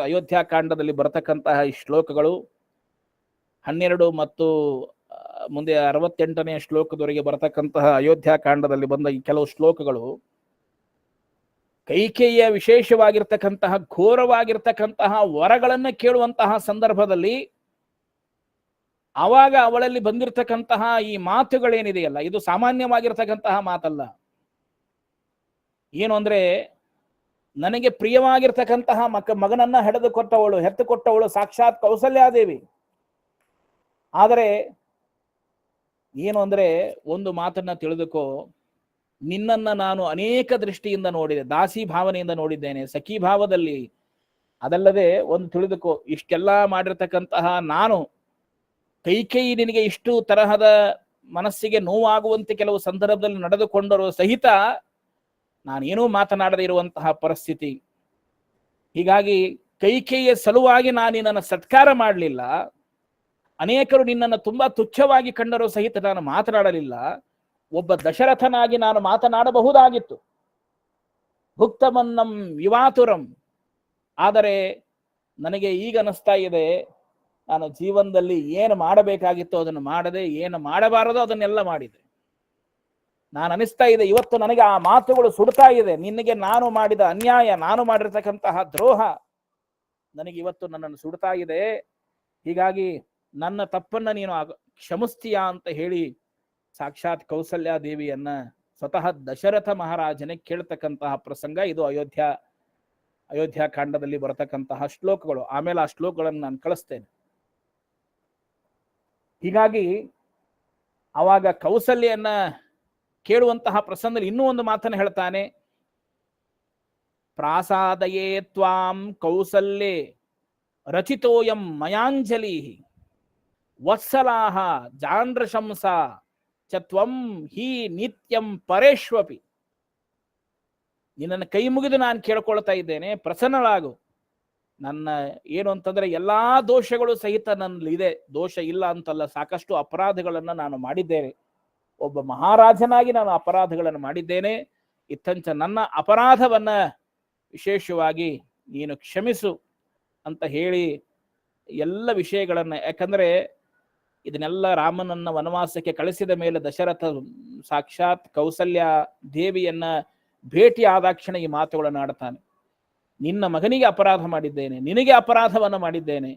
ಅಯೋಧ್ಯಾಕಾಂಡದಲ್ಲಿ ಬರತಕ್ಕಂತಹ ಈ ಶ್ಲೋಕಗಳು 12 ಮತ್ತು ಮುಂದೆ 68ನೇ ಶ್ಲೋಕದವರೆಗೆ ಬರತಕ್ಕಂತಹ ಅಯೋಧ್ಯಾಕಾಂಡದಲ್ಲಿ ಬಂದ ಈ ಕೆಲವು ಶ್ಲೋಕಗಳು ಕೈಕೇಯಿಯ ವಿಶೇಷವಾಗಿರ್ತಕ್ಕಂತಹ ಘೋರವಾಗಿರ್ತಕ್ಕಂತಹ ವರಗಳನ್ನು ಕೇಳುವಂತಹ ಸಂದರ್ಭದಲ್ಲಿ ಆವಾಗ ಅವಳಲ್ಲಿ ಬಂದಿರತಕ್ಕಂತಹ ಈ ಮಾತುಗಳೇನಿದೆಯಲ್ಲ, ಇದು ಸಾಮಾನ್ಯವಾಗಿರ್ತಕ್ಕಂತಹ ಮಾತಲ್ಲ. ಏನು ಅಂದ್ರೆ, ನನಗೆ ಪ್ರಿಯವಾಗಿರ್ತಕ್ಕಂತಹ ಮಗನನ್ನ ಹೆತ್ತು ಕೊಟ್ಟವಳು ಸಾಕ್ಷಾತ್ ಕೌಸಲ್ಯಾದೇವಿ. ಆದರೆ ಏನು ಅಂದ್ರೆ, ಒಂದು ಮಾತನ್ನ ತಿಳಿದುಕೋ, ನಿನ್ನನ್ನ ನಾನು ಅನೇಕ ದೃಷ್ಟಿಯಿಂದ ನೋಡಿದೆ, ದಾಸಿ ಭಾವನೆಯಿಂದ ನೋಡಿದ್ದೇನೆ, ಸಖಿ ಭಾವದಲ್ಲಿ. ಅದಲ್ಲದೆ ಒಂದು ತಿಳಿದುಕೋ, ಇಷ್ಟೆಲ್ಲ ಮಾಡಿರ್ತಕ್ಕಂತಹ ನಾನು ಕೈಕೇಯಿ ನಿನಗೆ ಇಷ್ಟು ತರಹದ ಮನಸ್ಸಿಗೆ ನೋವಾಗುವಂತೆ ಕೆಲವು ಸಂದರ್ಭದಲ್ಲಿ ನಡೆದುಕೊಂಡರೂ ಸಹಿತ ನಾನೇನೂ ಮಾತನಾಡದೇ ಇರುವಂತಹ ಪರಿಸ್ಥಿತಿ. ಹೀಗಾಗಿ ಕೈಕೇಯಿಯ ಸಲುವಾಗಿ ನಾನು ನಿನ್ನನ್ನು ಸತ್ಕಾರ ಮಾಡಲಿಲ್ಲ, ಅನೇಕರು ನಿನ್ನನ್ನು ತುಂಬಾ ತುಚ್ಛವಾಗಿ ಕಂಡರೂ ಸಹಿತ ನಾನು ಮಾತನಾಡಲಿಲ್ಲ. ಒಬ್ಬ ದಶರಥನಾಗಿ ನಾನು ಮಾತನಾಡಬಹುದಾಗಿತ್ತು, ಭುಕ್ತಮನ್ನಂ ವಿವಾತುರಂ. ಆದರೆ ನನಗೆ ಈಗ ಅನಿಸ್ತಾ ಇದೆ, ನಾನು ಜೀವನದಲ್ಲಿ ಏನು ಮಾಡಬೇಕಾಗಿತ್ತೋ ಅದನ್ನು ಮಾಡದೆ, ಏನು ಮಾಡಬಾರದೋ ಅದನ್ನೆಲ್ಲ ಮಾಡಿದೆ. ನಾನು ಅನಿಸ್ತಾ ಇದೆ ಇವತ್ತು ನನಗೆ ಆ ಮಾತುಗಳು ಸುಡ್ತಾ ಇದೆ. ನಿನಗೆ ನಾನು ಮಾಡಿದ ಅನ್ಯಾಯ, ನಾನು ಮಾಡಿರ್ತಕ್ಕಂತಹ ದ್ರೋಹ ನನಗೆ ಇವತ್ತು ನನ್ನನ್ನು ಸುಡ್ತಾ ಇದೆ. ಹೀಗಾಗಿ ನನ್ನ ತಪ್ಪನ್ನ ನೀನು ಕ್ಷಮಿಸ್ತೀಯಾ ಅಂತ ಹೇಳಿ ಸಾಕ್ಷಾತ್ ಕೌಸಲ್ಯಾ ದೇವಿಯನ್ನ ಸ್ವತಃ ದಶರಥ ಮಹಾರಾಜನೇ ಕೇಳ್ತಕ್ಕಂತಹ ಪ್ರಸಂಗ ಇದು. ಅಯೋಧ್ಯ ಕಾಂಡದಲ್ಲಿ ಬರತಕ್ಕಂತಹ ಶ್ಲೋಕಗಳು. ಆಮೇಲೆ ಆ ಶ್ಲೋಕಗಳನ್ನು ನಾನು ಕಳಿಸ್ತೇನೆ. ಹೀಗಾಗಿ ಅವಾಗ ಕೌಸಲ್ಯನ್ನ ಕೇಳುವಂತಹ ಪ್ರಸಂಗದಲ್ಲಿ ಇನ್ನೂ ಒಂದು ಮಾತನ್ನು ಹೇಳ್ತಾನೆ. ಪ್ರಾಸಾದಯೇ ತ್ವಾಂ ಕೌಸಲ್ಯೆ ರಚಿತೋಯಂ ಮಯಾಂಜಲಿ ವತ್ಸಲಾಹ ಜಾಂಡ್ರಶಂಸ ಚತ್ವಂ ಹಿ ನಿತ್ಯಂ ಪರೇಶ್ವಪಿ. ನಿನ್ನನ್ನು ಕೈ ಮುಗಿದು ನಾನು ಕೇಳ್ಕೊಳ್ತಾ ಇದ್ದೇನೆ, ಪ್ರಸನ್ನಳಾಗು. ನನ್ನ ಏನು ಅಂತಂದ್ರೆ ಎಲ್ಲಾ ದೋಷಗಳು ಸಹಿತ ನನ್ನಲ್ಲಿ ಇದೆ, ದೋಷ ಇಲ್ಲ ಅಂತಲ್ಲ, ಸಾಕಷ್ಟು ಅಪರಾಧಗಳನ್ನ ನಾನು ಮಾಡಿದ್ದೇನೆ. ಒಬ್ಬ ಮಹಾರಾಜನಾಗಿ ನಾನು ಅಪರಾಧಗಳನ್ನು ಮಾಡಿದ್ದೇನೆ. ಇತ್ತಂಚ ನನ್ನ ಅಪರಾಧವನ್ನ ವಿಶೇಷವಾಗಿ ನೀನು ಕ್ಷಮಿಸು ಅಂತ ಹೇಳಿ ಎಲ್ಲ ವಿಷಯಗಳನ್ನ, ಯಾಕಂದ್ರೆ ಇದನ್ನೆಲ್ಲ ರಾಮನನ್ನ ವನವಾಸಕ್ಕೆ ಕಳಿಸಿದ ಮೇಲೆ ದಶರಥ ಸಾಕ್ಷಾತ್ ಕೌಸಲ್ಯ ದೇವಿಯನ್ನ ಭೇಟಿ ಆದಾಕ್ಷಣ ಈ ಮಾತುಗಳನ್ನು ಆಡ್ತಾನೆ. ನಿನ್ನ ಮಗನಿಗೆ ಅಪರಾಧ ಮಾಡಿದ್ದೇನೆ, ನಿನಗೆ ಅಪರಾಧವನ್ನು ಮಾಡಿದ್ದೇನೆ,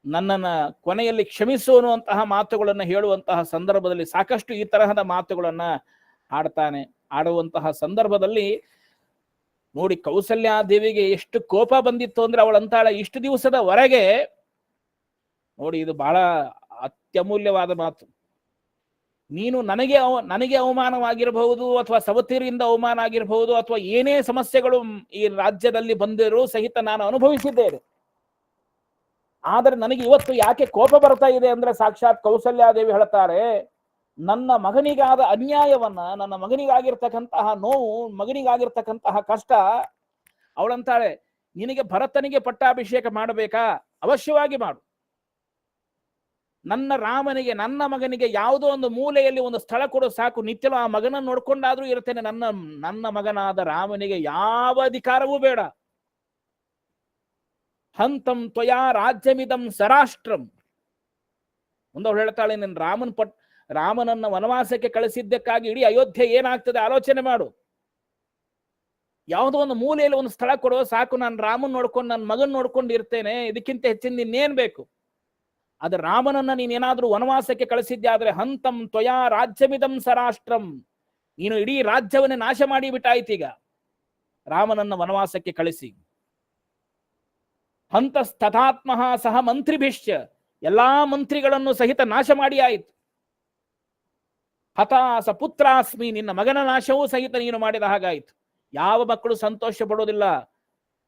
ನನ್ನನ್ನ ಕೊನೆಯಲ್ಲಿ ಕ್ಷಮಿಸು ಅನ್ನುವಂತಹ ಮಾತುಗಳನ್ನು ಹೇಳುವಂತಹ ಸಂದರ್ಭದಲ್ಲಿ ಸಾಕಷ್ಟು ಈ ತರಹದ ಮಾತುಗಳನ್ನ ಆಡ್ತಾನೆ. ಆಡುವಂತಹ ಸಂದರ್ಭದಲ್ಲಿ ನೋಡಿ ಕೌಸಲ್ಯಾ ದೇವಿಗೆ ಎಷ್ಟು ಕೋಪ ಬಂದಿತ್ತು ಅಂದ್ರೆ ಅವಳಂತಾಳೆ, ಇಷ್ಟು ದಿವಸದವರೆಗೆ ನೋಡಿ, ಇದು ಬಹಳ ಅತ್ಯಮೂಲ್ಯವಾದ ಮಾತು. ನೀನು ನನಗೆ ಅವಮಾನವಾಗಿರಬಹುದು, ಅಥವಾ ಸವತಿಯರಿಂದ ಅವಮಾನ ಆಗಿರಬಹುದು, ಅಥವಾ ಏನೇ ಸಮಸ್ಯೆಗಳು ಈ ರಾಜ್ಯದಲ್ಲಿ ಬಂದಿರೋ ಸಹಿತ ನಾನು ಅನುಭವಿಸಿದ್ದೇನೆ. ಆದರೆ ನನಗೆ ಇವತ್ತು ಯಾಕೆ ಕೋಪ ಬರ್ತಾ ಇದೆ ಅಂದ್ರೆ ಸಾಕ್ಷಾತ್ ಕೌಸಲ್ಯಾದೇವಿ ಹೇಳ್ತಾರೆ, ನನ್ನ ಮಗನಿಗಾದ ಅನ್ಯಾಯವನ್ನ, ನನ್ನ ಮಗನಿಗಾಗಿರ್ತಕ್ಕಂತಹ ನೋವು, ಮಗನಿಗಾಗಿರ್ತಕ್ಕಂತಹ ಕಷ್ಟ, ಅವಳಂತಾಳೆ, ನಿನಗೆ ಭರತನಿಗೆ ಪಟ್ಟಾಭಿಷೇಕ ಮಾಡಬೇಕಾ? ಅವಶ್ಯವಾಗಿ ಮಾಡು. ನನ್ನ ರಾಮನಿಗೆ, ನನ್ನ ಮಗನಿಗೆ ಯಾವುದೋ ಒಂದು ಮೂಲೆಯಲ್ಲಿ ಒಂದು ಸ್ಥಳ ಕೊಡು ಸಾಕು, ನಿತ್ಯಲು ಆ ಮಗನನ್ನು ನೋಡ್ಕೊಂಡಾದ್ರೂ ಇರ್ತೇನೆ. ನನ್ನ ಮಗನಾದ ರಾಮನಿಗೆ ಯಾವ ಅಧಿಕಾರವೂ ಬೇಡ. ಹಂತಂ ತ್ವಯಾ ರಾಜ್ಯಮಿದಂ ಸರಾಷ್ಟ್ರಂ. ಮುಂದವಳು ಹೇಳ್ತಾಳೆ, ನಿನ್ನ ರಾಮನನ್ನ ವನವಾಸಕ್ಕೆ ಕಳಿಸಿದ್ದಕ್ಕಾಗಿ ಇಡೀ ಅಯೋಧ್ಯೆ ಏನಾಗ್ತದೆ ಆಲೋಚನೆ ಮಾಡು. ಯಾವುದೋ ಒಂದು ಮೂಲೆಯಲ್ಲಿ ಒಂದು ಸ್ಥಳ ಕೊಡುವ ಸಾಕು, ನಾನು ರಾಮನ್ ನೋಡ್ಕೊಂಡು ನನ್ನ ಮಗನ್ ನೋಡ್ಕೊಂಡು ಇರ್ತೇನೆ, ಇದಕ್ಕಿಂತ ಹೆಚ್ಚಿನ ಇನ್ನೇನ್ ಬೇಕು? ಆದ್ರೆ ರಾಮನನ್ನ ನೀನೇನಾದ್ರೂ ವನವಾಸಕ್ಕೆ ಕಳಿಸಿದ್ಯಾದ್ರೆ ಹಂತಂ ತ್ವಯಾ ರಾಜ್ಯಮಿದಂ ಸರಾಷ್ಟ್ರಂ, ನೀನು ಇಡೀ ರಾಜ್ಯವನ್ನೇ ನಾಶ ಮಾಡಿ ಬಿಟ್ಟಾಯ್ತೀಗ ರಾಮನನ್ನ ವನವಾಸಕ್ಕೆ ಕಳಿಸಿ. ಹಂತಸ್ತಥಾತ್ಮ ಸಹ ಮಂತ್ರಿಭಿಶ್ಚ, ಎಲ್ಲಾ ಮಂತ್ರಿಗಳನ್ನು ಸಹಿತ ನಾಶ ಮಾಡಿ ಆಯಿತು. ಹತಾಸ ಪುತ್ರಾಸ್ಮಿ, ನಿನ್ನ ಮಗನ ನಾಶವೂ ಸಹಿತ ನೀನು ಮಾಡಿದ ಹಾಗಾಯಿತು. ಯಾವ ಮಕ್ಕಳು ಸಂತೋಷ ಪಡುವುದಿಲ್ಲ,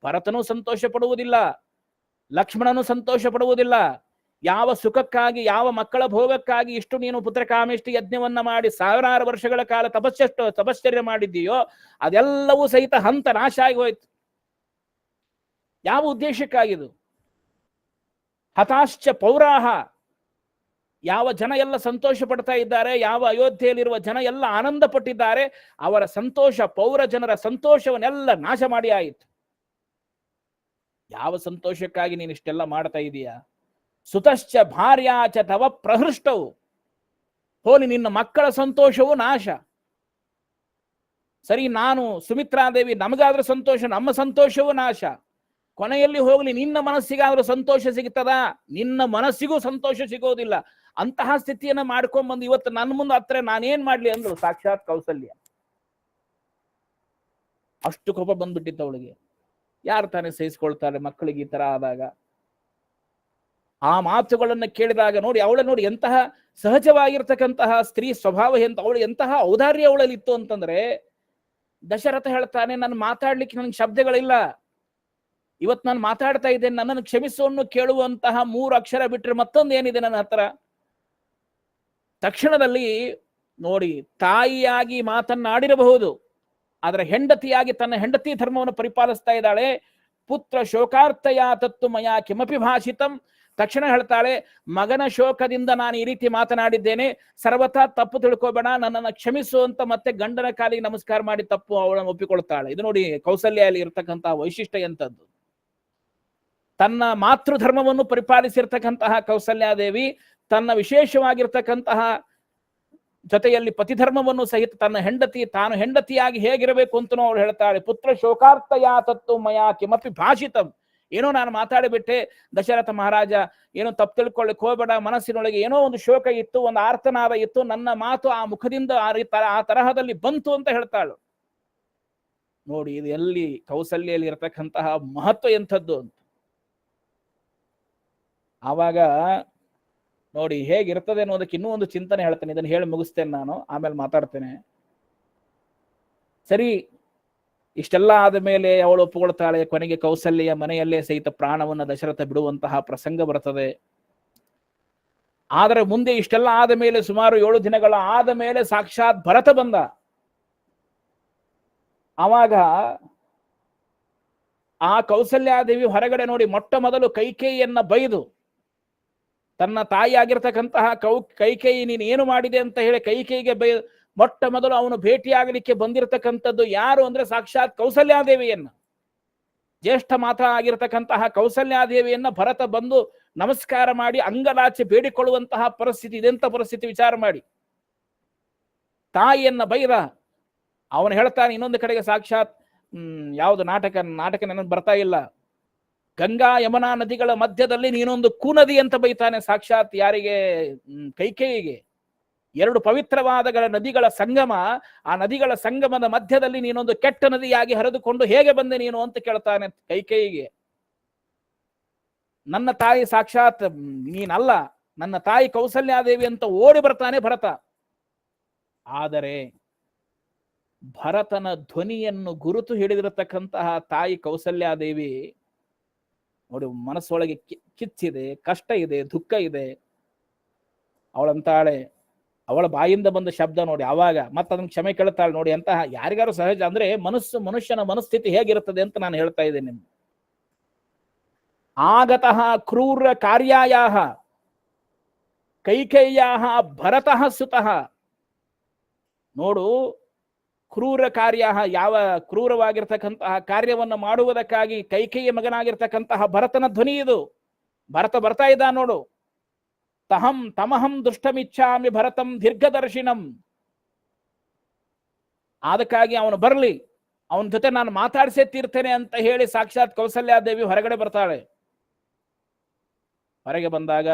ಭರತನೂ ಸಂತೋಷ ಪಡುವುದಿಲ್ಲ, ಲಕ್ಷ್ಮಣನು ಸಂತೋಷ ಪಡುವುದಿಲ್ಲ. ಯಾವ ಸುಖಕ್ಕಾಗಿ, ಯಾವ ಮಕ್ಕಳ ಭೋಗಕ್ಕಾಗಿ ಇಷ್ಟು ನೀನು ಪುತ್ರಕಾಮೇಷ್ಟಿ ಯಜ್ಞವನ್ನ ಮಾಡಿ ಸಾವಿರಾರು ವರ್ಷಗಳ ಕಾಲ ತಪಶ್ಚರ್ಯ ಮಾಡಿದ್ದೀಯೋ ಅದೆಲ್ಲವೂ ಸಹಿತ ಹಂತ ನಾಶ ಆಗಿ ಹೋಯ್ತು. ಯಾವ ಉದ್ದೇಶಕ್ಕಾಗಿದು? ಹತಾಶ್ಚ ಪೌರಾಹ, ಯಾವ ಜನ ಎಲ್ಲ ಸಂತೋಷ ಪಡ್ತಾ ಇದ್ದಾರೆ, ಯಾವ ಅಯೋಧ್ಯೆಯಲ್ಲಿರುವ ಜನ ಎಲ್ಲ ಆನಂದ ಪಟ್ಟಿದ್ದಾರೆ, ಅವರ ಸಂತೋಷ, ಪೌರ ಜನರ ಸಂತೋಷವನ್ನೆಲ್ಲ ನಾಶ ಮಾಡಿ ಆಯಿತು. ಯಾವ ಸಂತೋಷಕ್ಕಾಗಿ ನೀನು ಇಷ್ಟೆಲ್ಲ ಮಾಡ್ತಾ ಇದೀಯಾ? ಸುತಶ್ಚ ಭಾರ್ಯಾಚ ತವ ಪ್ರಹೃಷ್ಟವು, ಹೋಲಿ ನಿನ್ನ ಮಕ್ಕಳ ಸಂತೋಷವು ನಾಶ. ಸರಿ, ನಾನು ಸುಮಿತ್ರಾದೇವಿ ನಮಗಾದ್ರೂ ಸಂತೋಷ, ನಮ್ಮ ಸಂತೋಷವೂ ನಾಶ. ಕೊನೆಯಲ್ಲಿ ಹೋಗ್ಲಿ ನಿನ್ನ ಮನಸ್ಸಿಗಾದ್ರೂ ಸಂತೋಷ ಸಿಗ್ತದ? ನಿನ್ನ ಮನಸ್ಸಿಗೂ ಸಂತೋಷ ಸಿಗೋದಿಲ್ಲ. ಅಂತಹ ಸ್ಥಿತಿಯನ್ನ ಮಾಡ್ಕೊಂಡ್ಬಂದು ಇವತ್ತು ನನ್ನ ಮುಂದೆ ಹತ್ರ ನಾನೇನ್ ಮಾಡ್ಲಿ ಅಂದ್ರು ಸಾಕ್ಷಾತ್ ಕೌಸಲ್ಯ. ಅಷ್ಟು ಕೋಪ ಬಂದ್ಬಿಟ್ಟಿತ್ತು ಅವಳಿಗೆ. ಯಾರು ತಾನೇ ಸಹಿಸ್ಕೊಳ್ತಾರೆ ಮಕ್ಕಳಿಗೆ ಈ ತರ ಆದಾಗ? ಆ ಮಾತುಗಳನ್ನ ಕೇಳಿದಾಗ ನೋಡಿ, ನೋಡಿ ಎಂತಹ ಸಹಜವಾಗಿರ್ತಕ್ಕಂತಹ ಸ್ತ್ರೀ ಸ್ವಭಾವ, ಅವಳು ಎಂತಹ ಔದಾರ್ಯ ಅವಳಲ್ಲಿ ಇತ್ತು ಅಂತಂದ್ರೆ, ದಶರಥ ಹೇಳ್ತಾನೆ, ನಾನು ಮಾತಾಡ್ಲಿಕ್ಕೆ ನನಗೆ ಶಬ್ದಗಳಿಲ್ಲ, ಇವತ್ತು ನಾನು ಮಾತಾಡ್ತಾ ಇದ್ದೇನೆ, ನನ್ನನ್ನು ಕ್ಷಮಿಸುವನ್ನು ಕೇಳುವಂತಹ 3 ಅಕ್ಷರ ಬಿಟ್ರೆ ಮತ್ತೊಂದು ಏನಿದೆ ನನ್ನ ಹತ್ರ? ತಕ್ಷಣದಲ್ಲಿ ನೋಡಿ, ತಾಯಿಯಾಗಿ ಮಾತನ್ನಾಡಿರಬಹುದು, ಆದ್ರೆ ಹೆಂಡತಿಯಾಗಿ ತನ್ನ ಹೆಂಡತಿ ಧರ್ಮವನ್ನು ಪರಿಪಾಲಿಸ್ತಾ ಇದ್ದಾಳೆ. ಪುತ್ರ ಶೋಕಾರ್ಥಯ ತತ್ತು ಮಯ ಕಿಮಪಿ ಭಾಷಿತಂ. ತಕ್ಷಣ ಹೇಳ್ತಾಳೆ, ಮಗನ ಶೋಕದಿಂದ ನಾನು ಈ ರೀತಿ ಮಾತನಾಡಿದ್ದೇನೆ, ಸರ್ವಥಾ ತಪ್ಪು ತಿಳ್ಕೋಬೇಡ, ನನ್ನನ್ನು ಕ್ಷಮಿಸು ಅಂತ ಮತ್ತೆ ಗಂಡನ ಕಾಲಿಗೆ ನಮಸ್ಕಾರ ಮಾಡಿ ತಪ್ಪು ಅವಳನ್ನು ಒಪ್ಪಿಕೊಳ್ತಾಳೆ. ಇದು ನೋಡಿ ಕೌಸಲ್ಯಲ್ಲಿ ಇರತಕ್ಕಂತಹ ವೈಶಿಷ್ಟ್ಯ ಎಂತದ್ದು. ತನ್ನ ಮಾತೃಧರ್ಮವನ್ನು ಪರಿಪಾಲಿಸಿರ್ತಕ್ಕಂತಹ ಕೌಸಲ್ಯಾದೇವಿ ತನ್ನ ವಿಶೇಷವಾಗಿರ್ತಕ್ಕಂತಹ ಜೊತೆಯಲ್ಲಿ ಪತಿಧರ್ಮವನ್ನು ಸಹಿತ ತನ್ನ ತಾನು ಹೆಂಡತಿಯಾಗಿ ಹೇಗಿರಬೇಕು ಅಂತನೂ ಅವಳು ಹೇಳ್ತಾಳೆ. ಪುತ್ರ ಶೋಕಾರ್ಥ ಯಾತತ್ತು ಮಯಾ ಕಿಮಪಿ ಭಾಷಿತಂ. ಏನೋ ನಾನು ಮಾತಾಡಿಬಿಟ್ಟೆ ದಶರಥ ಮಹಾರಾಜ, ಏನೋ ತಪ್ಪು ತಿಳ್ಕೊಳ್ಳಿಕ್ ಹೋಗಬೇಡ, ಮನಸ್ಸಿನೊಳಗೆ ಏನೋ ಒಂದು ಶೋಕ ಇತ್ತು, ಒಂದು ಆರ್ತನಾದ ಇತ್ತು, ನನ್ನ ಮಾತು ಆ ಮುಖದಿಂದ ಆ ತರಹದಲ್ಲಿ ಬಂತು ಅಂತ ಹೇಳ್ತಾಳು. ನೋಡಿ ಇದು ಎಲ್ಲಿ ಕೌಸಲ್ಯಲ್ಲಿ ಇರತಕ್ಕಂತಹ ಮಹತ್ವ ಎಂಥದ್ದು ಅಂತ. ಆವಾಗ ನೋಡಿ ಹೇಗಿರ್ತದೆ ಅನ್ನೋದಕ್ಕೆ ಇನ್ನೂ ಒಂದು ಚಿಂತನೆ ಹೇಳ್ತೇನೆ, ಇದನ್ನು ಹೇಳಿ ಮುಗಿಸ್ತೇನೆ ನಾನು, ಆಮೇಲೆ ಮಾತಾಡ್ತೇನೆ. ಸರಿ, ಇಷ್ಟೆಲ್ಲ ಆದ ಮೇಲೆ ಅವಳು ಒಪ್ಪುಕೊಳ್ತಾಳೆ. ಕೊನೆಗೆ ಕೌಸಲ್ಯ ಮನೆಯಲ್ಲೇ ಸಹಿತ ಪ್ರಾಣವನ್ನ ದಶರಥ ಬಿಡುವಂತಹ ಪ್ರಸಂಗ ಬರ್ತದೆ. ಆದರೆ ಮುಂದೆ ಇಷ್ಟೆಲ್ಲ ಆದ ಮೇಲೆ ಸುಮಾರು 7 ದಿನಗಳ ಆದ ಮೇಲೆ ಸಾಕ್ಷಾತ್ ಭರತ ಬಂದ. ಆವಾಗ ಆ ಕೌಸಲ್ಯಾದೇವಿ ಹೊರಗಡೆ ನೋಡಿ ಮೊಟ್ಟ ಮೊದಲು ಕೈಕೇಯಿಯನ್ನ ಬೈದು, ತನ್ನ ತಾಯಿ ಆಗಿರ್ತಕ್ಕಂತಹ ಕೈಕೇಯಿ ನೀನು ಏನು ಮಾಡಿದೆ ಅಂತ ಹೇಳಿ ಕೈಕೇಯಿಗೆ ಮೊಟ್ಟ ಮೊದಲು ಅವನು ಭೇಟಿಯಾಗಲಿಕ್ಕೆ ಬಂದಿರತಕ್ಕಂಥದ್ದು ಯಾರು ಅಂದ್ರೆ ಸಾಕ್ಷಾತ್ ಕೌಸಲ್ಯಾದೇವಿಯನ್ನ, ಜ್ಯೇಷ್ಠ ಮಾತಾ ಆಗಿರತಕ್ಕಂತಹ ಕೌಸಲ್ಯಾದೇವಿಯನ್ನ ಭರತ ಬಂದು ನಮಸ್ಕಾರ ಮಾಡಿ ಅಂಗಲಾಚೆ ಬೇಡಿಕೊಳ್ಳುವಂತಹ ಪರಿಸ್ಥಿತಿ. ಇದೆಂತ ಪರಿಸ್ಥಿತಿ ವಿಚಾರ ಮಾಡಿ. ತಾಯಿಯನ್ನ ಬೈದ. ಅವನು ಹೇಳ್ತಾನೆ ಇನ್ನೊಂದು ಕಡೆಗೆ ಸಾಕ್ಷಾತ್ ಯಾವುದು ನಾಟಕ ನನಗೆ ಬರ್ತಾ ಇಲ್ಲ, ಗಂಗಾ ಯಮುನಾ ನದಿಗಳ ಮಧ್ಯದಲ್ಲಿ ನೀನೊಂದು ಕುನದಿ ಅಂತ ಬೈತಾನೆ ಸಾಕ್ಷಾತ್ ಯಾರಿಗೆ? ಕೈಕೇಯಿಗೆ. 2 ಪವಿತ್ರವಾದ ನದಿಗಳ ಸಂಗಮ, ಆ ನದಿಗಳ ಸಂಗಮದ ಮಧ್ಯದಲ್ಲಿ ನೀನೊಂದು ಕೆಟ್ಟ ನದಿಯಾಗಿ ಹರಿದುಕೊಂಡು ಹೇಗೆ ಬಂದೆ ನೀನು ಅಂತ ಕೇಳ್ತಾನೆ ಕೈಕೇಯಿಗೆ. ನನ್ನ ತಾಯಿ ಸಾಕ್ಷಾತ್ ನೀನಲ್ಲ, ನನ್ನ ತಾಯಿ ಕೌಸಲ್ಯಾದೇವಿ ಅಂತ ಓಡಿ ಬರ್ತಾನೆ ಭರತ. ಆದರೆ ಭರತನ ಧ್ವನಿಯನ್ನು ಗುರುತು ಹಿಡಿದಿರತಕ್ಕಂತಹ ತಾಯಿ ಕೌಸಲ್ಯಾದೇವಿ ನೋಡಿ, ಮನಸ್ಸೊಳಗೆ ಕಿಚ್ಚಿದೆ, ಕಷ್ಟ ಇದೆ, ದುಃಖ ಇದೆ. ಅವಳಂತಾಳೆ, ಅವಳ ಬಾಯಿಂದ ಬಂದ ಶಬ್ದ ನೋಡಿ. ಆವಾಗ ಮತ್ತದನ್ನು ಕ್ಷಮೆ ಕೇಳ್ತಾಳೆ. ನೋಡಿ ಅಂತಹ ಯಾರಿಗಾರು ಸಹಜ ಅಂದ್ರೆ ಮನುಷ್ಯನ ಮನಸ್ಥಿತಿ ಹೇಗಿರುತ್ತದೆ ಅಂತ ನಾನು ಹೇಳ್ತಾ ಇದ್ದೇನೆ ನಿಮ್ಗೆ. ಆಗತಃ ಕ್ರೂರ ಕಾರ್ಯಾಯಾಹ ಕೈಕೇಯ್ಯಾಹ ಭರತಃ ಸುತಃ. ನೋಡು, ಕ್ರೂರ ಕಾರ್ಯ, ಯಾವ ಕ್ರೂರವಾಗಿರ್ತಕ್ಕಂತಹ ಕಾರ್ಯವನ್ನು ಮಾಡುವುದಕ್ಕಾಗಿ ಕೈಕೇಯಿಯ ಮಗನಾಗಿರ್ತಕ್ಕಂತಹ ಭರತನ ಧ್ವನಿ ಇದು. ಭರತ ಬರ್ತಾ ಇದ್ದ ನೋಡು. ತಮಹಂ ದುಷ್ಟಮಿಚ್ಛಾಮಿ ಭರತಂ ದೀರ್ಘದರ್ಶಿನಂ. ಅದಕ್ಕಾಗಿ ಅವನು ಬರಲಿ, ಅವನ ಜೊತೆ ನಾನು ಮಾತಾಡಿಸೇ ತೀರ್ತೇನೆ ಅಂತ ಹೇಳಿ ಸಾಕ್ಷಾತ್ ಕೌಸಲ್ಯಾದೇವಿ ಹೊರಗಡೆ ಬರ್ತಾಳೆ. ಹೊರಗೆ ಬಂದಾಗ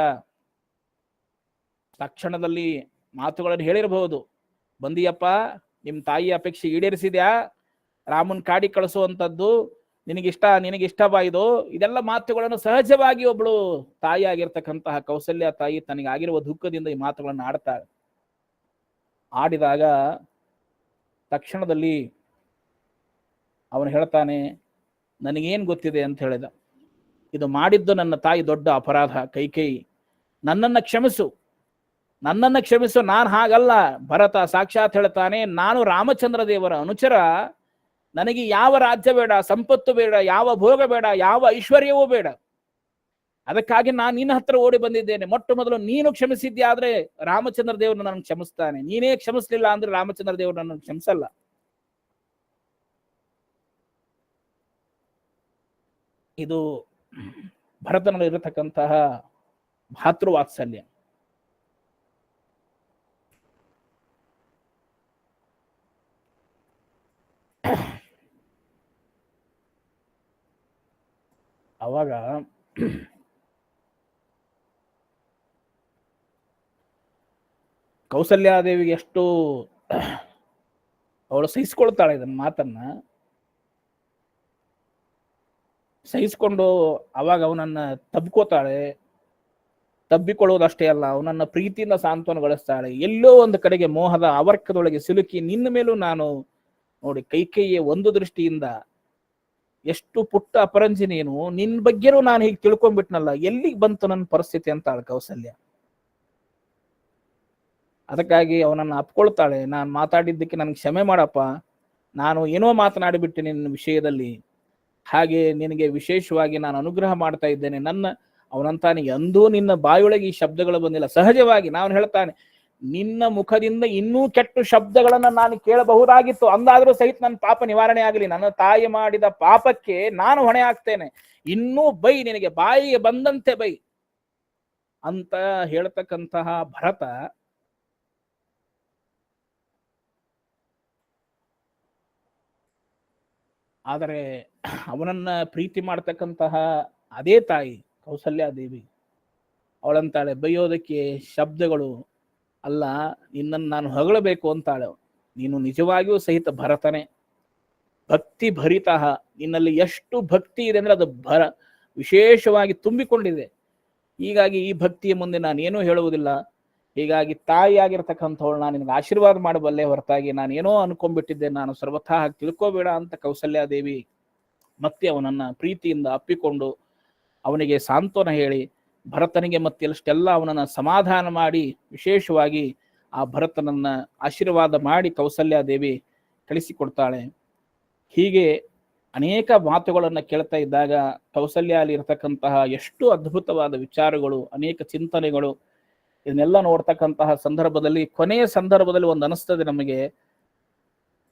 ತಕ್ಷಣದಲ್ಲಿ ಮಾತುಗಳನ್ನು ಹೇಳಿರಬಹುದು. ಬಂದಿಯಪ್ಪ, ನಿಮ್ ತಾಯಿ ಅಪೇಕ್ಷೆ ಈಡೇರಿಸಿದ್ಯಾ? ರಾಮನ್ ಕಾಡಿ ಕಳಿಸುವಂಥದ್ದು ನಿನಗಿಷ್ಟವಾ ಇದು? ಇದೆಲ್ಲ ಮಾತುಗಳನ್ನು ಸಹಜವಾಗಿ ಒಬ್ಳು ತಾಯಿ ಆಗಿರ್ತಕ್ಕಂತಹ ಕೌಸಲ್ಯ ತಾಯಿ ತನಗಾಗಿರುವ ದುಃಖದಿಂದ ಈ ಮಾತುಗಳನ್ನು ಆಡ್ತಾಳೆ. ಆಡಿದಾಗ ತಕ್ಷಣದಲ್ಲಿ ಅವನು ಹೇಳ್ತಾನೆ, ನನಗೇನ್ ಗೊತ್ತಿದೆ ಅಂತ ಹೇಳಿದ. ಇದು ಮಾಡಿದ್ದು ನನ್ನ ತಾಯಿ ದೊಡ್ಡ ಅಪರಾಧ. ಕೈಕೇಯಿ, ನನ್ನನ್ನು ಕ್ಷಮಿಸು, ನಾನು ಹಾಗಲ್ಲ. ಭರತ ಸಾಕ್ಷಾತ್ ಹೇಳ್ತಾನೆ, ನಾನು ರಾಮಚಂದ್ರ ದೇವರ ಅನುಚರ, ನನಗೆ ಯಾವ ರಾಜ್ಯ ಬೇಡ, ಸಂಪತ್ತು ಬೇಡ, ಯಾವ ಭೋಗ ಬೇಡ, ಯಾವ ಐಶ್ವರ್ಯವೂ ಬೇಡ. ಅದಕ್ಕಾಗಿ ನಾನು ನಿನ್ನ ಹತ್ರ ಓಡಿ ಬಂದಿದ್ದೇನೆ. ಮೊಟ್ಟ ಮೊದಲು ನೀನು ಕ್ಷಮಿಸಿದ್ಯಾದ್ರೆ ರಾಮಚಂದ್ರ ದೇವರು ನನಗೆ ಕ್ಷಮಿಸ್ತಾನೆ. ನೀನೇ ಕ್ಷಮಿಸ್ಲಿಲ್ಲ ಅಂದ್ರೆ ರಾಮಚಂದ್ರ ದೇವರು ನನ್ನ ಕ್ಷಮಿಸಲ್ಲ. ಇದು ಭರತನಲ್ಲಿ ಇರತಕ್ಕಂತಹ ಭಾತೃವಾತ್ಸಲ್ಯ. ಅವಾಗ ಕೌಸಲ್ಯಾದೇವಿಗೆ ಎಷ್ಟು ಅವಳು ಸಹಿಸ್ಕೊಳ್ತಾಳೆ ಇದನ್ನ ಮಾತನ್ನ. ಸಹಿಸ್ಕೊಂಡು ಅವಾಗ ಅವನನ್ನ ತಬ್ಕೋತಾಳೆ. ತಬ್ಬಿಕೊಳ್ಳುವುದಷ್ಟೇ ಅಲ್ಲ, ಅವನನ್ನ ಪ್ರೀತಿಯಿಂದ ಸಾಂತ್ವನಗೊಳಿಸ್ತಾಳೆ. ಎಲ್ಲೋ ಒಂದು ಕಡೆಗೆ ಮೋಹದ ಆವರ್ಕದೊಳಗೆ ಸಿಲುಕಿ ನಿನ್ನ ಮೇಲೂ ನಾನು ನೋಡಿ, ಕೈಕೇಯಿಯ ಒಂದು ದೃಷ್ಟಿಯಿಂದ ಎಷ್ಟು ಪುಟ್ಟ ಅಪರಂಜಿ ನೀನು, ನಿನ್ ಬಗ್ಗೆನೂ ನಾನು ಹೀಗೆ ತಿಳ್ಕೊಂಡ್ಬಿಟ್ನಲ್ಲ, ಎಲ್ಲಿಗೆ ಬಂತು ನನ್ನ ಪರಿಸ್ಥಿತಿ ಅಂತ ಕೌಸಲ್ಯ. ಅದಕ್ಕಾಗಿ ಅವನನ್ನು ಅಪ್ಕೊಳ್ತಾಳೆ. ನಾನು ಮಾತಾಡಿದ್ದಕ್ಕೆ ನನ್ಗೆ ಕ್ಷಮೆ ಮಾಡಪ್ಪ, ನಾನು ಏನೋ ಮಾತನಾಡಿಬಿಟ್ಟೆ ನಿನ್ನ ವಿಷಯದಲ್ಲಿ, ಹಾಗೆ ನಿನಗೆ ವಿಶೇಷವಾಗಿ ನಾನು ಅನುಗ್ರಹ ಮಾಡ್ತಾ ಇದ್ದೇನೆ. ಅವನಂತಾನೆ, ಎಂದೂ ನಿನ್ನ ಬಾಯೊಳಗೆ ಈ ಶಬ್ದಗಳು ಬಂದಿಲ್ಲ. ಸಹಜವಾಗಿ ನಾನು ಹೇಳ್ತಾನೆ, ನಿನ್ನ ಮುಖದಿಂದ ಇನ್ನೂ ಕೆಟ್ಟ ಶಬ್ದಗಳನ್ನ ನಾನು ಕೇಳಬಹುದಾಗಿತ್ತು, ಅಂದಾದ್ರೂ ಸಹಿತ ನನ್ನ ಪಾಪ ನಿವಾರಣೆ ಆಗಲಿ. ನನ್ನ ತಾಯಿ ಮಾಡಿದ ಪಾಪಕ್ಕೆ ನಾನು ಹೊಣೆ ಆಗ್ತೇನೆ. ಇನ್ನೂ ಬೈ, ನಿನಗೆ ಬಾಯಿಗೆ ಬಂದಂತೆ ಬೈ ಅಂತ ಹೇಳ್ತಕ್ಕಂತಹ ಭರತ ಆದರೆ ಅವನನ್ನ ಪ್ರೀತಿ ಮಾಡ್ತಕ್ಕಂತಹ ಅದೇ ತಾಯಿ ಕೌಸಲ್ಯಾದೇವಿ ಅವಳಂತಾಳೆ, ಬೈಯೋದಕ್ಕೆ ಶಬ್ದಗಳು ಅಲ್ಲ, ನಿನ್ನನ್ನು ನಾನು ಹೊಗಳಬೇಕು ಅಂತಾಳೆ. ನೀನು ನಿಜವಾಗಿಯೂ ಸಹಿತ ಭರತನೇ, ಭಕ್ತಿ ಭರಿತ, ನಿನ್ನಲ್ಲಿ ಎಷ್ಟು ಭಕ್ತಿ ಇದೆ ಅಂದ್ರೆ ಅದು ವಿಶೇಷವಾಗಿ ತುಂಬಿಕೊಂಡಿದೆ. ಹೀಗಾಗಿ ಈ ಭಕ್ತಿಯ ಮುಂದೆ ನಾನೇನೂ ಹೇಳುವುದಿಲ್ಲ. ಹೀಗಾಗಿ ತಾಯಿಯಾಗಿರ್ತಕ್ಕಂಥವಳು ನಾನು ನಿನಗೆ ಆಶೀರ್ವಾದ ಮಾಡಬಲ್ಲೆ ಹೊರತಾಗಿ ನಾನೇನೋ ಅನ್ಕೊಂಡ್ಬಿಟ್ಟಿದ್ದೆ, ನಾನು ಸರ್ವಥಾ ಹಾಗೆ ತಿಳ್ಕೋಬೇಡ ಅಂತ ಕೌಸಲ್ಯಾದೇವಿ ಮತ್ತೆ ಅವನನ್ನ ಪ್ರೀತಿಯಿಂದ ಅಪ್ಪಿಕೊಂಡು ಅವನಿಗೆ ಸಾಂತ್ವನ ಹೇಳಿ ಭರತನಿಗೆ ಮತ್ತೆ ಅಷ್ಟೆಲ್ಲ ಅವನನ್ನ ಸಮಾಧಾನ ಮಾಡಿ ವಿಶೇಷವಾಗಿ ಆ ಭರತನನ್ನ ಆಶೀರ್ವಾದ ಮಾಡಿ ಕೌಸಲ್ಯಾದೇವಿ ಕಳಿಸಿಕೊಡ್ತಾಳೆ. ಹೀಗೆ ಅನೇಕ ಮಾತುಗಳನ್ನು ಕೇಳ್ತಾ ಇದ್ದಾಗ ಕೌಸಲ್ಯಲ್ಲಿ ಇರತಕ್ಕಂತಹ ಎಷ್ಟು ಅದ್ಭುತವಾದ ವಿಚಾರಗಳು, ಅನೇಕ ಚಿಂತನೆಗಳು, ಇದನ್ನೆಲ್ಲ ನೋಡ್ತಕ್ಕಂತಹ ಸಂದರ್ಭದಲ್ಲಿ ಕೊನೆಯ ಸಂದರ್ಭದಲ್ಲಿ ಒಂದು ಅನಿಸ್ತದೆ ನಮಗೆ,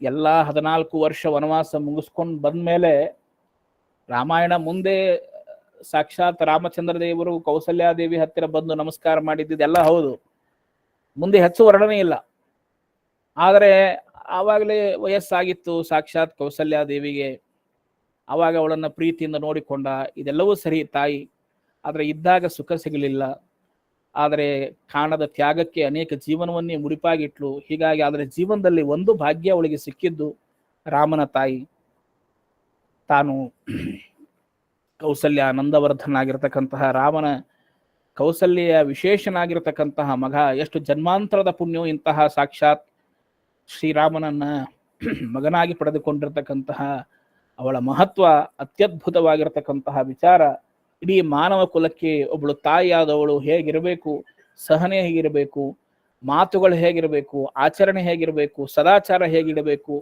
ಎಲ್ಲ 14 ವರ್ಷ ವನವಾಸ ಮುಗಿಸ್ಕೊಂಡು ಬಂದ್ಮೇಲೆ ರಾಮಾಯಣ ಮುಂದೆ ಸಾಕ್ಷಾತ್ ರಾಮಚಂದ್ರ ದೇವರು ಕೌಸಲ್ಯಾದೇವಿ ಹತ್ತಿರ ಬಂದು ನಮಸ್ಕಾರ ಮಾಡಿದ್ದೆಲ್ಲ ಹೌದು, ಮುಂದೆ ಹೆಚ್ಚು ವರ್ಣನೆ ಇಲ್ಲ. ಆದರೆ ಆವಾಗಲೇ ವಯಸ್ಸಾಗಿತ್ತು ಸಾಕ್ಷಾತ್ ಕೌಸಲ್ಯಾದೇವಿಗೆ, ಆವಾಗ ಅವಳನ್ನ ಪ್ರೀತಿಯಿಂದ ನೋಡಿಕೊಂಡ, ಇದೆಲ್ಲವೂ ಸರಿ ತಾಯಿ. ಆದರೆ ಇದ್ದಾಗ ಸುಖ ಸಿಗಲಿಲ್ಲ, ಆದರೆ ಕಾಣದ ತ್ಯಾಗಕ್ಕೆ ಅನೇಕ ಜೀವನವನ್ನೇ ಮುಡಿಪಾಗಿಟ್ಲು. ಹೀಗಾಗಿ ಅದರ ಜೀವನದಲ್ಲಿ ಒಂದು ಭಾಗ್ಯ ಅವಳಿಗೆ ಸಿಕ್ಕಿದ್ದು ರಾಮನ ತಾಯಿ. ತಾನು ಕೌಸಲ್ಯ ನಂದವರ್ಧನಾಗಿರ್ತಕ್ಕಂತಹ ರಾಮನ ಕೌಸಲ್ಯ ವಿಶೇಷನಾಗಿರ್ತಕ್ಕಂತಹ ಮಗ, ಎಷ್ಟು ಜನ್ಮಾಂತರದ ಪುಣ್ಯವು ಇಂತಹ ಸಾಕ್ಷಾತ್ ಶ್ರೀರಾಮನನ್ನ ಮಗನಾಗಿ ಪಡೆದುಕೊಂಡಿರ್ತಕ್ಕಂತಹ ಅವಳ ಮಹತ್ವ ಅತ್ಯದ್ಭುತವಾಗಿರ್ತಕ್ಕಂತಹ ವಿಚಾರ. ಇಡೀ ಮಾನವ ಕುಲಕ್ಕೆ ಒಬ್ಬಳು ತಾಯಿಯಾದವಳು ಹೇಗಿರಬೇಕು, ಸಹನೆ ಹೇಗಿರಬೇಕು, ಮಾತುಗಳು ಹೇಗಿರಬೇಕು, ಆಚರಣೆ ಹೇಗಿರಬೇಕು, ಸದಾಚಾರ ಹೇಗಿಡಬೇಕು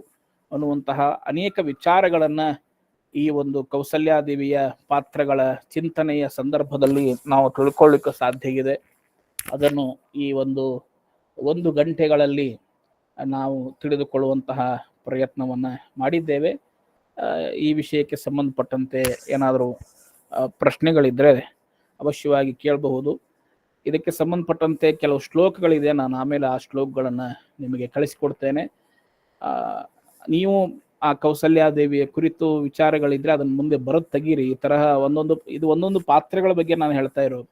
ಅನ್ನುವಂತಹ ಅನೇಕ ವಿಚಾರಗಳನ್ನ ಈ ಒಂದು ಕೌಸಲ್ಯಾದೇವಿಯ ಪಾತ್ರಗಳ ಚಿಂತನೆಯ ಸಂದರ್ಭದಲ್ಲಿ ನಾವು ತಿಳ್ಕೊಳ್ಳಿಕ್ಕೆ ಸಾಧ್ಯ ಇದೆ. ಅದನ್ನು ಈ ಒಂದು ಗಂಟೆಗಳಲ್ಲಿ ನಾವು ತಿಳಿದುಕೊಳ್ಳುವಂತಹ ಪ್ರಯತ್ನವನ್ನ ಮಾಡಿದ್ದೇವೆ. ಈ ವಿಷಯಕ್ಕೆ ಸಂಬಂಧಪಟ್ಟಂತೆ ಏನಾದರೂ ಪ್ರಶ್ನೆಗಳಿದ್ರೆ ಅವಶ್ಯವಾಗಿ ಕೇಳಬಹುದು. ಇದಕ್ಕೆ ಸಂಬಂಧಪಟ್ಟಂತೆ ಕೆಲವು ಶ್ಲೋಕಗಳಿದೆ, ನಾನು ಆಮೇಲೆ ಆ ಶ್ಲೋಕಗಳನ್ನು ನಿಮಗೆ ಕಳಿಸಿಕೊಡ್ತೇನೆ. ನೀವು ಆ ಕೌಸಲ್ಯಾದೇವಿಯ ಕುರಿತು ವಿಚಾರಗಳಿದ್ರೆ ಅದನ್ನ ಮುಂದೆ ಬರೋದು ತೆಗೀರಿ. ಈ ತರಹ ಒಂದೊಂದು ಪಾತ್ರಗಳ ಬಗ್ಗೆ ನಾನು ಹೇಳ್ತಾ ಇರೋದು.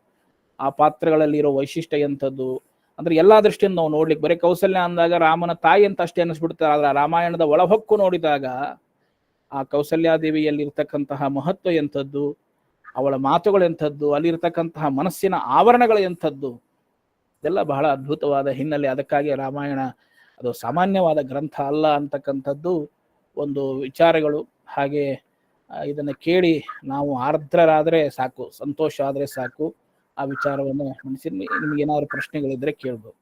ಆ ಪಾತ್ರಗಳಲ್ಲಿ ಇರೋ ವೈಶಿಷ್ಟ್ಯ ಎಂಥದ್ದು ಅಂದ್ರೆ ಎಲ್ಲಾ ದೃಷ್ಟಿಯಿಂದ ನಾವು ನೋಡ್ಲಿಕ್ಕೆ, ಬರೀ ಕೌಸಲ್ಯ ಅಂದಾಗ ರಾಮನ ತಾಯಿ ಅಂತ ಅಷ್ಟೇ ಅನ್ನಿಸ್ಬಿಡ್ತಾರೆ. ಆದ್ರೆ ರಾಮಾಯಣದ ಒಳಹೊಕ್ಕು ನೋಡಿದಾಗ ಆ ಕೌಸಲ್ಯಾದೇವಿಯಲ್ಲಿ ಇರ್ತಕ್ಕಂತಹ ಮಹತ್ವ ಎಂಥದ್ದು, ಅವಳ ಮಾತುಗಳು ಎಂಥದ್ದು, ಅಲ್ಲಿರ್ತಕ್ಕಂತಹ ಮನಸ್ಸಿನ ಆವರಣಗಳು ಎಂಥದ್ದು, ಇದೆಲ್ಲ ಬಹಳ ಅದ್ಭುತವಾದ ಹಿನ್ನೆಲೆ. ಅದಕ್ಕಾಗಿ ರಾಮಾಯಣ ಅದು ಸಾಮಾನ್ಯವಾದ ಗ್ರಂಥ ಅಲ್ಲ ಅಂತಕ್ಕಂಥದ್ದು ಒಂದು ವಿಚಾರಗಳು. ಹಾಗೆ ಇದನ್ನ ಕೇಳಿ ನಾವು ಆರ್ದ್ರರಾದ್ರೆ ಸಾಕು, ಸಂತೋಷ ಆದ್ರೆ ಸಾಕು. ಆ ವಿಚಾರವನ್ನು ಮನಸ್ಸಿನ ನಿಮ್ಗೆ ಏನಾದ್ರು ಪ್ರಶ್ನೆಗಳಿದ್ರೆ ಕೇಳ್ಬೋದು.